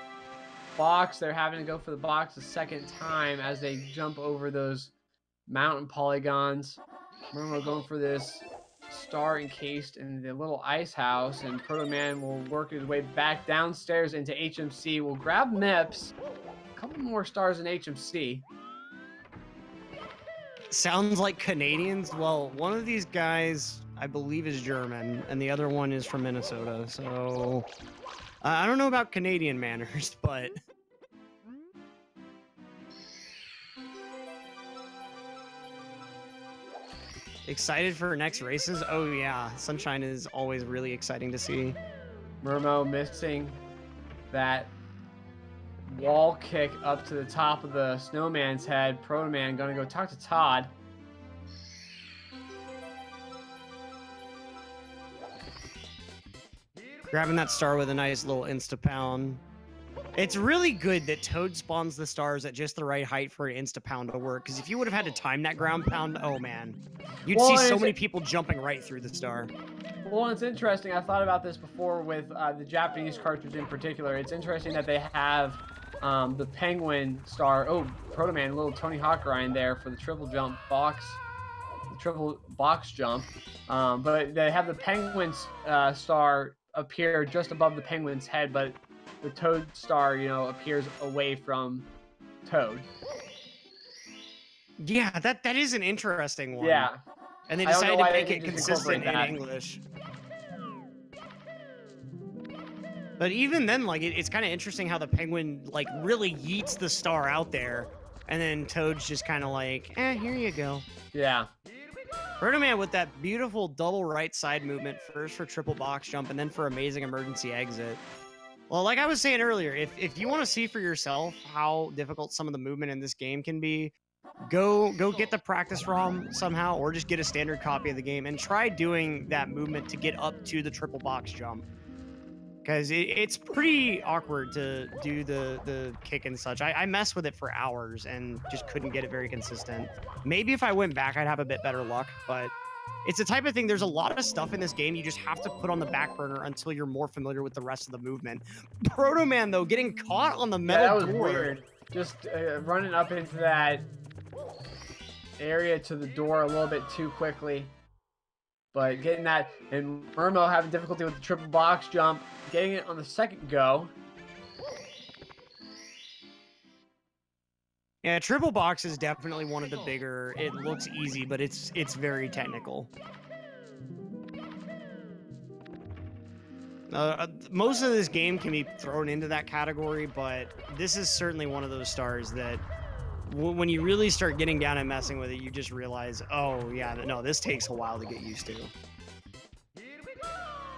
box. They're having to go for the box a second time as they jump over those mountain polygons. m0m0 going for this star encased in the little ice house, and Protoman will work his way back downstairs into HMC. We'll grab Mips. A couple more stars in HMC. Sounds like Canadians. Well, one of these guys, I believe, is German, and the other one is from Minnesota. So I don't know about Canadian manners, but excited for next races. Oh yeah, Sunshine is always really exciting to see. m0m0 missing that wall kick up to the top of the snowman's head. Protoman gonna go talk to Todd. Grabbing that star with a nice little insta-pound. It's really good that Toad spawns the stars at just the right height for an insta-pound to work, because if you would have had to time that ground pound, oh man. You'd see so many people jumping right through the star. Well, it's interesting. I thought about this before with the Japanese cartridge in particular. It's interesting that they have the penguin star. Oh, Protoman, little Tony Hawk grind there for the triple jump box. The triple box jump. But they have the penguin's star appear just above the penguin's head, but the Toad star, you know, appears away from Toad. Yeah, that is an interesting one. Yeah. And they I don't know decided to why they make it didn't just consistent in incorporate that. English. But even then, like, it's kind of interesting how the penguin, like, really yeets the star out there, and then Toad's just kind of like, here you go. Yeah. Protoman with that beautiful double right side movement, first for triple box jump, and then for amazing emergency exit. Well, like I was saying earlier, if you want to see for yourself how difficult some of the movement in this game can be, go get the practice ROM somehow, or just get a standard copy of the game and try doing that movement to get up to the triple box jump. Because it's pretty awkward to do the kick and such. I messed with it for hours and just couldn't get it very consistent. Maybe if I went back, I'd have a bit better luck, but it's the type of thing, there's a lot of stuff in this game you just have to put on the back burner until you're more familiar with the rest of the movement. Protoman, though, getting caught on the metal that was door. weird. Just running up into that area to the door a little bit too quickly. But getting that, and m0m0 having difficulty with the triple box jump, getting it on the second go. Yeah, triple box is definitely one of the bigger. It looks easy, but it's very technical. Most of this game can be thrown into that category, but this is certainly one of those stars that when you really start getting down and messing with it, you just realize, oh yeah, no, this takes a while to get used to.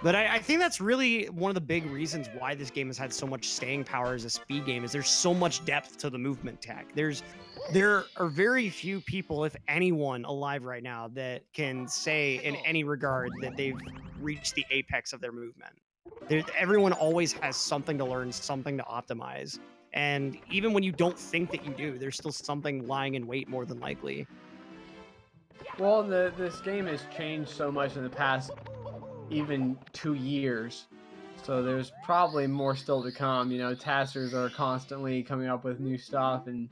But I think that's really one of the big reasons why this game has had so much staying power as a speed game, is there's so much depth to the movement tech. There are very few people, if anyone, alive right now that can say in any regard that they've reached the apex of their movement. Everyone always has something to learn, something to optimize. And even when you don't think that you do, there's still something lying in wait more than likely. Well, this game has changed so much in the past even 2 years. So there's probably more still to come. You know, testers are constantly coming up with new stuff, and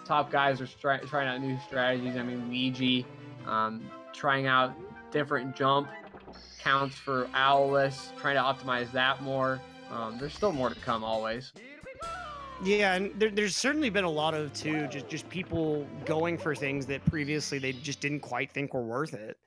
top guys are trying out new strategies. I mean, Luigi trying out different jump counts for Owless, trying to optimize that more. There's still more to come always. Yeah, and there's certainly been a lot of, too, just people going for things that previously they just didn't quite think were worth it.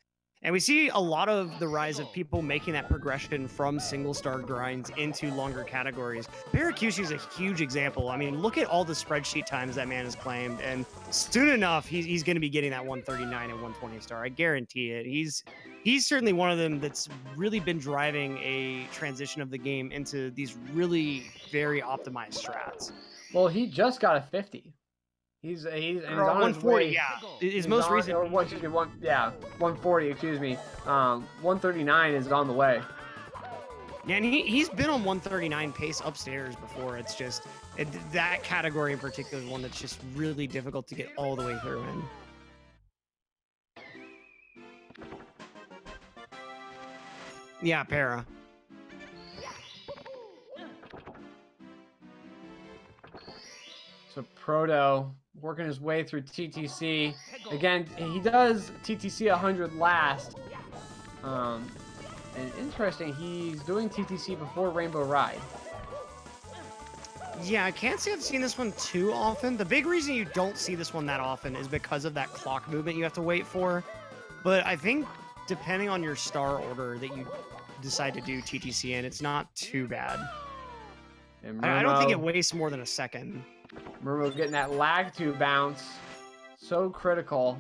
And we see a lot of the rise of people making that progression from single-star grinds into longer categories. Paracusi is a huge example. I mean, look at all the spreadsheet times that man has claimed, and soon enough, he's going to be getting that 139 and 120 star. I guarantee it. He's certainly one of them that's really been driving a transition of the game into these really very optimized strats. Well, he just got a 50. He's on 140, yeah. His most recent. 140, excuse me. 139 is on the way. Yeah, and he's been on 139 pace upstairs before. It's just that category in particular is one that's just really difficult to get all the way through in. Yeah, Para. So Proto working his way through TTC. Again, he does TTC 100 last. And interesting, he's doing TTC before Rainbow Ride. Yeah, I can't say I've seen this one too often. The big reason you don't see this one that often is because of that clock movement you have to wait for. But I think depending on your star order that you decide to do TTC in, it's not too bad. I don't think it wastes more than a second. m0m0 getting that lag 2 bounce. So critical.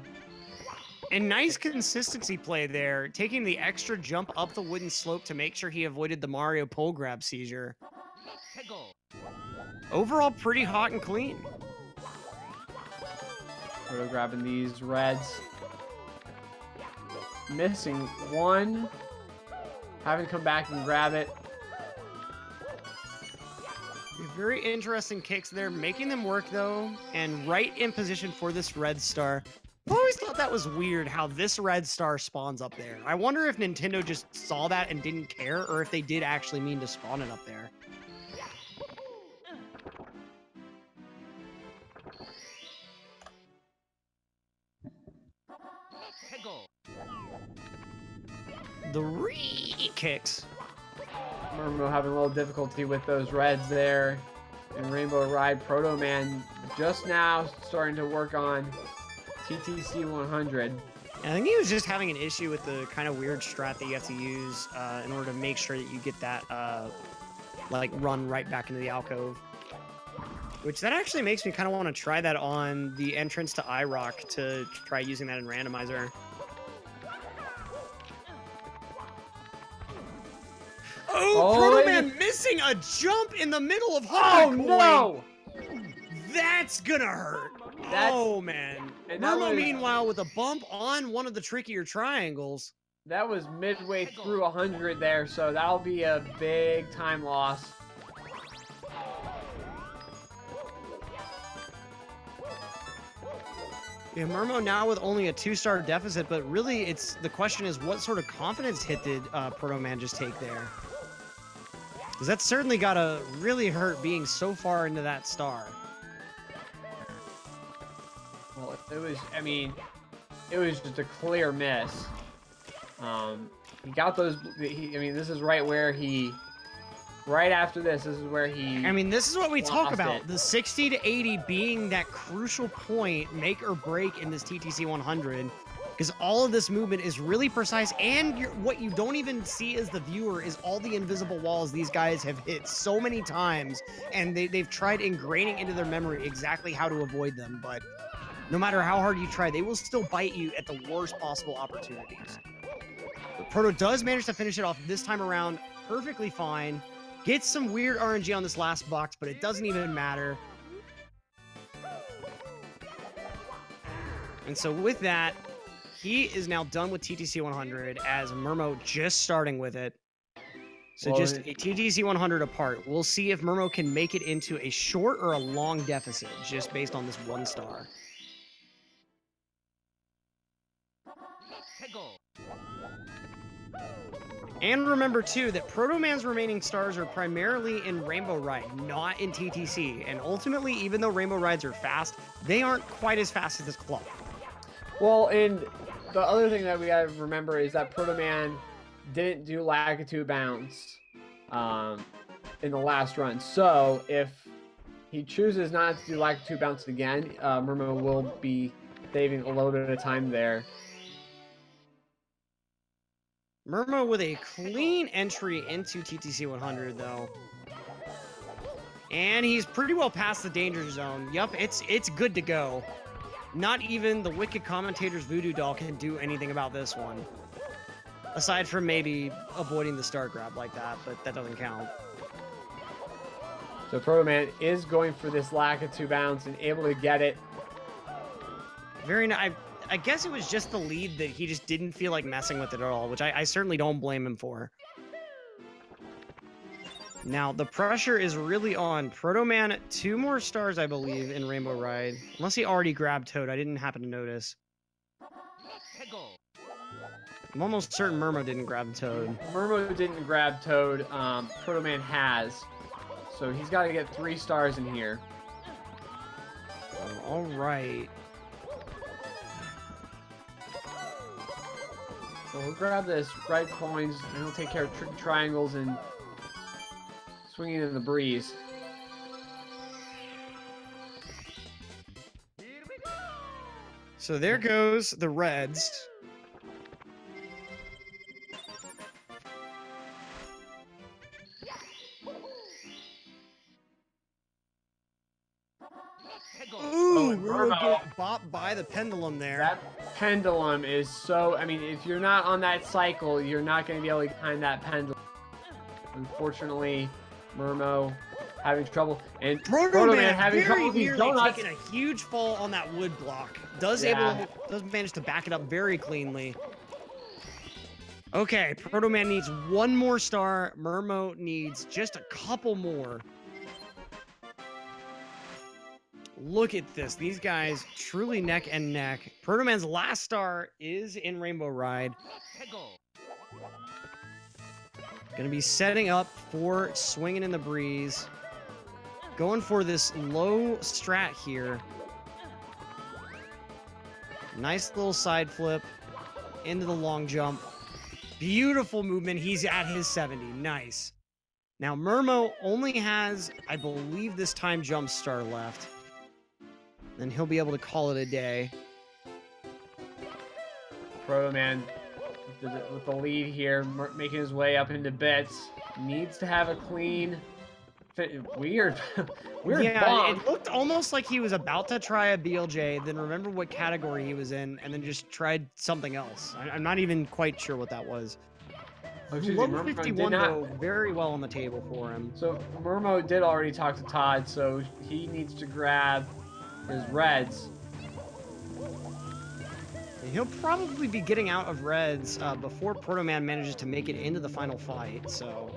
And nice consistency play there, taking the extra jump up the wooden slope to make sure he avoided the Mario pole grab seizure. Overall, pretty hot and clean. Proto grabbing these reds. Missing one. Having to come back and grab it. Very interesting kicks there, making them work though, and right in position for this red star. I've always thought that was weird how this red star spawns up there. I wonder if Nintendo just saw that and didn't care, or if they did actually mean to spawn it up there. The re-kicks. m0m0 having a little difficulty with those reds there. And Rainbow Ride Protoman just now starting to work on TTC 100. I think he was just having an issue with the kind of weird strat that you have to use in order to make sure that you get that like run right back into the alcove. Which that actually makes me kind of want to try that on the entrance to iRock to try using that in randomizer. Oh, Protoman missing a jump in the middle of Hard Coin. No! That's gonna hurt. Oh man. m0m0, meanwhile, with a bump on one of the trickier triangles. That was midway through 100 there, so that'll be a big time loss. Yeah, m0m0 now with only a 2-star deficit, but really the question is what sort of confidence hit did Protoman just take there? Because that's certainly gotta really hurt being so far into that star. Well, it was, I mean, it was just a clear miss. He got those, I mean, this is right where he, right after this is where he... I mean, this is what we talk about. The 60 to 80 being that crucial point, make or break in this TTC 100. Because all of this movement is really precise, and what you don't even see as the viewer is all the invisible walls these guys have hit so many times, and they've tried ingraining into their memory exactly how to avoid them, but no matter how hard you try, they will still bite you at the worst possible opportunities. But Proto does manage to finish it off this time around perfectly fine. Gets some weird RNG on this last box, but it doesn't even matter. And so with that, he is now done with TTC 100 as m0m0 just starting with it. So just a TTC 100 apart. We'll see if m0m0 can make it into a short or a long deficit just based on this 1 star. And remember, too, that Protoman's remaining stars are primarily in Rainbow Ride, not in TTC. And ultimately, even though Rainbow Rides are fast, they aren't quite as fast as this club. Well, and the other thing that we gotta remember is that Protoman didn't do Lakitu bounce in the last run. So if he chooses not to do Lakitu bounce again, m0m0 will be saving a load at a time there. m0m0 with a clean entry into TTC 100, though. And he's pretty well past the danger zone. Yup, it's good to go. Not even the wicked Commentators Voodoo Doll can do anything about this one. Aside from maybe avoiding the star grab like that, but that doesn't count. So Protoman is going for this Lakitu bounce and able to get it. Very nice. I guess it was just the lead that he just didn't feel like messing with it at all, which I certainly don't blame him for. Now, the pressure is really on. Protoman, 2 more stars, I believe, in Rainbow Ride. Unless he already grabbed Toad. I didn't happen to notice. I'm almost certain m0m0 didn't grab Toad. m0m0 didn't grab Toad. Protoman has. So he's got to get 3 stars in here. All right. So we'll grab this red coins, and we'll take care of tricky triangles and swinging in the breeze. So there goes the reds. Ooh, we're gonna get bopped by the pendulum there. That pendulum is so... I mean, if you're not on that cycle, you're not going to be able to get behind that pendulum. Unfortunately, m0m0 having trouble. And Protoman having trouble with these donuts. Taking a huge fall on that wood block. Does manage to back it up very cleanly. Okay, Protoman needs 1 more star. m0m0 needs just a couple more. Look at this. These guys truly neck and neck. Protoman's last star is in Rainbow Ride. Gonna be setting up for swinging in the breeze. Going for this low strat here. Nice little side flip into the long jump. Beautiful movement. He's at his 70. Nice. Now, m0m0 only has, I believe, this time jump star left. Then he'll be able to call it a day. Protoman with the lead here, making his way up into bits. Needs to have a clean... Weird. Weird Yeah, bonk. it looked almost like he was about to try a BLJ, then remember what category he was in, and then just tried something else. I'm not even quite sure what that was. Oh, excuse me, Low m0m0 51, did not... though, very well on the table for him. So m0m0 did already talk to Todd, so he needs to grab his reds. And he'll probably be getting out of reds before Protoman manages to make it into the final fight, so...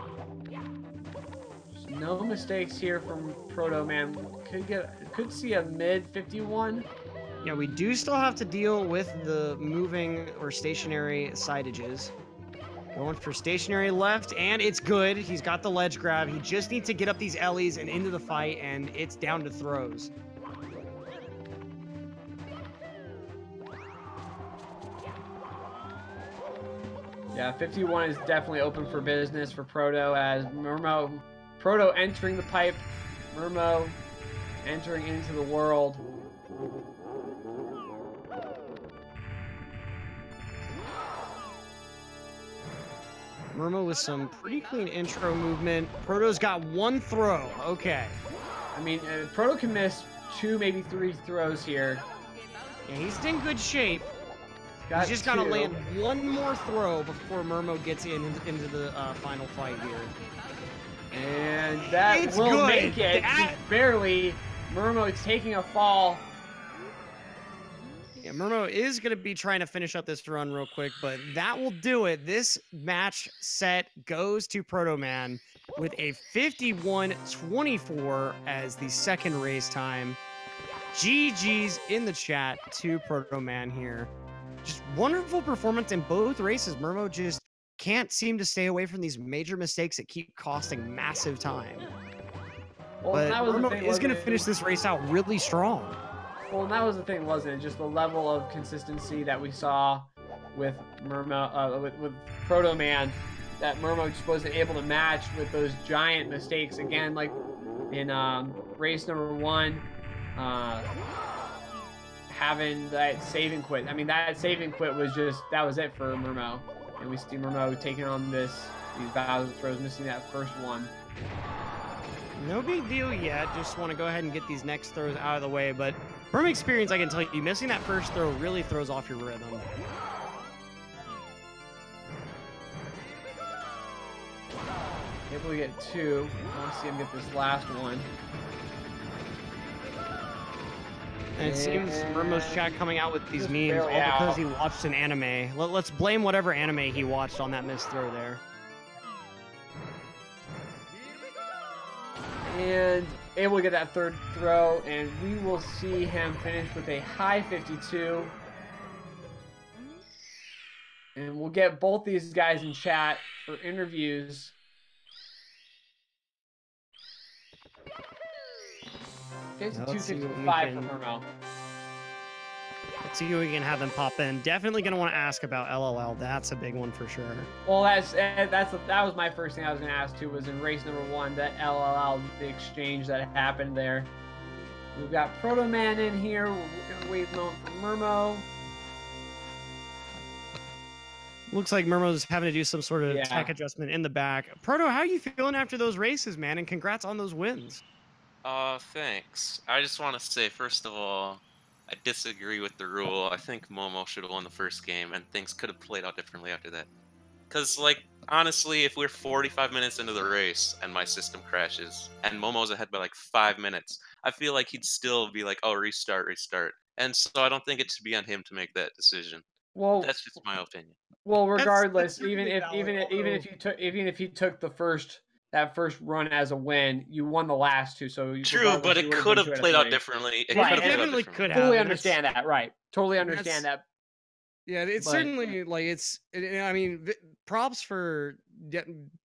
No mistakes here from Protoman. Could see a mid 51. Yeah, we do still have to deal with the moving or stationary sidages. Going for stationary left, and it's good. He's got the ledge grab. He just needs to get up these Ellies and into the fight, and it's down to throws. Yeah, 51 is definitely open for business for Proto as m0m0... Proto entering the pipe, m0m0 entering into the world. m0m0 with some pretty clean intro movement. Proto's got one throw. Okay. I mean, Proto can miss 2, maybe 3 throws here. Yeah, he's in good shape. He's just got to land one more throw before m0m0 gets into the final fight here. And that It's will good. make it. Just barely. m0m0 is taking a fall. Yeah, m0m0 is going to be trying to finish up this run real quick, but that will do it. This match set goes to Protoman with a 51-24 as the second race time. GG's in the chat to Protoman here. Just wonderful performance in both races. m0m0 just can't seem to stay away from these major mistakes that keep costing massive time. Well, But that was the m0m0 thing, is going to wasn't it? finish this race out really strong. Well, and that was the thing, wasn't it? Just the level of consistency that we saw with m0m0, with Protoman, that m0m0 just wasn't able to match with those giant mistakes again, like in race number 1, having that save and quit. I mean, that save and quit was just, that was it for m0m0. And we see m0m0 taking on these Bowser throws, missing that first one. No big deal yet. Just want to go ahead and get these next throws out of the way. But from experience, I can tell you, missing that first throw really throws off your rhythm. Able to get 2. I want to see him get this last one. And it seems m0m0's chat coming out with these Just memes all barely because out. he watched an anime. Let's blame whatever anime he watched on that missed throw there. And able to get that third throw, and we will see him finish with a high 52. And we'll get both these guys in chat for interviews. Let's see what we 52-55 can- for m0m0. Let's see if we can have them pop in. Definitely going to want to ask about LLL. That's a big one for sure. Well, that was my first thing I was going to ask too. Was in race number 1, that LLL, the exchange that happened there. We've got Protoman in here. We're going to wait a moment for m0m0. Looks like m0m0's having to do some sort of Yeah. tech adjustment in the back. Proto, how are you feeling after those races, man? And congrats on those wins. Thanks. I just want to say, first of all, I disagree with the rule. I think m0m0 should have won the first game, and things could have played out differently after that. Because, like, honestly, if we're 45 minutes into the race and my system crashes, and m0m0's ahead by, like, 5 minutes, I feel like he'd still be like, oh, restart, restart. And so I don't think it should be on him to make that decision. Well, That's just my opinion. well, That's regardless, certainly valid, even if you took that first run as a win, you won the last 2. So True, but it could have played out differently. differly. It Right, could have it played out definitely differently. could have. Fully and that's- understand that, right? Totally that's- understand that. Yeah, it's But- certainly like I mean, props for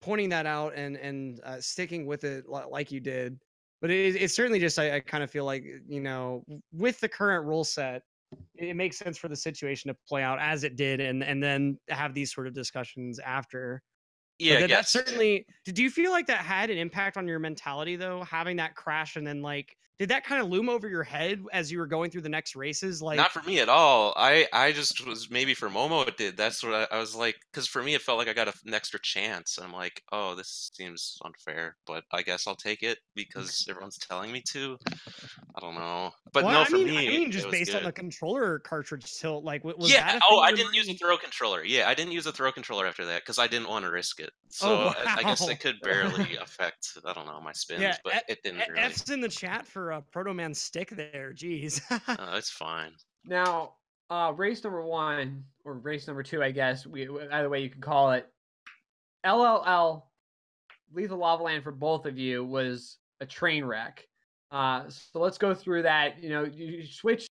pointing that out and sticking with it like you did. But it's certainly just I kind of feel like, you know, with the current rule set, it makes sense for the situation to play out as it did, and then have these sort of discussions after. Yeah, That yes. certainly. Did you feel like that had an impact on your mentality though, having that crash and then like did that kind of loom over your head as you were going through the next races? Like, Not for me at all. I just was, maybe for Momo it did. That's what I was like, because for me it felt like I got an extra chance. I'm like, oh, this seems unfair, but I guess I'll take it because everyone's telling me to. I don't know, but well, no, I for mean, me it just was based on good. the controller cartridge tilt, like, was Yeah. that a Oh, thing I in your didn't use a mind? throw controller. Yeah, I didn't use a throw controller after that because I didn't want to risk it. Oh So I guess wow. it could barely affect, I don't know, my Yeah, spins, but it didn't really. F's in the chat for Protoman stick there. Jeez. It's fine. Now, race number 1 or race number 2, I guess, either way you can call it. LLL, Lethal Lava Land for both of you was a train wreck. So let's go through that. You know, you switched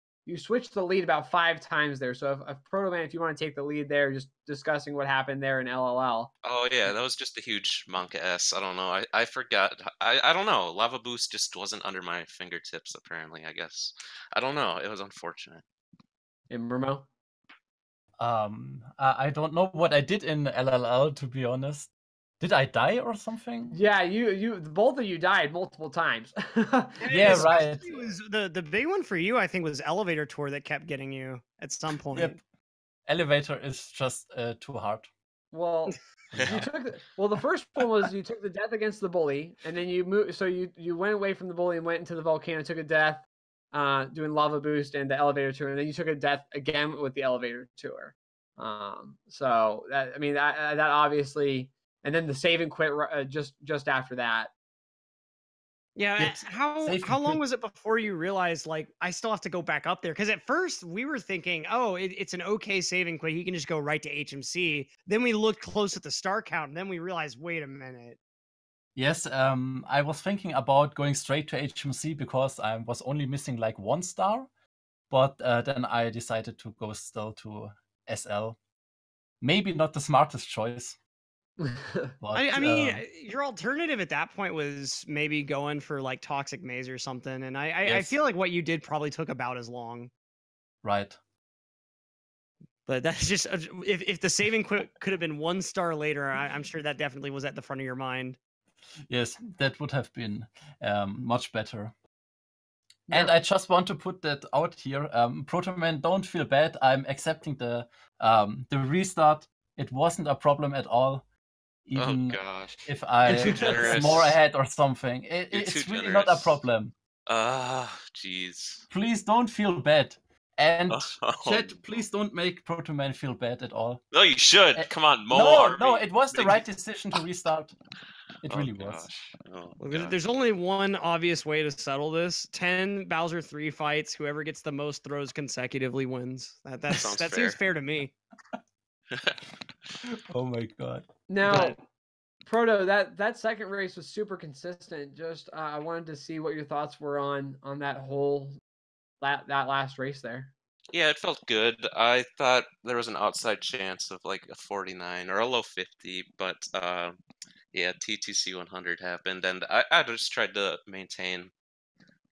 the lead about 5 times there. So if Protoman, if you want to take the lead there, just discussing what happened there in LLL. Oh yeah, that was just a huge Monka S. I don't know. I forgot. I don't know. Lava Boost just wasn't under my fingertips apparently, I guess. I don't know. It was unfortunate. And Mermo? I don't know what I did in LLL, to be honest. Did I die or something? Yeah, you both of you died multiple times. Yeah, right. Especially was the big one for you, I think, was elevator tour that kept getting you at some point. Yep. Elevator is just too hard. Well, the first one was you took the death against the bully, and then you moved. So you went away from the bully and went into the volcano, took a death, doing lava boost and the elevator tour, and then you took a death again with the elevator tour. So that, I mean, that obviously, and then the save and quit just after that. Yeah, Yep. how long was it before you realized, like, I still have to go back up there? Because at first we were thinking, oh, it's an okay saving quit. He can just go right to HMC. Then we looked close at the star count, and then we realized, wait a minute. Yes, I was thinking about going straight to HMC because I was only missing like 1 star, but then I decided to go still to SL. Maybe not the smartest choice. But, I mean, your alternative at that point was maybe going for like Toxic Maze or something. And I Yes. feel like what you did probably took about as long. Right. But that's just, if the saving quit could have been 1 star later, I'm sure that definitely was at the front of your mind. Yes, that would have been much better. And I just want to put that out here. Protoman, don't feel bad. I'm accepting the restart. It wasn't a problem at all. Even oh gosh. if I You're too was generous. more ahead or something. It's too really not a generous. problem. Jeez. Please don't feel bad. And Oh, chat, please don't make Protoman feel bad at all. No, you should. Come on, Mo. No, it was the right decision to restart. It really was. Gosh. Oh, Well, gosh. there's only one obvious way to settle this: 10 Bowser 3 fights. Whoever gets the most throws consecutively wins. That seems fair to me. Oh my god. Now, Proto, that second race was super consistent. Just I wanted to see what your thoughts were on that that last race there. Yeah, it felt good. I thought there was an outside chance of like a 49 or a low 50, but yeah, TTC 100 happened, and I just tried to maintain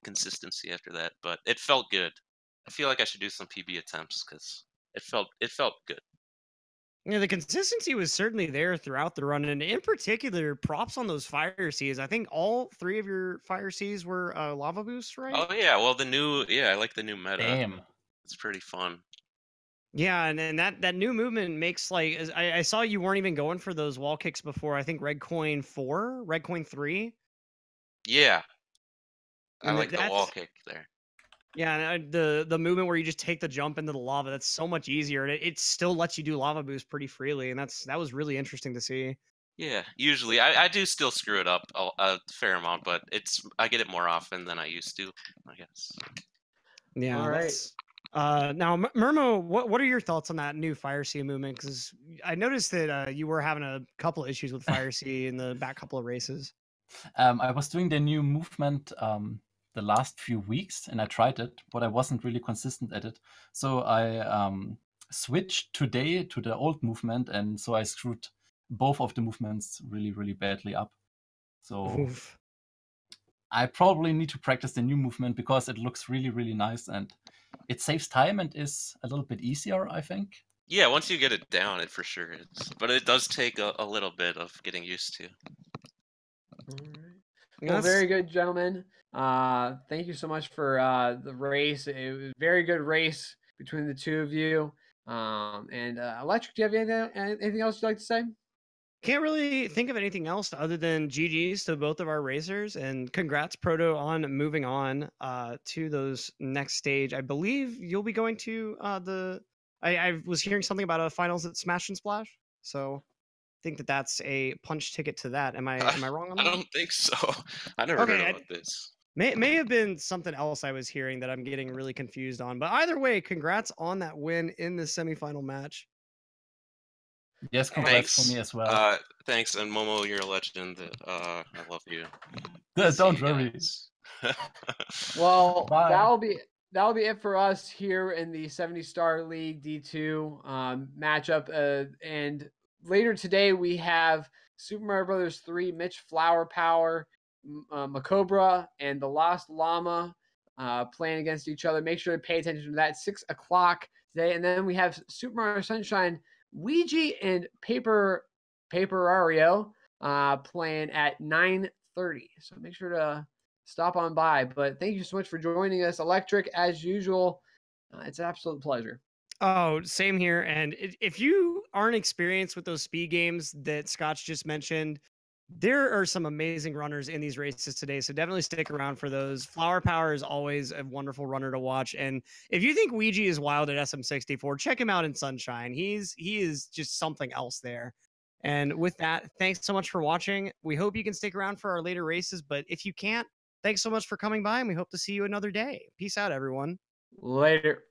consistency after that. But it felt good. I feel like I should do some PB attempts because it felt good. Yeah, the consistency was certainly there throughout the run, and in particular, props on those fire seas. I think all 3 of your fire seas were lava boosts, right? Oh yeah, well I like the new meta. Damn. It's pretty fun. Yeah, and then that new movement makes like I saw you weren't even going for those wall kicks before. I think Red Coin 4, Red Coin 3. Yeah, I And like the wall kick there. Yeah, and the movement where you just take the jump into the lava, that's so much easier, and it still lets you do lava boost pretty freely, and that was really interesting to see. Yeah, usually I do still screw it up a fair amount, but I get it more often than I used to, I guess. Yeah, all right. that's now m0m0, what are your thoughts on that new Fire Sea movement? Because I noticed that you were having a couple issues with Fire Sea in the back couple of races. I was doing the new movement the last few weeks, and I tried it, but I wasn't really consistent at it. So I switched today to the old movement, and so I screwed both of the movements really, really badly up. So Oof. I probably need to practice the new movement because it looks really, really nice, and it saves time and is a little bit easier, I think. Yeah, once you get it down, it for sure is. But it does take a little bit of getting used to. All right. Yeah, Well, that's- very good, gentlemen. Thank you so much for the race. It was a very good race between the two of you. And Electric, do you have anything else you'd like to say? Can't really think of anything else other than GG's to both of our racers, and congrats Proto on moving on to those next stage. I believe you'll be going to I was hearing something about a finals at Smash and Splash, so I think that that's a punch ticket to that. Am I wrong on I that? don't think so. I never Okay, heard about this. may have been something else I was hearing that I'm getting really confused on. But either way, congrats on that win in the semifinal match. Yes, congrats for me as well. Thanks, and Momo, you're a legend. I love you. Don't See you worry. guys. Well, Bye. that'll be it for us here in the 70 Star League D2 matchup. And later today we have Super Mario Brothers 3, Mitch Flower Power, Macobra, and the Lost Llama playing against each other. Make sure to pay attention to that 6 o'clock today. And then we have Super Mario Sunshine, Ouija, and Paperario playing at 9:30. So make sure to stop on by. But thank you so much for joining us, Electric, as usual. It's an absolute pleasure. Oh, same here. And if you aren't experienced with those speed games that Scotch just mentioned, there are some amazing runners in these races today. So definitely stick around for those. Flower Power is always a wonderful runner to watch. And if you think Ouija is wild at SM64, check him out in Sunshine. He is just something else there. And with that, thanks so much for watching. We hope you can stick around for our later races. But if you can't, thanks so much for coming by, and we hope to see you another day. Peace out, everyone. Later.